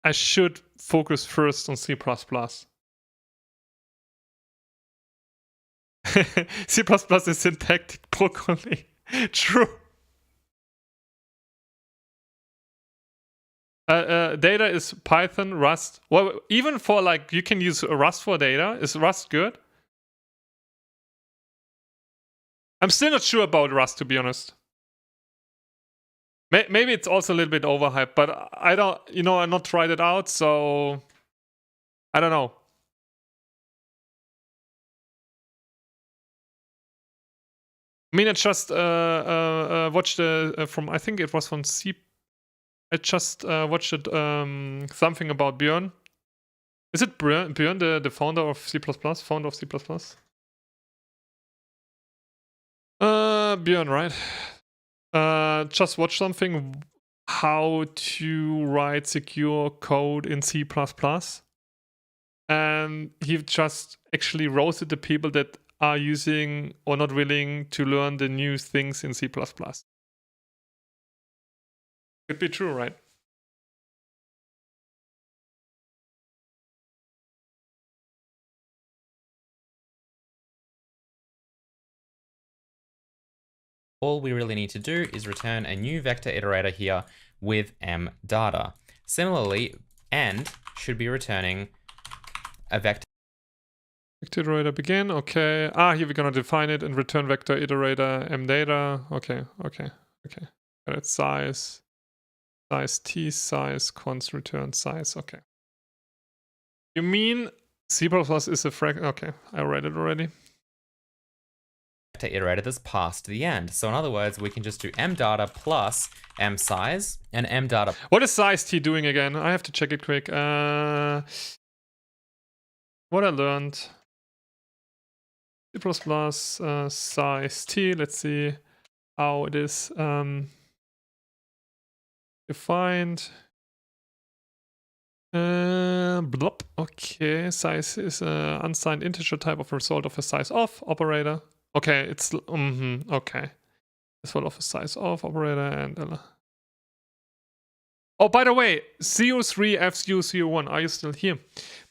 [SPEAKER 1] I should focus first on C++. C++ is syntactic broccoli. True. Data is Python, Rust. Well, even for like, you can use Rust for data. Is Rust good? I'm still not sure about Rust, to be honest. Maybe it's also a little bit overhyped, but I don't, you know, I've not tried it out, so I don't know. I mean, I just watched from, I think it was from C. I just watched it, something about Björn. Is it Björn, the founder of C++? Founder of C++? Björn, right? Just watch something how to write secure code in C++, and he just actually roasted the people that are using or not willing to learn the new things in C++. Could be true, right?
[SPEAKER 2] All we really need to do is return a new vector iterator here with mdata. Similarly, end should be returning a vector
[SPEAKER 1] iterator begin. Okay. Here we're gonna define it and return vector iterator mdata. Okay. Got it. Size t, size const return size. Okay. You mean C++ is a fraction? Okay, I read it already.
[SPEAKER 2] Iterator that's passed the end. So in other words, we can just do mdata plus msize and mdata.
[SPEAKER 1] What is size t doing again? I have to check it quick. what I learned. C++ size t. Let's see how it is defined. Blop. Okay, size is an unsigned integer type of result of a size of operator. Okay, it's okay. Result of a size of operator and oh, by the way, CO3 FU CO1, are you still here?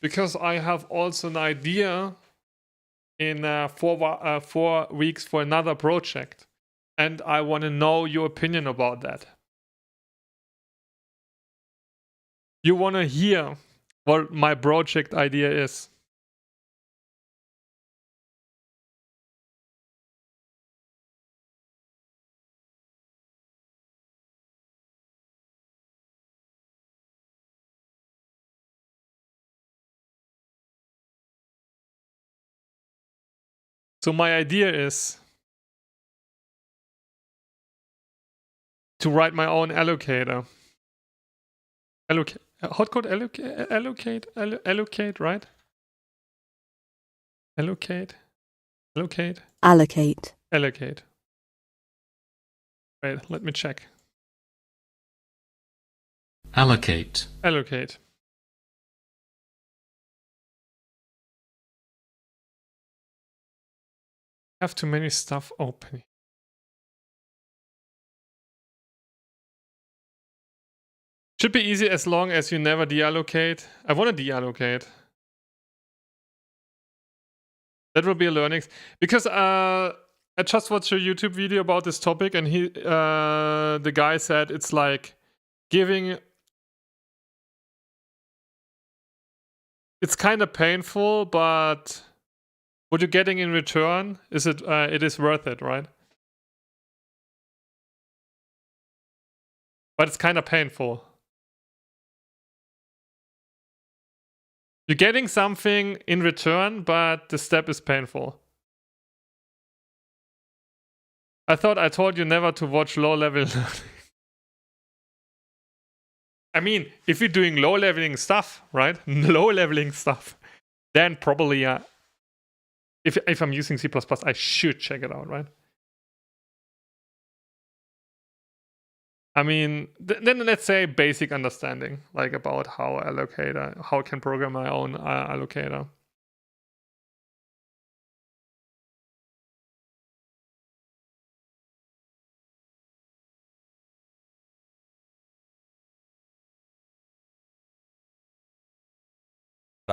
[SPEAKER 1] Because I have also an idea in 4 weeks for another project, and I want to know your opinion about that. You want to hear what my project idea is. So my idea is to write my own allocator. Hotcode allocate, right? Allocate. Wait, let me check.
[SPEAKER 4] Allocate.
[SPEAKER 1] Have too many stuff open. Should be easy as long as you never deallocate. I want to deallocate. That will be a learning. Because I just watched a YouTube video about this topic, and the guy said it's like giving. It's kind of painful, but what you're getting in return is it is worth it, right? But it's kind of painful. You're getting something in return, but the step is painful. I thought I told you never to watch low-level learning. I mean, if you're doing low-leveling stuff, right? Low-leveling stuff, then probably, if I'm using C++, I should check it out, right? I mean, then let's say basic understanding, like about how I can program my own allocator.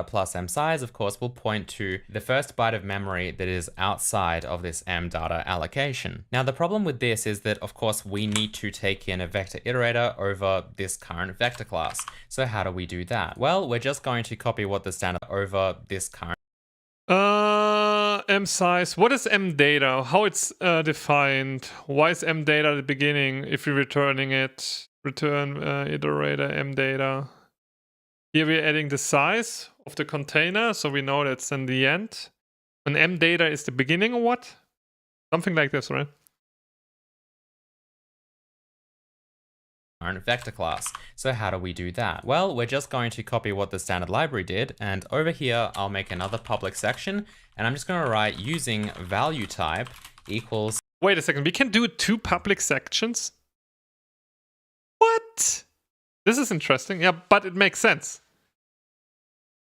[SPEAKER 2] Plus M size, of course, will point to the first byte of memory that is outside of this M data allocation. Now, the problem with this is that, of course, we need to take in a vector iterator over this current vector class. So how do we do that? Well, we're just going to copy what the standard over this current.
[SPEAKER 1] M size. What is M data? How it's defined? Why is M data at the beginning if you're returning it? Return iterator M data. Here we're adding the size of the container, so we know that's in the end. And M data is the beginning or what? Something like this, right?
[SPEAKER 2] Vector class. So how do we do that? Well, we're just going to copy what the standard library did, and over here I'll make another public section, and I'm just going to write using value type equals.
[SPEAKER 1] Wait a second, we can do 2 public sections? What? This is interesting. Yeah, but it makes sense.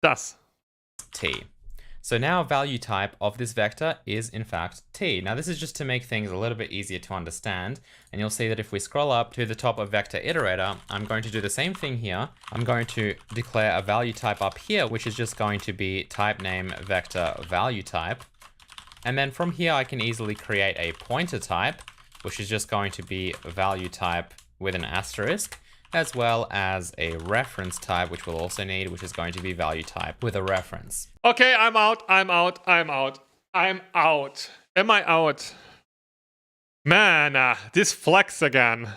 [SPEAKER 1] Does.
[SPEAKER 2] T. So now value type of this vector is in fact t. Now this is just to make things a little bit easier to understand, and you'll see that if we scroll up to the top of vector iterator, I'm going to do the same thing here. I'm going to declare a value type up here, which is just going to be type name vector value type. And then from here I can easily create a pointer type, which is just going to be value type with an asterisk, as well as a reference type, which we'll also need, which is going to be value type with a reference.
[SPEAKER 1] Okay, I'm out. Am I out? Man, this flex again.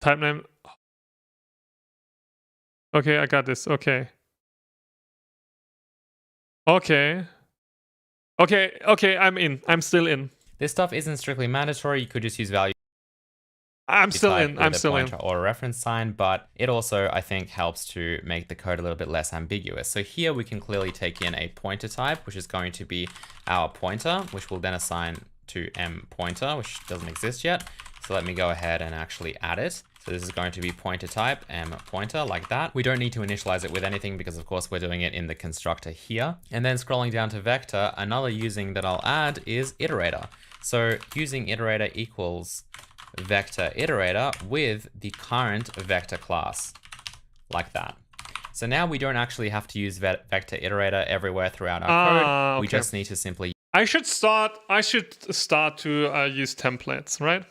[SPEAKER 1] Type name. Okay, I got this. Okay, I'm in. I'm still in.
[SPEAKER 2] This stuff isn't strictly mandatory. You could just use value
[SPEAKER 1] I'm still
[SPEAKER 2] type
[SPEAKER 1] in.
[SPEAKER 2] with
[SPEAKER 1] I'm
[SPEAKER 2] a
[SPEAKER 1] still in.
[SPEAKER 2] pointer or a reference sign, but it also, I think, helps to make the code a little bit less ambiguous. So here we can clearly take in a pointer type, which is going to be our pointer, which we'll then assign to mPointer, which doesn't exist yet. So let me go ahead and actually add it. So this is going to be pointer type mPointer, like that. We don't need to initialize it with anything because of course we're doing it in the constructor here. And then scrolling down to vector, another using that I'll add is iterator. So using iterator equals vector iterator with the current vector class, like that. So now we don't actually have to use vector iterator everywhere throughout our code. We just need to simply
[SPEAKER 1] I should start to use templates, right?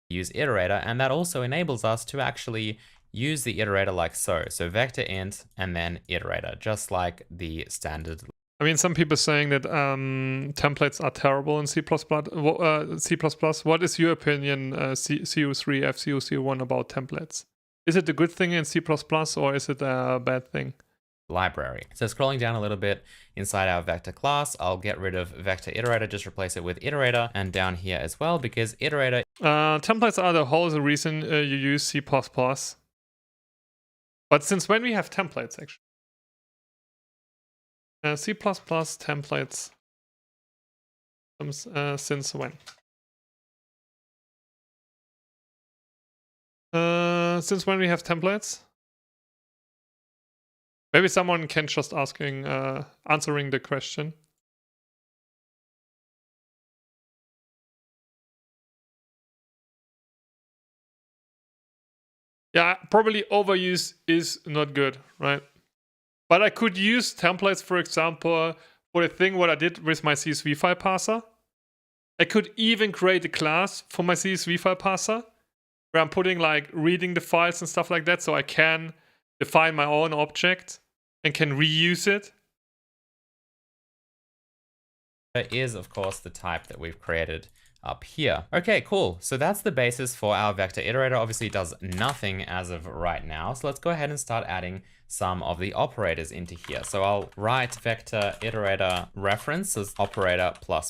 [SPEAKER 2] Use iterator, and that also enables us to actually use the iterator like so. So vector int and then iterator, just like the standard.
[SPEAKER 1] I mean, some people saying that templates are terrible in C++. What is your opinion, CU3, FCU1 about templates? Is it a good thing in C++ or is it a bad thing?
[SPEAKER 2] Library. So scrolling down a little bit inside our vector class, I'll get rid of vector iterator, just replace it with iterator, and down here as well, because iterator.
[SPEAKER 1] Templates are the whole reason you use C++. But since when we have templates, actually? C++ templates. Since when? Since when we have templates? Maybe someone can just answering the question. Yeah, probably overuse is not good, right? But I could use templates, for example, for the thing what I did with my CSV file parser. I could even create a class for my CSV file parser where I'm putting like reading the files and stuff like that, so I can define my own object and can reuse it.
[SPEAKER 2] Is of course the type that we've created up here. Okay, cool. So that's the basis for our vector iterator. Obviously it does nothing as of right now. So let's go ahead and start adding some of the operators into here. So I'll write vector iterator reference as operator ++.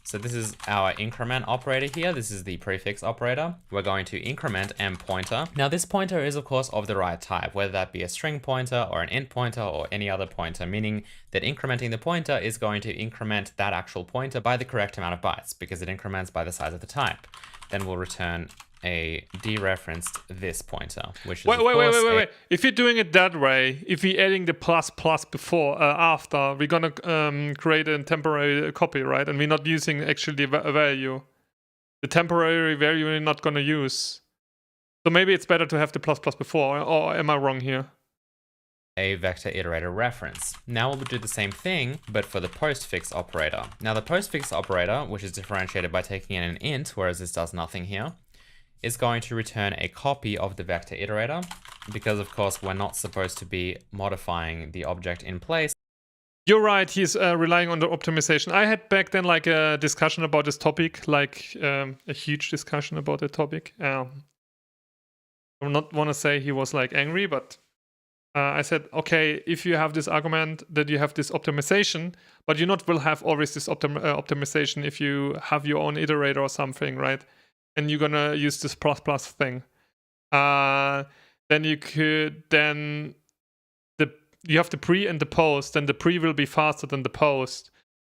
[SPEAKER 2] So this is our increment operator here. This is the prefix operator. We're going to increment mPointer. Now this pointer is of course of the right type, whether that be a string pointer or an int pointer or any other pointer, meaning that incrementing the pointer is going to increment that actual pointer by the correct amount of bytes because it increments by the size of the type. Then we'll return a dereferenced this pointer, which is
[SPEAKER 1] wait. If you're doing it that way, if we're adding the ++ before, after, we're gonna create a temporary copy, right? And we're not using actually a value. The temporary value we're not gonna use. So maybe it's better to have the ++ before, or am I wrong here?
[SPEAKER 2] A vector iterator reference. Now we'll do the same thing, but for the postfix operator. Now the postfix operator, which is differentiated by taking in an int, whereas this does nothing here, is going to return a copy of the vector iterator, because of course we're not supposed to be modifying the object in place.
[SPEAKER 1] You're right, he's relying on the optimization. I had back then like a discussion about this topic, like a huge discussion about the topic. I do not want to say he was like angry, but I said, okay, if you have this argument that you have this optimization, but you not will have always this optimization if you have your own iterator or something, right? And you're gonna use this ++ thing. Then you could you have the pre and the post, and the pre will be faster than the post.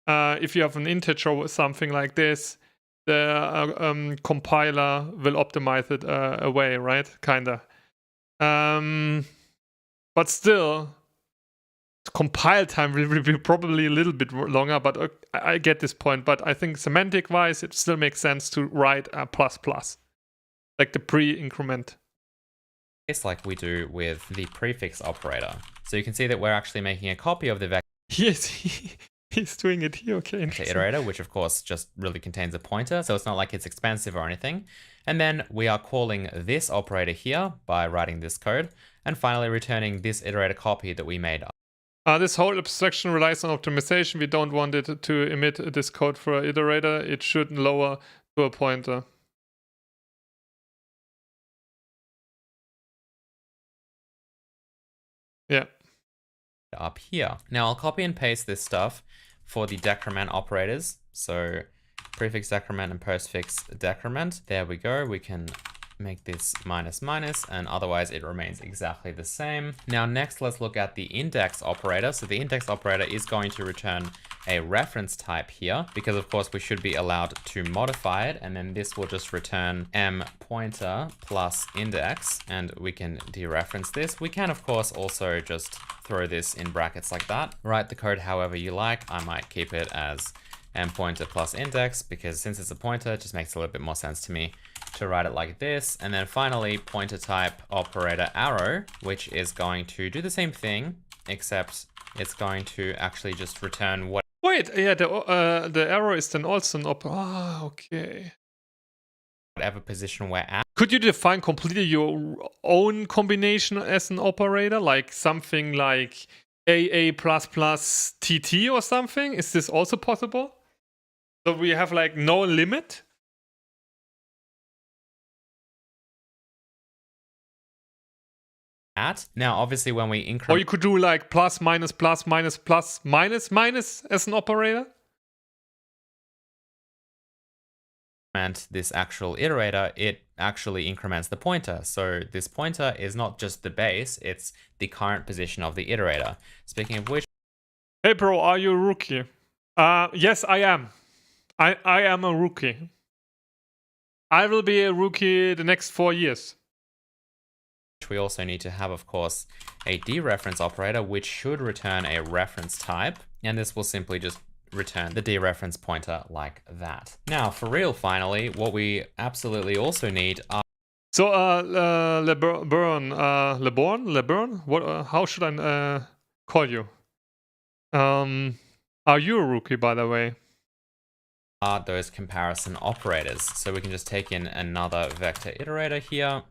[SPEAKER 1] If you have an integer or something like this, the compiler will optimize it away, right? Kinda. But still, compile time will be probably a little bit longer, but I get this point. But I think semantic-wise, it still makes sense to write a ++, like the pre-increment.
[SPEAKER 2] It's like we do with the prefix operator. So you can see that we're actually making a copy of the vector.
[SPEAKER 1] Yes, he's doing it here. Okay,
[SPEAKER 2] iterator, which of course just really contains a pointer, so it's not like it's expensive or anything. And then we are calling this operator here by writing this code, and finally returning this iterator copy that we made.
[SPEAKER 1] This whole abstraction relies on optimization. We don't want it to emit this code for an iterator. It should lower to a pointer. Yeah.
[SPEAKER 2] Up here. Now I'll copy and paste this stuff for the decrement operators. So prefix decrement and postfix decrement. There we go. We can make this minus minus, and otherwise it remains exactly the same. Now next, let's look at the index operator. So the index operator is going to return a reference type here, because of course we should be allowed to modify it, and then this will just return m pointer plus index, and we can dereference this. We can of course also just throw this in brackets like that. Write the code however you like. I might keep it as m pointer plus index, because since it's a pointer, it just makes a little bit more sense to me to write it like this. And then finally, pointer type operator arrow, which is going to do the same thing, except it's going to actually just return what.
[SPEAKER 1] Wait, yeah, the arrow is then also an okay.
[SPEAKER 2] Whatever position we're at.
[SPEAKER 1] Could you define completely your own combination as an operator, like something like AA++ TT or something? Is this also possible? So we have like no limit?
[SPEAKER 2] Now, obviously, when we increment,
[SPEAKER 1] Or you could do like plus, minus, minus as an operator?
[SPEAKER 2] this actual iterator, it actually increments the pointer. So this pointer is not just the base, it's the current position of the iterator. Speaking of which,
[SPEAKER 1] Hey bro, are you a rookie? Yes, I am. I am a rookie. I will be a rookie the next 4 years.
[SPEAKER 2] we also need to have, of course, a dereference operator, which should return a reference type. And this will simply just return the dereference pointer like that. Now, for real, finally, what we absolutely also need are...
[SPEAKER 1] So, LeBron? What? How should I call you? Are you a rookie, by the way?
[SPEAKER 2] Are those comparison operators. So we can just take in another vector iterator here.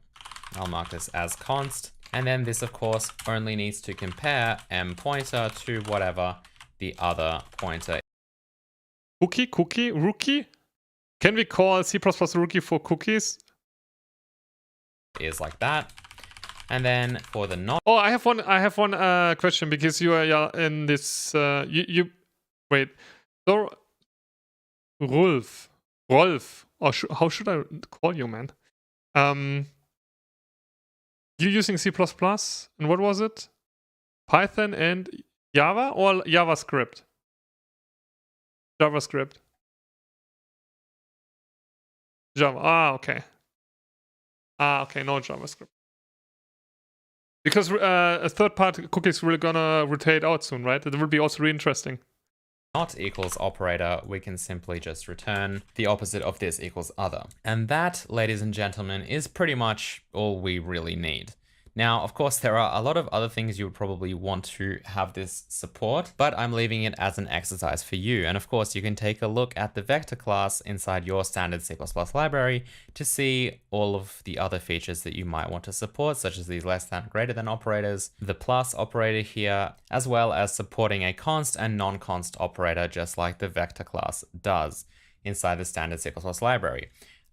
[SPEAKER 2] I'll mark this as const. And then this, of course, only needs to compare m pointer to whatever the other pointer.
[SPEAKER 1] Rookie? Can we call C++ rookie for cookies?
[SPEAKER 2] Is like that. And then for the not...
[SPEAKER 1] Oh, I have one question, because you are in this... wait. So, Rolf. Or how should I call you, man? You're using C++, and what was it? Python and Java or JavaScript? JavaScript. Java. Okay. Okay, no JavaScript. Because a third-party cookie is really gonna rotate out soon, right? It will be also really interesting.
[SPEAKER 2] Not equals operator, we can simply just return the opposite of this equals other. And that, ladies and gentlemen, is pretty much all we really need. Now, of course, there are a lot of other things you would probably want to have this support, but I'm leaving it as an exercise for you. And of course, you can take a look at the vector class inside your standard C++ library to see all of the other features that you might want to support, such as these less than, greater than operators, the plus operator here, as well as supporting a const and non-const operator, just like the vector class does inside the standard C++ library.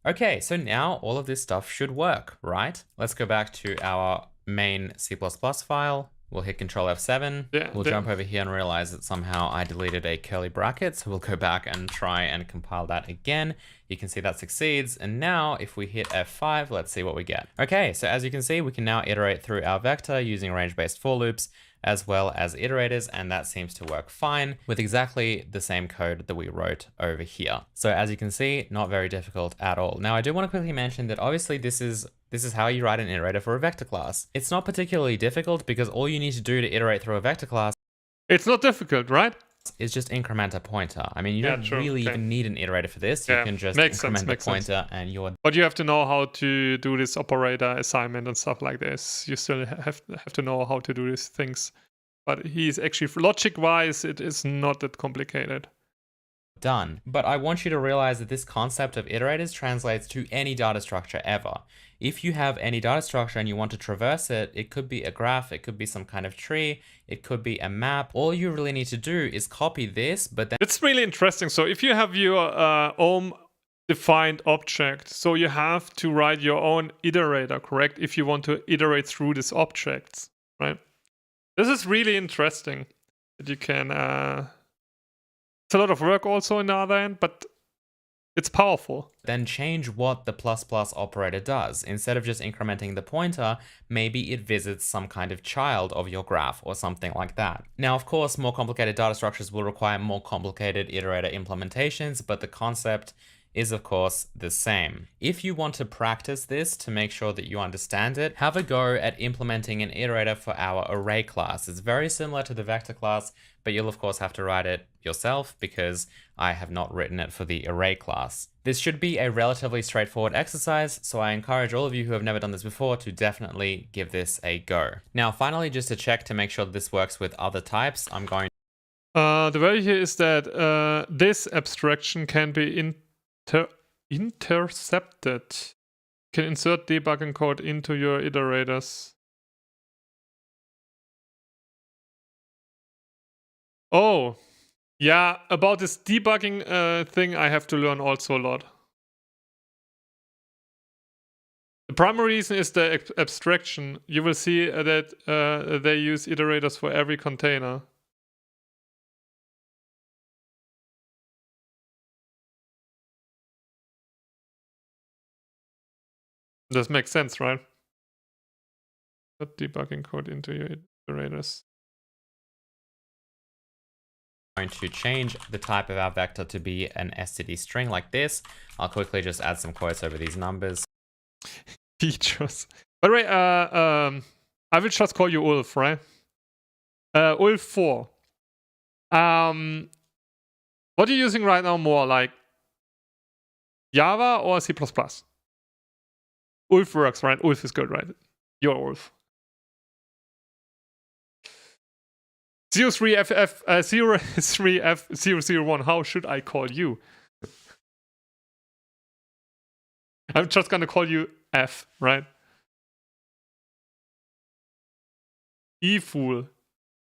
[SPEAKER 2] Okay, so now all of this stuff should work, right? Let's go back to our main C++ file. We'll hit Control F7. We'll jump over here and realize that somehow I deleted a curly bracket. So we'll go back and try and compile that again. You can see that succeeds. And now if we hit F5, let's see what we get. Okay, so as you can see, we can now iterate through our vector using range-based for loops, as well as iterators, and that seems to work fine with exactly the same code that we wrote over here. So as you can see, not very difficult at all. Now I do want to quickly mention that obviously this is how you write an iterator for a vector class. It's not particularly difficult because all you need to do to iterate through a vector class,
[SPEAKER 1] it's not difficult, right?
[SPEAKER 2] Is just increment a pointer. I mean, you don't really even need an iterator for this. You can just increment the pointer and you're...
[SPEAKER 1] But you have to know how to do this operator assignment and stuff like this. You still have to know how to do these things. But he's actually, logic-wise, it is not that complicated.
[SPEAKER 2] Done. But I want you to realize that this concept of iterators translates to any data structure ever. If you have any data structure and you want to traverse it, it could be a graph, it could be some kind of tree, it could be a map. All you really need to do is copy this, but then...
[SPEAKER 1] It's really interesting. So if you have your own defined object, so you have to write your own iterator, correct? If you want to iterate through these objects, right? This is really interesting that you can... It's a lot of work also on the other end, but It's powerful.
[SPEAKER 2] Then change what the plus plus operator does. Instead of just incrementing the pointer, maybe it visits some kind of child of your graph or something like that. Now, of course, more complicated data structures will require more complicated iterator implementations, but the concept is of course the same. If you want to practice this to make sure that you understand it, have a go at implementing an iterator for our array class. It's very similar to the vector class, but you'll of course have to write it yourself because I have not written it for the array class. This should be a relatively straightforward exercise, so I encourage all of you who have never done this before to definitely give this a go. Now, finally, just to check to make sure that this works with other types, I'm going
[SPEAKER 1] The value here is that this abstraction can be intercepted. You can insert debugging code into your iterators. Oh, yeah, about this debugging thing, I have to learn also a lot. The primary reason is the abstraction. You will see that they use iterators for every container. This makes sense, right? Put debugging code into your iterators.
[SPEAKER 2] Going to change the type of our vector to be an std string like this. I'll quickly just add some quotes over these numbers.
[SPEAKER 1] Features. By the way, I will just call you Ulf, right? Ulf 4. What are you using right now more, like Java or C++? Ulf works, right? Ulf is good, right? You're Ulf. 03F001, how should I call you? I'm just gonna call you F, right? eFool.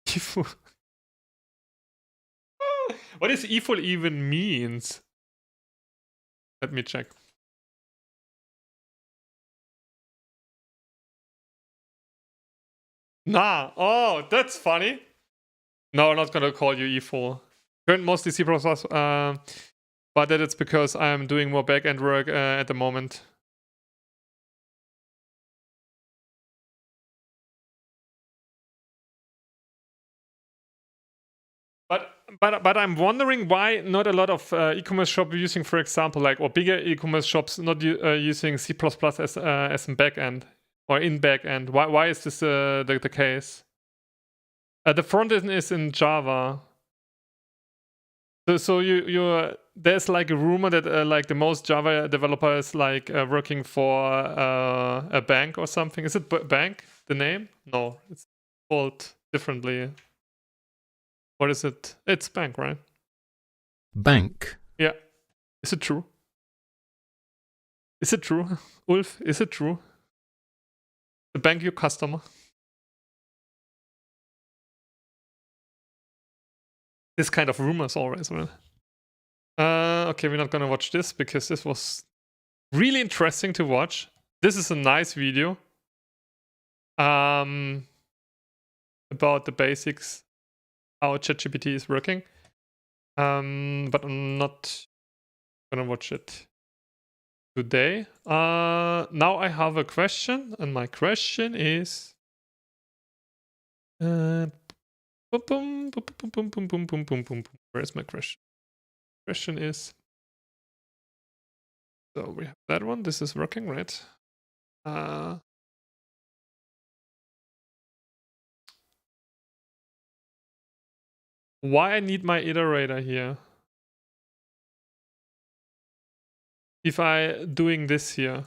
[SPEAKER 1] eFool. What does eFool even means? Let me check. Nah, oh, that's funny. No, I'm not gonna call you eFool. Current mostly C++, but that it's because I'm doing more backend work at the moment. But I'm wondering why not a lot of e-commerce shops using, for example, like, or bigger e-commerce shops not using C++ as in backend or in backend. Why is this the case? The front end is in Java. So there's like a rumor that like the most Java developers like working for a bank or something. Is it bank the name? No, it's called differently. What is it? It's bank, right?
[SPEAKER 4] Bank.
[SPEAKER 1] Yeah. Is it true? Is it true, Ulf? Is it true? The bank your customer? This kind of rumors always, right? Okay, we're not gonna watch this because this was really interesting to watch. This is a nice video. About the basics, how ChatGPT is working. But I'm not gonna watch it today. Now I have a question, and my question is where is my question? Question is, so we have that one. This is working, right? Why I need my iterator here? If I doing this here.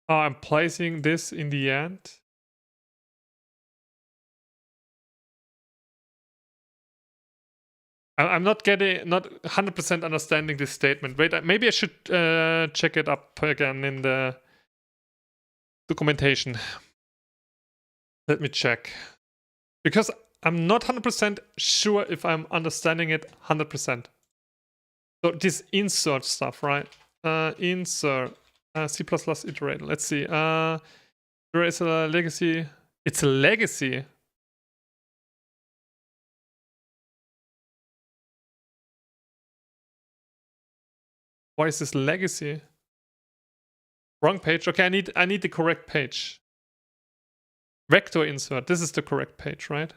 [SPEAKER 1] Oh, I'm placing this in the end. I'm not 100% understanding this statement. Wait, maybe I should check it up again in the documentation. Let me check. Because I'm not 100% sure if I'm understanding it 100%. So this insert stuff, right? Insert C++ iterator. Let's see. There is a legacy. It's a legacy. Why is this legacy? Wrong page. Okay, I need the correct page. Vector insert. This is the correct page, right?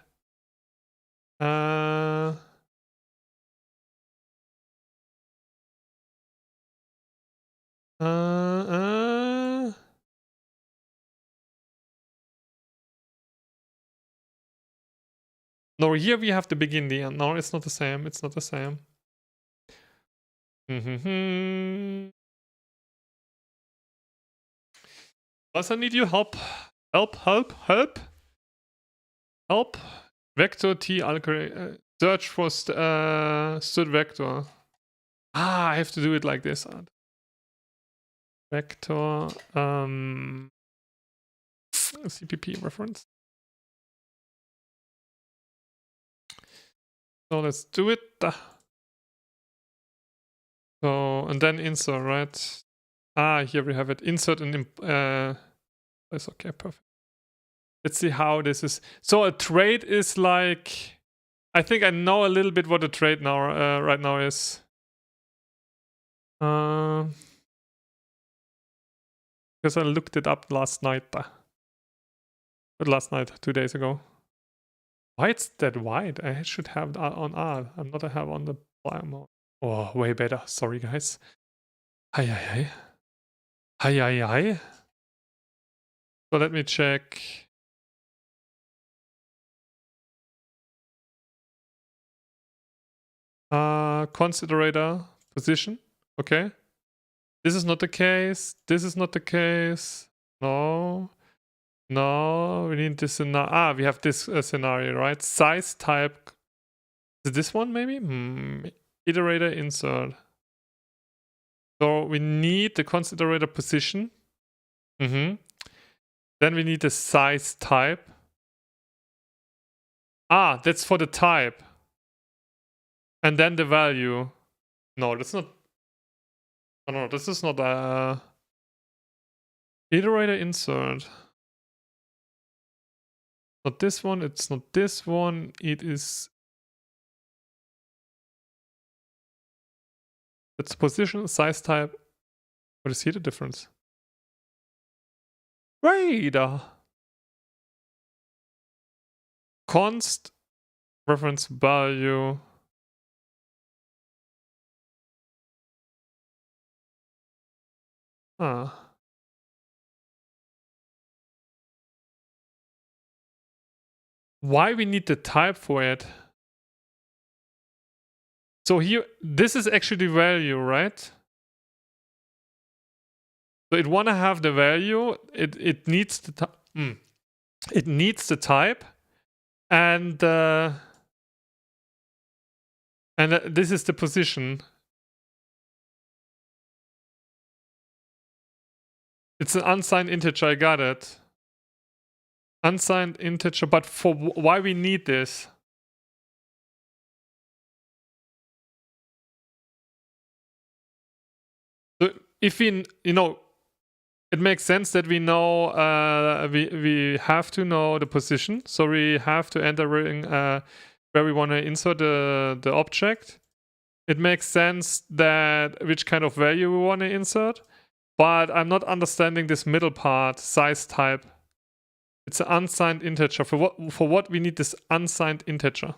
[SPEAKER 1] No, here we have to begin the end. No, it's not the same. It's not the same. Plus, I need you help. Help. Vector T algorithm. Search for std vector. I have to do it like this. Vector CPP reference. So let's do it. So, and then insert, right? Here we have it. Insert and it's okay, perfect. Let's see how this is. So a trait is like, I think I know a little bit what a trait now right now is. Because I looked it up last night. But last night, 2 days ago. Why it's that wide? I should have that on R. I'm not have on the blind mode. Oh, way better. Sorry, guys. Hi. So let me check. Considerator position. Okay. This is not the case. This is not the case. No. We need this scenario. We have this scenario, right? Size type. Is this one maybe? Iterator insert. So we need the considerator position. Then we need the size type. That's for the type. And then the value. No, that's not. No, this is not a iterator insert. Not this one, it's not this one, it is. It's position, size type. What is here the difference? Radar. Const reference value. Why we need the type for it? So here, this is actually the value, right? So it wanna have the value. It needs the it needs the type, and this is the position. It's an unsigned integer. I got it. Unsigned integer, but for why we need this? So if we, it makes sense that we know we have to know the position. So we have to enter in where we want to insert the object. It makes sense that which kind of value we want to insert, but I'm not understanding this middle part, size type. It's an unsigned integer. For what we need this unsigned integer?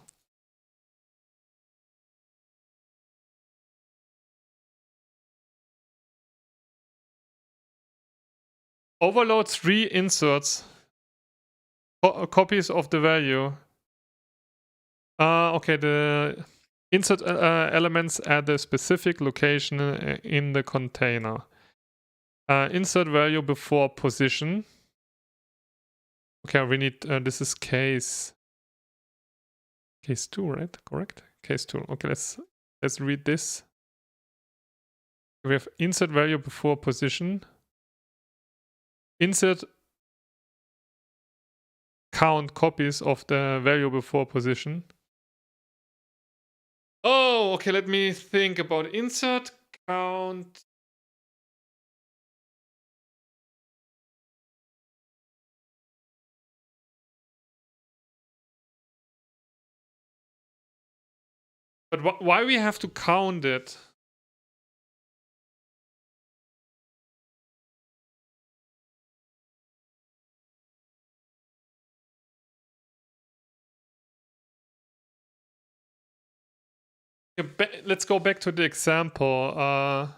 [SPEAKER 1] Overload 3 inserts. Copies of the value. Okay, the insert elements at the specific location in the container. Insert value before position. Okay, we need, this is case 2, right? Correct? Case 2. Okay, let's read this. We have insert value before position. Insert count copies of the value before position. Oh, okay, let me think about insert count. But why we have to count it? Let's go back to the example.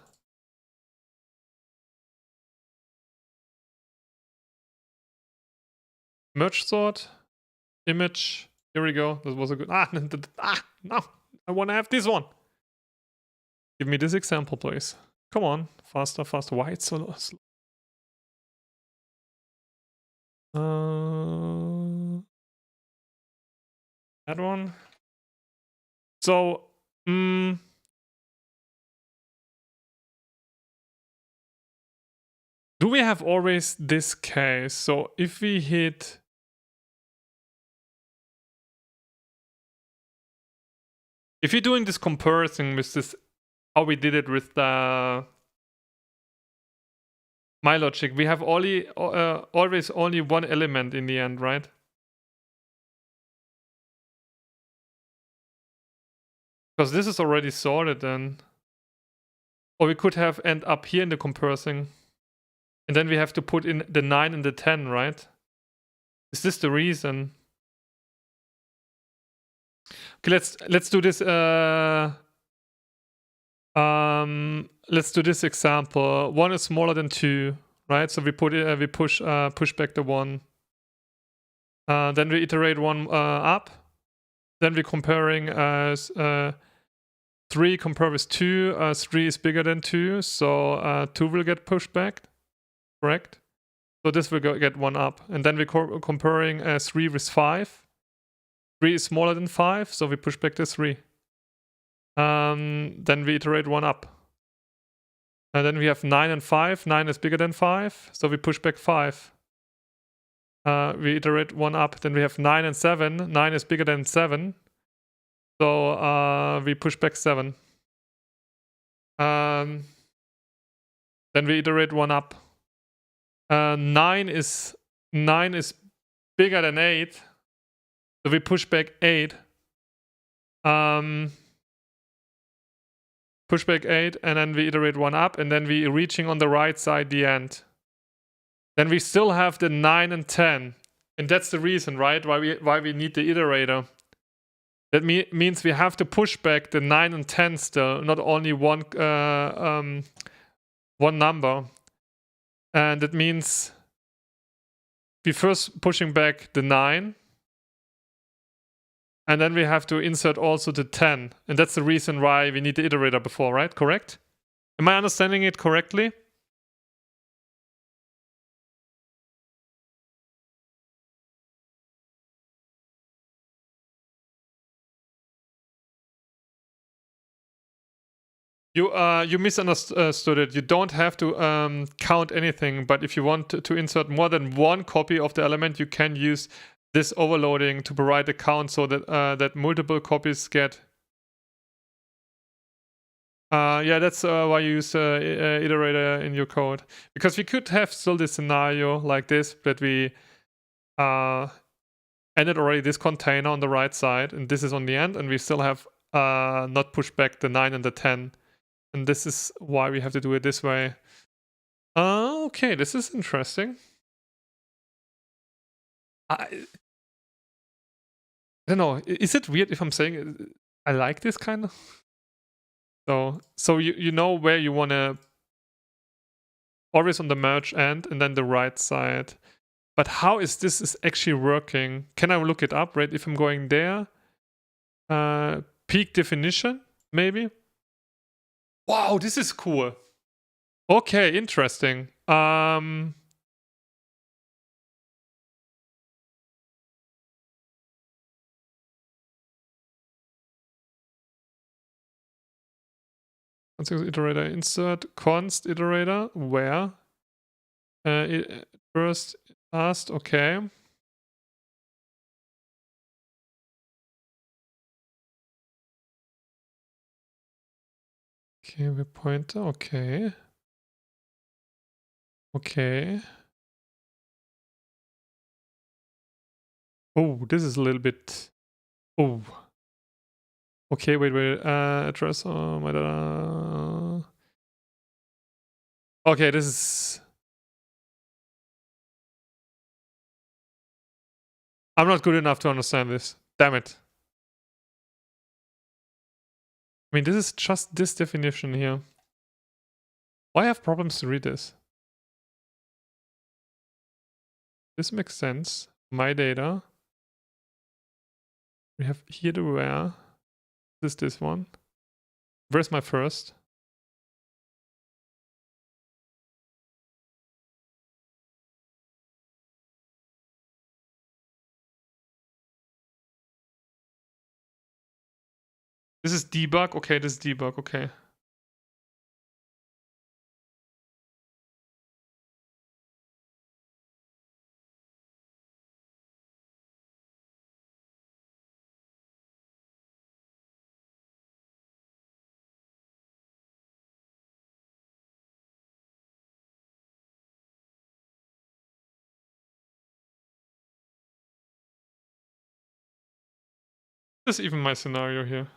[SPEAKER 1] Merge sort, image. Here we go. This was a good. No, I want to have this one. Give me this example, please. Come on, faster, faster. Why it's so slow? That one. So, do we have always this case? So if we hit, if you're doing this comparison with this, how we did it with the MyLogic, we have always only one element in the end, right? Because this is already sorted then. Or we could have end up here in the comparison. And then we have to put in the 9 and the 10, right? Is this the reason? Okay, let's do this. Let's do this example. 1 is smaller than 2, right? So we push back the 1. Then we iterate 1 up. Then we're comparing 3 compare with 2. 3 is bigger than 2, so 2 will get pushed back. Correct? So this will get 1 up. And then we're comparing 3 with 5. 3 is smaller than 5, so we push back the 3. Then we iterate 1 up. And then we have 9 and 5. 9 is bigger than 5, so we push back 5. We iterate 1 up. Then we have 9 and 7. 9 is bigger than 7, so we push back 7. Then we iterate 1 up. 9 is bigger than 8, so we push back 8. Push back 8, and then we iterate 1 up, and then we reaching on the right side the end. Then we still have the 9 and 10, and that's the reason, right? Why we need the iterator. That means we have to push back the 9 and 10 still, not only one number. And that means we first pushing back the 9, and then we have to insert also the 10. And that's the reason why we need the iterator before, right? Correct? Am I understanding it correctly? You misunderstood it. You don't have to count anything, but if you want to insert more than one copy of the element, you can use this overloading to provide a count so that that multiple copies get. Yeah, that's why you use iterator in your code, because we could have still this scenario like this, that we ended already this container on the right side, and this is on the end, and we still have not pushed back the 9 and the 10. And this is why we have to do it this way. Okay, this is interesting. I don't know. Is it weird if I'm saying I like this kind of? So you know where you want to, always on the merge end and then the right side. But how is this actually working? Can I look it up, right? If I'm going there, peak definition, maybe. Wow, this is cool. Okay, interesting. Iterator insert const iterator where first last. Okay. Okay, we pointer. Okay. Okay. Oh, this is a little bit. Oh. Okay, wait. Address. Oh my god. Okay, this is. I'm not good enough to understand this. Damn it. I mean, this is just this definition here. Why have problems to read this? This makes sense. My data. We have here the where. This one. Where's my first? This is debug. Okay, this is debug. Okay. This is even my scenario here.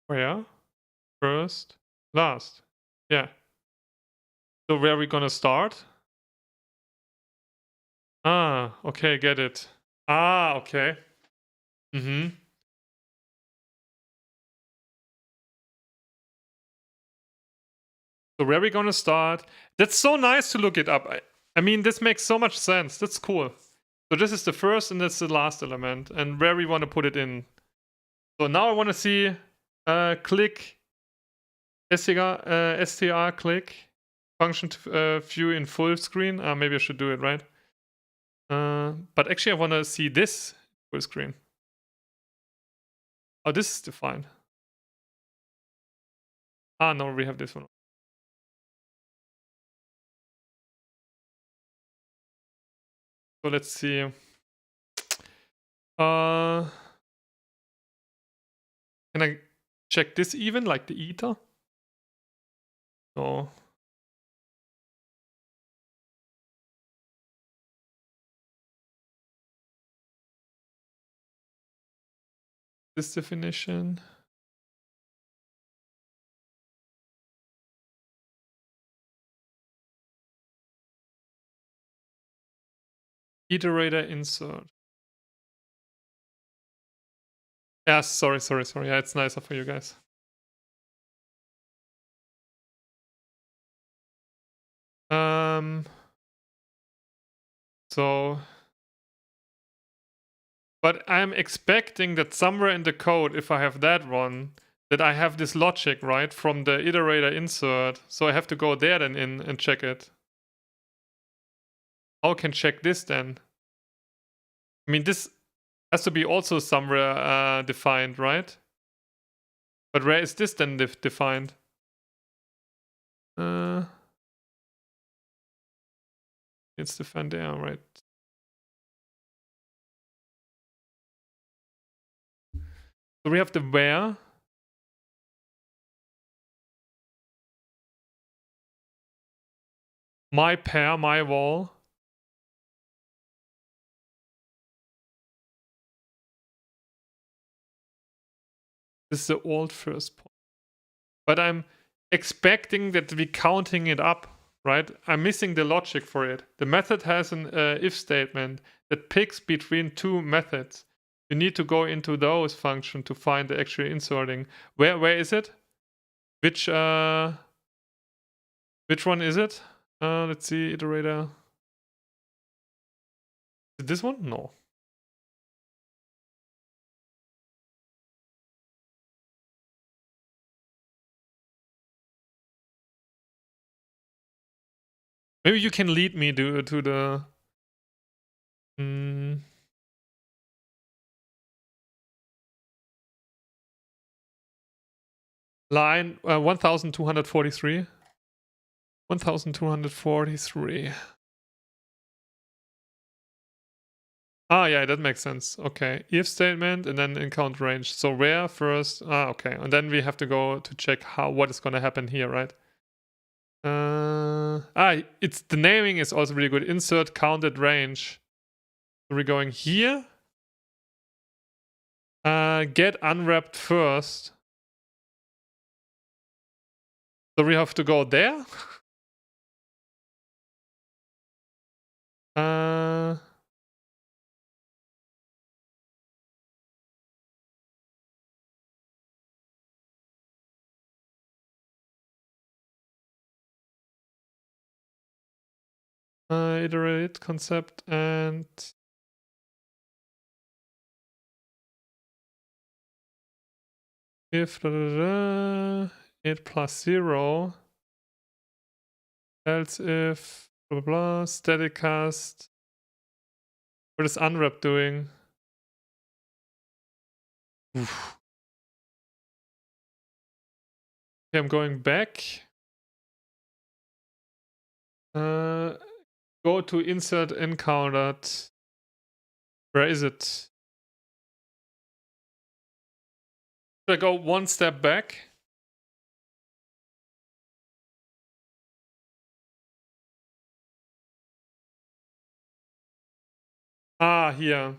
[SPEAKER 1] Where? First, last. Yeah. So where are we gonna start? Ah, okay, get it. Ah, okay. Mm-hmm. So where are we gonna start? That's so nice to look it up. I mean, this makes so much sense. That's cool. So this is the first and that's the last element. And where we want to put it in. So now I want to see click str click function to view in full screen. Maybe I should do it right. But actually I want to see this full screen. Oh, this is defined. Ah, no, we have this one. So let's see. Can I check this even, like the ether? No. This definition. Iterator insert. Yeah, sorry. Yeah, it's nicer for you guys. So, but I'm expecting that somewhere in the code, if I have that one, that I have this logic, right, from the iterator insert. So I have to go there then in and check it. How can check this then? I mean, this has to be also somewhere defined, right? But where is this then defined? It's defined there, right? So we have the where. My pair, my wall. This is the old first point. But I'm expecting that we're counting it up, right? I'm missing the logic for it. The method has an if statement that picks between two methods. You need to go into those function to find the actual inserting. Where is it? Which one is it? Let's see, iterator. Is it this one? No. Maybe you can lead me to the line 1243. 1243. Ah, yeah, that makes sense. Okay, if statement and then in count range. So where first? Ah, okay, and then we have to go to check what is going to happen here, right? It's the naming is also really good. Insert counted range. So we're going here. Get unwrapped first. So we have to go there. iterate concept and if 8 plus 0, else if blah blah blah, static cast. What is unwrap doing? Oof. Okay, I'm going back. Go to insert encountered. Where is it? Should I go one step back? Ah, here.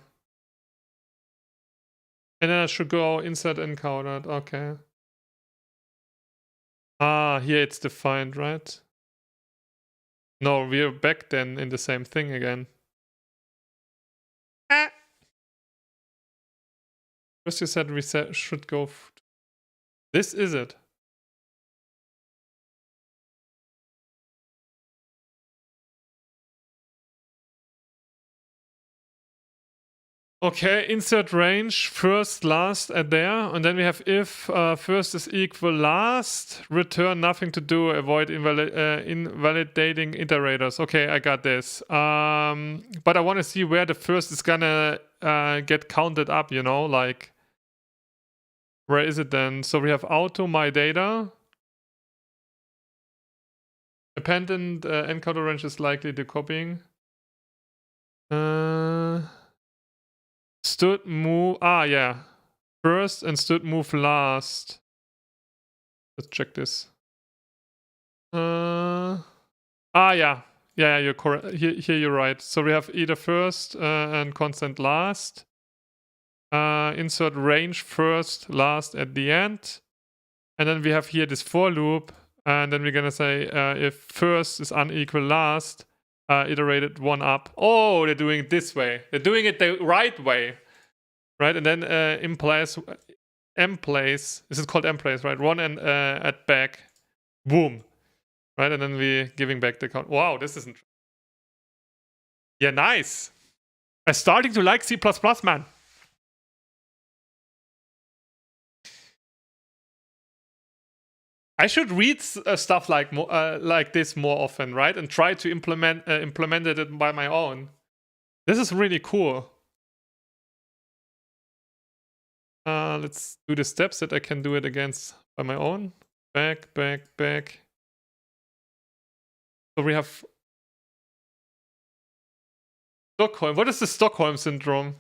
[SPEAKER 1] And then I should go insert encountered. Okay. Ah, here it's defined, right? No, we're back then in the same thing again. Ah. First you said we should go. This is it. Okay, insert range first, last at there, and then we have if first is equal last, return nothing to do, avoid invalidating iterators. Okay, I got this. But I want to see where the first is gonna get counted up, you know, like where is it then? So we have auto my data. Appendant encounter range is likely to copying. Stood move. Ah, yeah. First and stood move last. Let's check this. Yeah. Yeah, you're correct. Here you're right. So we have either first and constant last. Insert range first, last at the end. And then we have here this for loop. And then we're going to say if first is unequal last, iterated one up. Oh, they're doing it this way. They're doing it the right way. Right, and then emplace, this is called emplace, right? One and at back, boom, right? And then we giving back the count. Wow, this isn't. Yeah, nice. I'm starting to like C++, man. I should read stuff like this more often, right? And try to implement it by my own. This is really cool. Let's do the steps that I can do it against by my own. Back, back, back. So we have Stockholm. What is the Stockholm syndrome?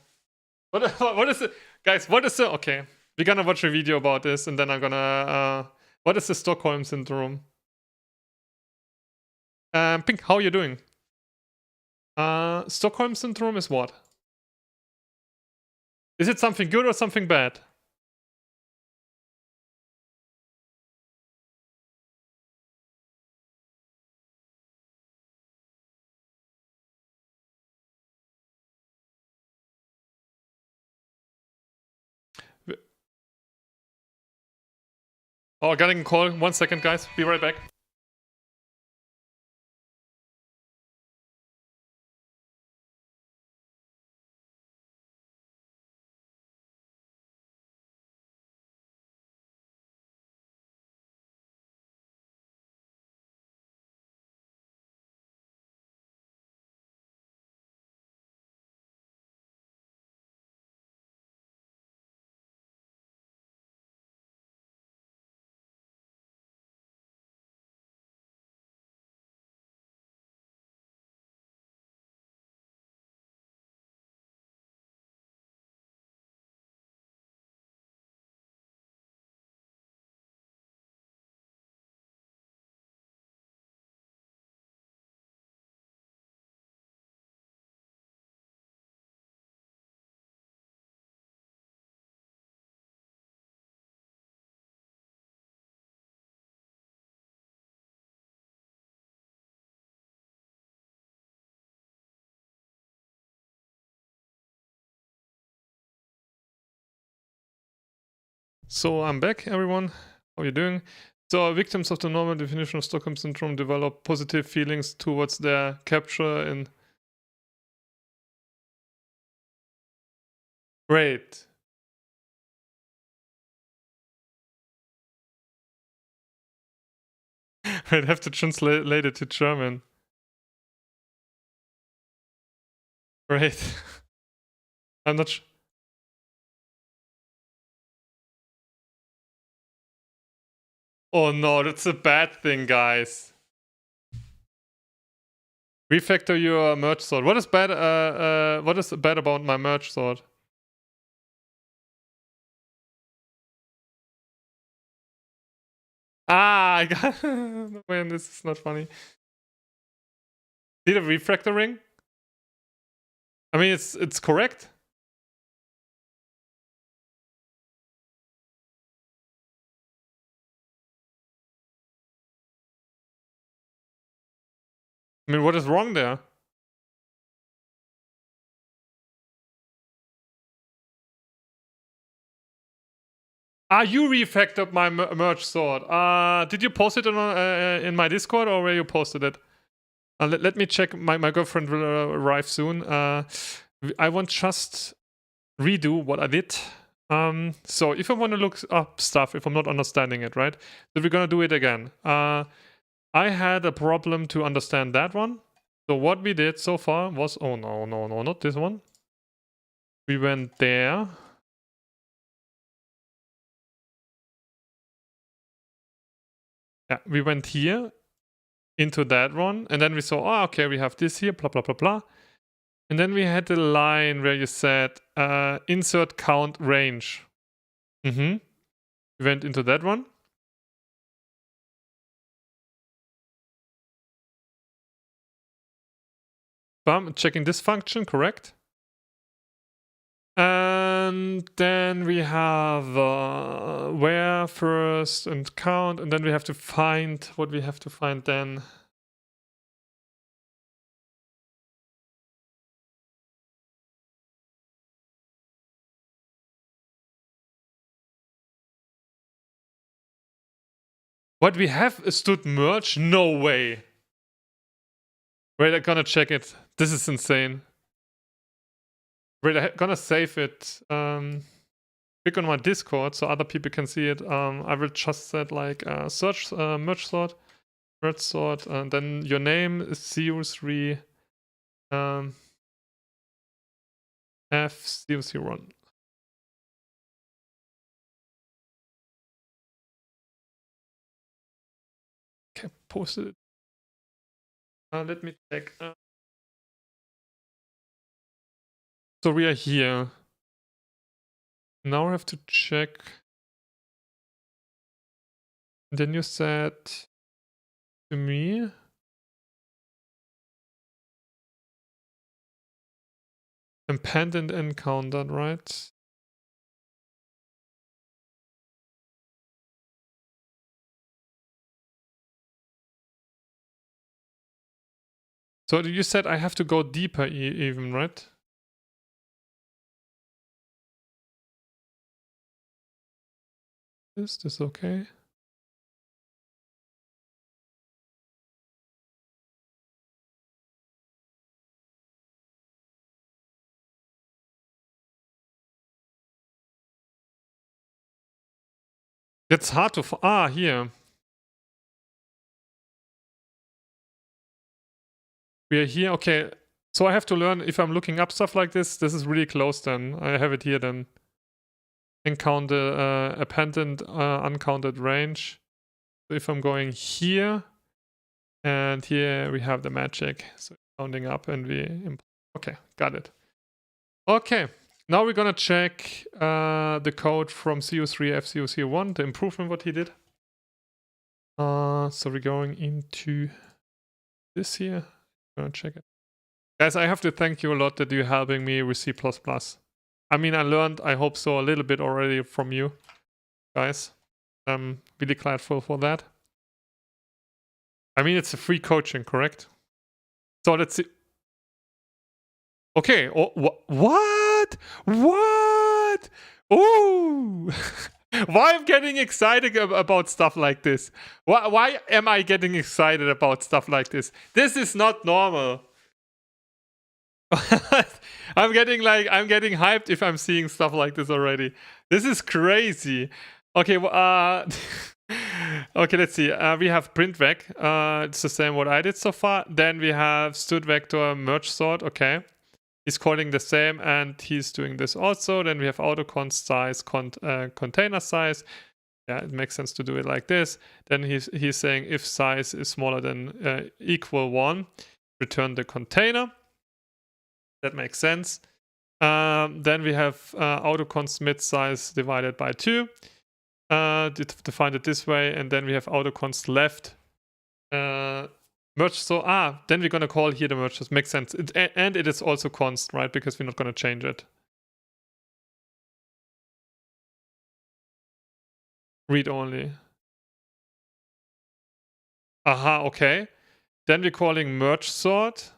[SPEAKER 1] What is it? Guys, what is the... Okay, we're gonna watch a video about this and then I'm gonna... what is the Stockholm syndrome? Pink, how are you doing? Stockholm syndrome is what? Is it something good or something bad? Oh, getting a call. 1 second, guys. Be right back. So I'm back, everyone. How are you doing? So victims of the normal definition of Stockholm syndrome develop positive feelings towards their capture in. Great. I'd have to translate it to German. Great. I'm not. Oh no, that's a bad thing, guys. Refactor your merge sword. What is bad? What is bad about my merge sword? Ah, I got. Man, this is not funny. Need a refactoring? I mean, it's correct. I mean, what is wrong there? Ah, you refactored my merge sword. Did you post it in my Discord or where you posted it? Let me check. My girlfriend will arrive soon. I won't just redo what I did. So if I want to look up stuff, if I'm not understanding it, right? So we're gonna do it again. I had a problem to understand that one. So what we did so far was, oh no, not this one. We went there. Yeah, we went here into that one, and then we saw, oh, okay, we have this here, blah, blah, blah, blah. And then we had the line where you said, insert count range. We went into that one. Bam, checking this function, correct? And then we have where first and count, and then we have to find what we have to find then. What we have stood merge? No way. Wait, I'm gonna check it. This is insane. Wait, I'm gonna save it. Click on my Discord so other people can see it. I will just set like search merge sort, and then your name is CO3 F001. Okay, posted it. Let me check. So we are here. Now I have to check. Then you said to me. Impendent encountered, right? So you said I have to go deeper even, right? Is this okay? It's hard to here. We are here. Okay. So I have to learn if I'm looking up stuff like this. This is really close then. I have it here then. Encounter appendant uncounted range. So if I'm going here and here we have the magic. So counting up and we okay, got it. Okay. Now we're gonna check the code from CO3 F001, the improvement what he did. So we're going into this here. I'm gonna check it. Guys, I have to thank you a lot that you're helping me with C++. I mean, I learned, I hope so, a little bit already from you guys. I'm really grateful for that. I mean, it's a free coaching, correct? So let's see. Okay. Oh, what? What? Ooh. Why I'm getting excited about stuff like this? Why am I getting excited about stuff like this? This is not normal. I'm getting hyped if I'm seeing stuff like this already. This is crazy. Okay, okay, let's see. We have printVec. It's the same what I did so far. Then we have studVector merge sort. Okay, he's calling the same and he's doing this also. Then we have autoconst size, container size. Yeah, it makes sense to do it like this. Then he's saying if size is smaller than equal 1, return the container. That makes sense. Then we have autoconst mid size divided by 2. Defined it this way. And then we have autoconst left merge. So then we're going to call here the merge. This makes sense. And it is also const, right? Because we're not going to change it. Read only. Aha, okay. Then we're calling merge sort.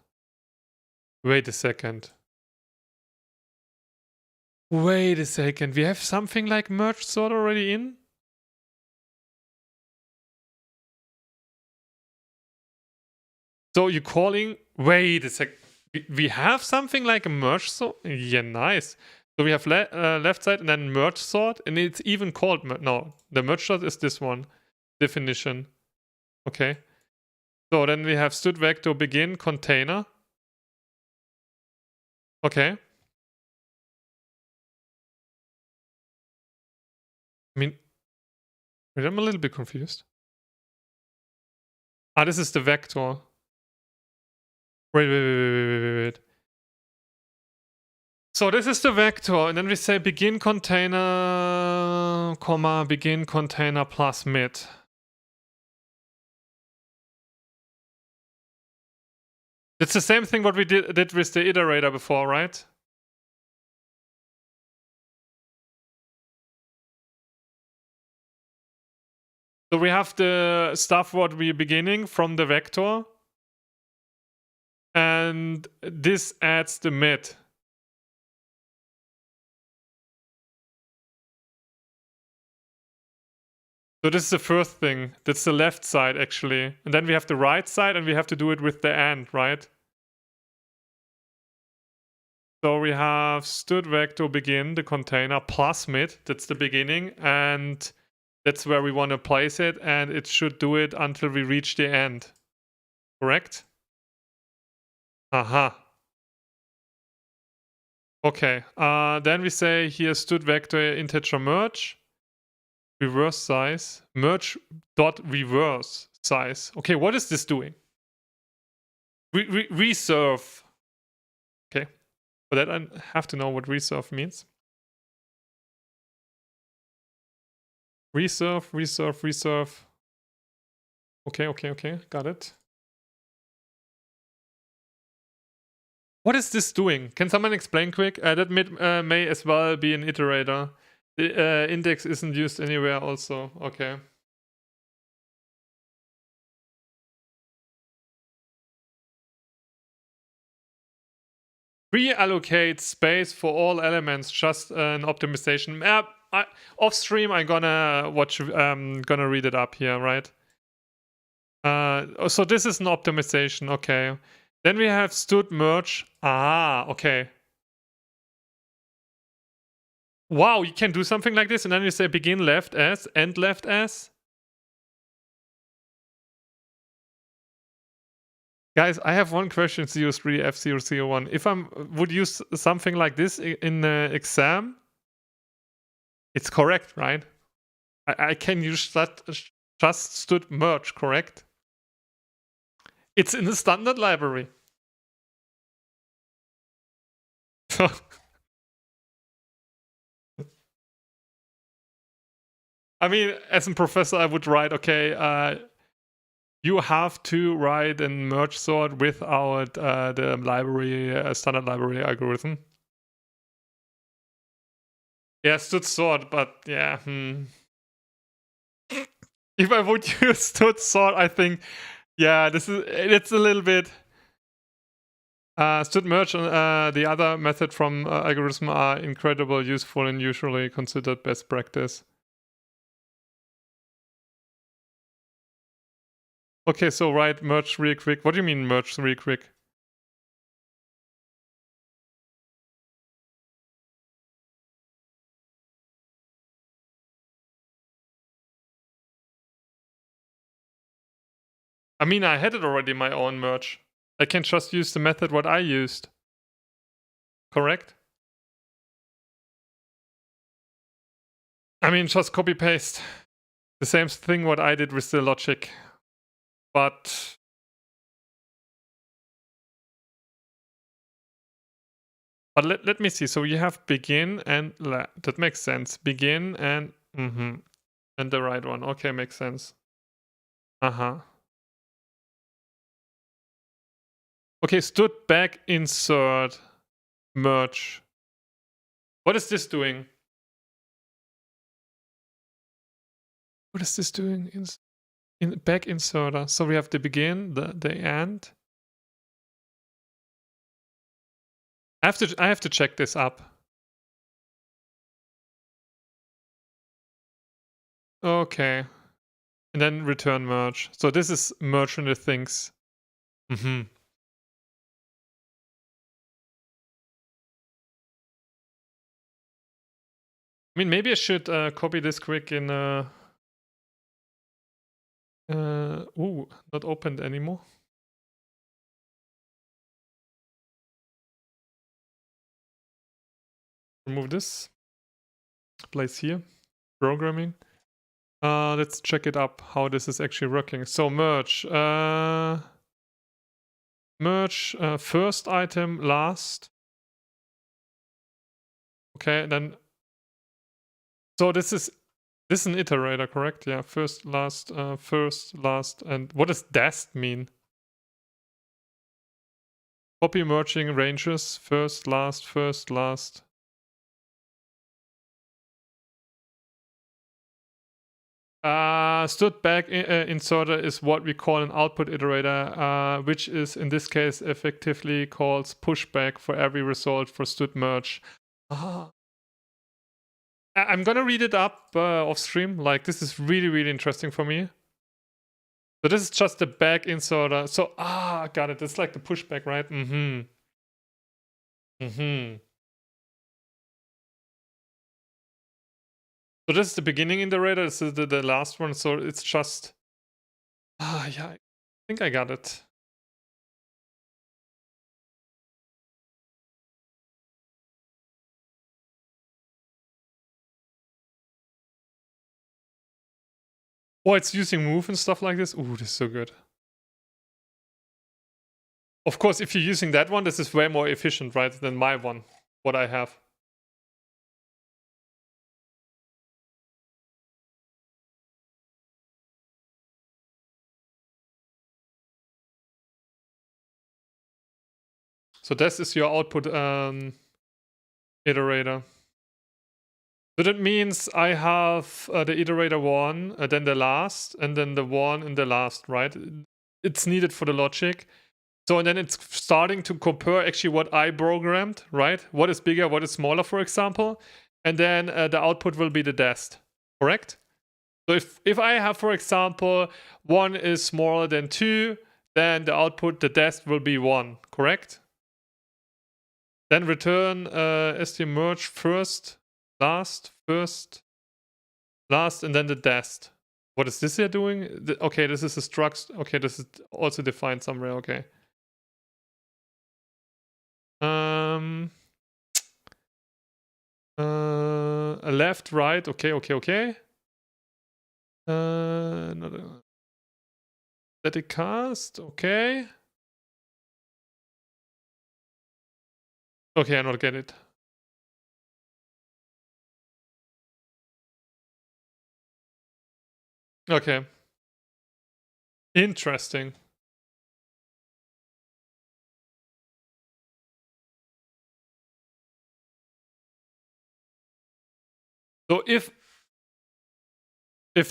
[SPEAKER 1] Wait a second. Wait a second. We have something like merge sort already in? So you're calling... Wait a sec. We have something like a merge sort? Yeah, nice. So we have left side and then merge sort. And it's even called... No, the merge sort is this one. Definition. Okay. So then we have studVector begin container. Okay. I mean, wait, I'm a little bit confused. This is the vector. Wait. So this is the vector, and then we say begin container, comma, begin container plus mid. It's the same thing what we did with the iterator before, right? So we have the stuff what we're beginning from the vector. And this adds the mid. So this is the first thing. That's the left side, actually. And then we have the right side, and we have to do it with the and, right? So we have studVector begin, the container, plus mid. That's the beginning. And that's where we want to place it. And it should do it until we reach the end. Correct? Aha. Okay. Then we say here studVector integer merge. Reverse size, merge dot reverse size. Okay, what is this doing? Reserve. Okay, for that I have to know what reserve means. Reserve. Okay, got it. What is this doing? Can someone explain quick? That may as well be an iterator. The index isn't used anywhere also. Okay. Reallocate space for all elements, just an optimization. Off stream, I'm gonna gonna read it up here, right? So this is an optimization, okay. Then we have stud merge. Okay. Wow, you can do something like this, and then you say begin left as, end left as. Guys, I have one question, CO3 F001. If I would use something like this in the exam, it's correct, right? I can use that just stud merge, correct? It's in the standard library. So I mean, as a professor, I would write, okay, you have to write a merge sort without the library, standard library algorithm. Yeah, stud sort, but yeah. If I would use stud sort, I think, yeah, it's a little bit. Stud merge and the other method from algorithm are incredibly useful and usually considered best practice. Okay, so write merge real quick. What do you mean merge real quick? I mean, I had it already, my own merge. I can just use the method what I used. Correct? I mean, just copy paste. The same thing what I did with the logic. But let me see. So you have begin and that makes sense. Begin and and the right one. Okay, makes sense. Okay, stood back, insert, merge. What is this doing? What is this doing? In back inserter. So we have the begin, the end. I have to check this up. Okay. And then return merge. So this is merge in the things. I mean, maybe I should copy this quick in not opened anymore. Remove this. Place here. Programming. Let's check it up how this is actually working. So merge. Merge first item, last. Okay, then. So this is an iterator, correct? Yeah, first, last, and what does dast mean? Copy merging ranges, first, last, first, last. Stood back inserter is what we call an output iterator, which is in this case effectively calls pushback for every result for stood merge. I'm gonna read it up off stream. Like, this is really, really interesting for me. So this is just the back inserter. So got it. It's like the pushback, right? So this is the beginning iterator. This is the last one. So it's just yeah, I think I got it. Oh, it's using move and stuff like this. Ooh, this is so good. Of course, if you're using that one, this is way more efficient, right, than my one, what I have. So this is your output iterator. So that means I have the iterator 1, then the last, and then the 1 and the last, right? It's needed for the logic. So and then it's starting to compare actually what I programmed, right? What is bigger, what is smaller, for example. And then the output will be the dast, correct? So if I have, for example, 1 is smaller than 2, then the output, the dast will be 1, correct? Then return std merge first, last, first, last, and then the dast. What is this here doing? Okay, this is a struct. Okay, this is also defined somewhere. Okay. A left, right. Okay. Another static cast. Okay. Okay, I don't get it. Okay. Interesting. So if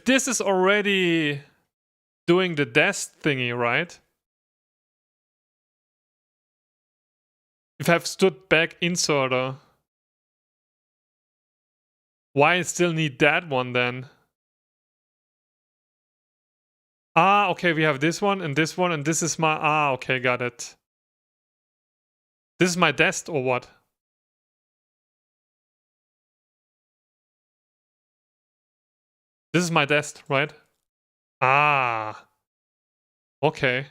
[SPEAKER 1] this is already doing the dast thingy, right? If I've stood back inserter, why I still need that one then? Ah, okay, we have this one, and this is my... Ah, okay, got it. This is my dest, or what? This is my dest, right? Ah. Okay.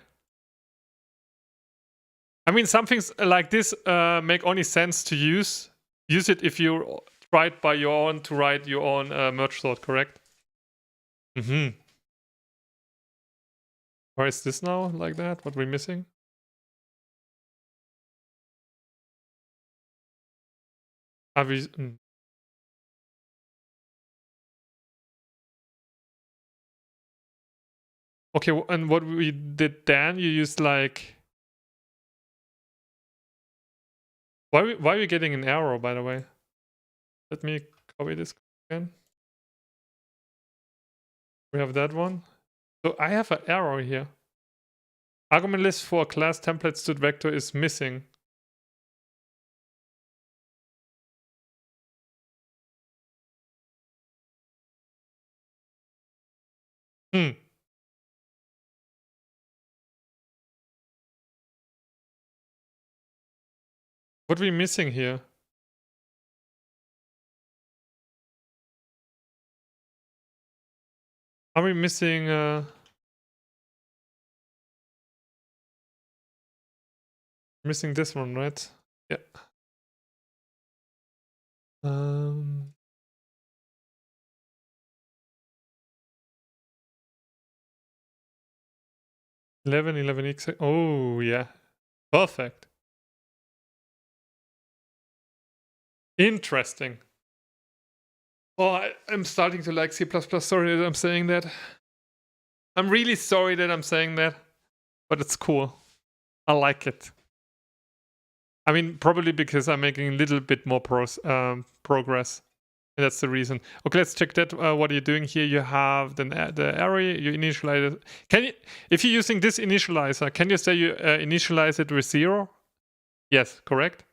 [SPEAKER 1] I mean, some things like this make only sense to use. Use it if you try it by your own to write your own merge sort, correct? Mm-hmm. Where is this now? Like that? What we're missing? Are we... Okay, and what we did then, you used like... Why are we getting an arrow, by the way? Let me copy this again. We have that one. So I have an arrow here. Argument list for a class template stud vector is missing. What are we missing here? Are we missing missing this one, right? Yeah. 11x. Oh yeah, perfect. Interesting. Oh, I'm starting to like C++. Sorry that I'm saying that. I'm really sorry that I'm saying that, but it's cool. I like it. I mean, probably because I'm making a little bit more progress. And that's the reason. Okay, let's check that. What are you doing here? You have the array. You initialize it. Can you, if you're using this initializer, can you say you initialize it with 0? Yes, correct.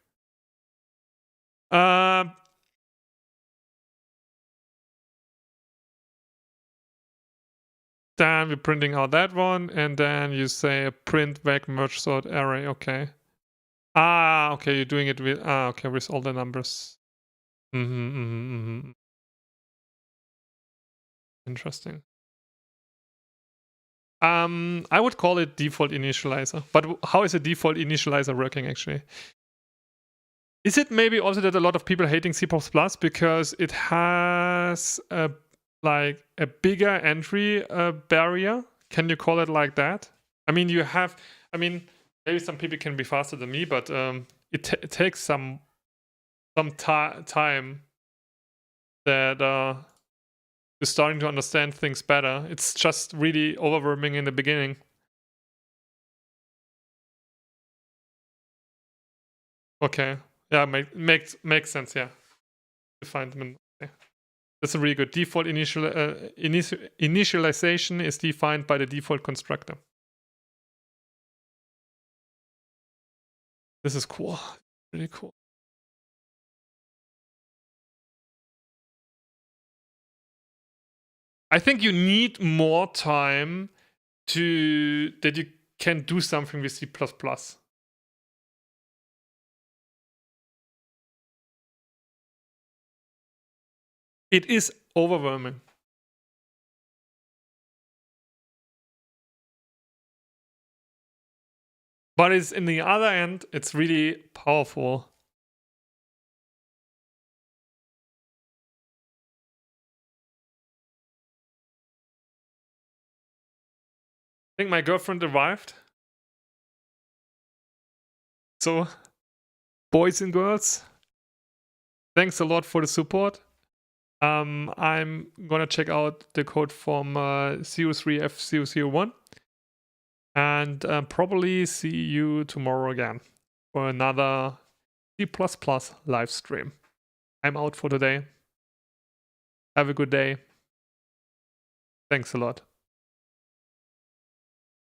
[SPEAKER 1] Then we're printing out that one, and then you say print vec merge sort array. Okay. Ah, okay. You're doing it with okay, with all the numbers. Interesting. I would call it default initializer. But how is a default initializer working actually? Is it maybe also that a lot of people hating C++ because it has like a bigger entry barrier? Can you call it like that? I mean, you have. I mean, maybe some people can be faster than me, but it takes some time that you're starting to understand things better. It's just really overwhelming in the beginning. Okay. Yeah, makes sense. Yeah, define them. Okay. That's a really good default initialization is defined by the default constructor. This is cool. Really cool. I think you need more time that you can do something with C++. It is overwhelming. But it's in the other end, it's really powerful. I think my girlfriend arrived. So, boys and girls, thanks a lot for the support. I'm gonna check out the code from CO3F001 and probably see you tomorrow again for another C++ live stream. I'm out for today. Have a good day. Thanks a lot.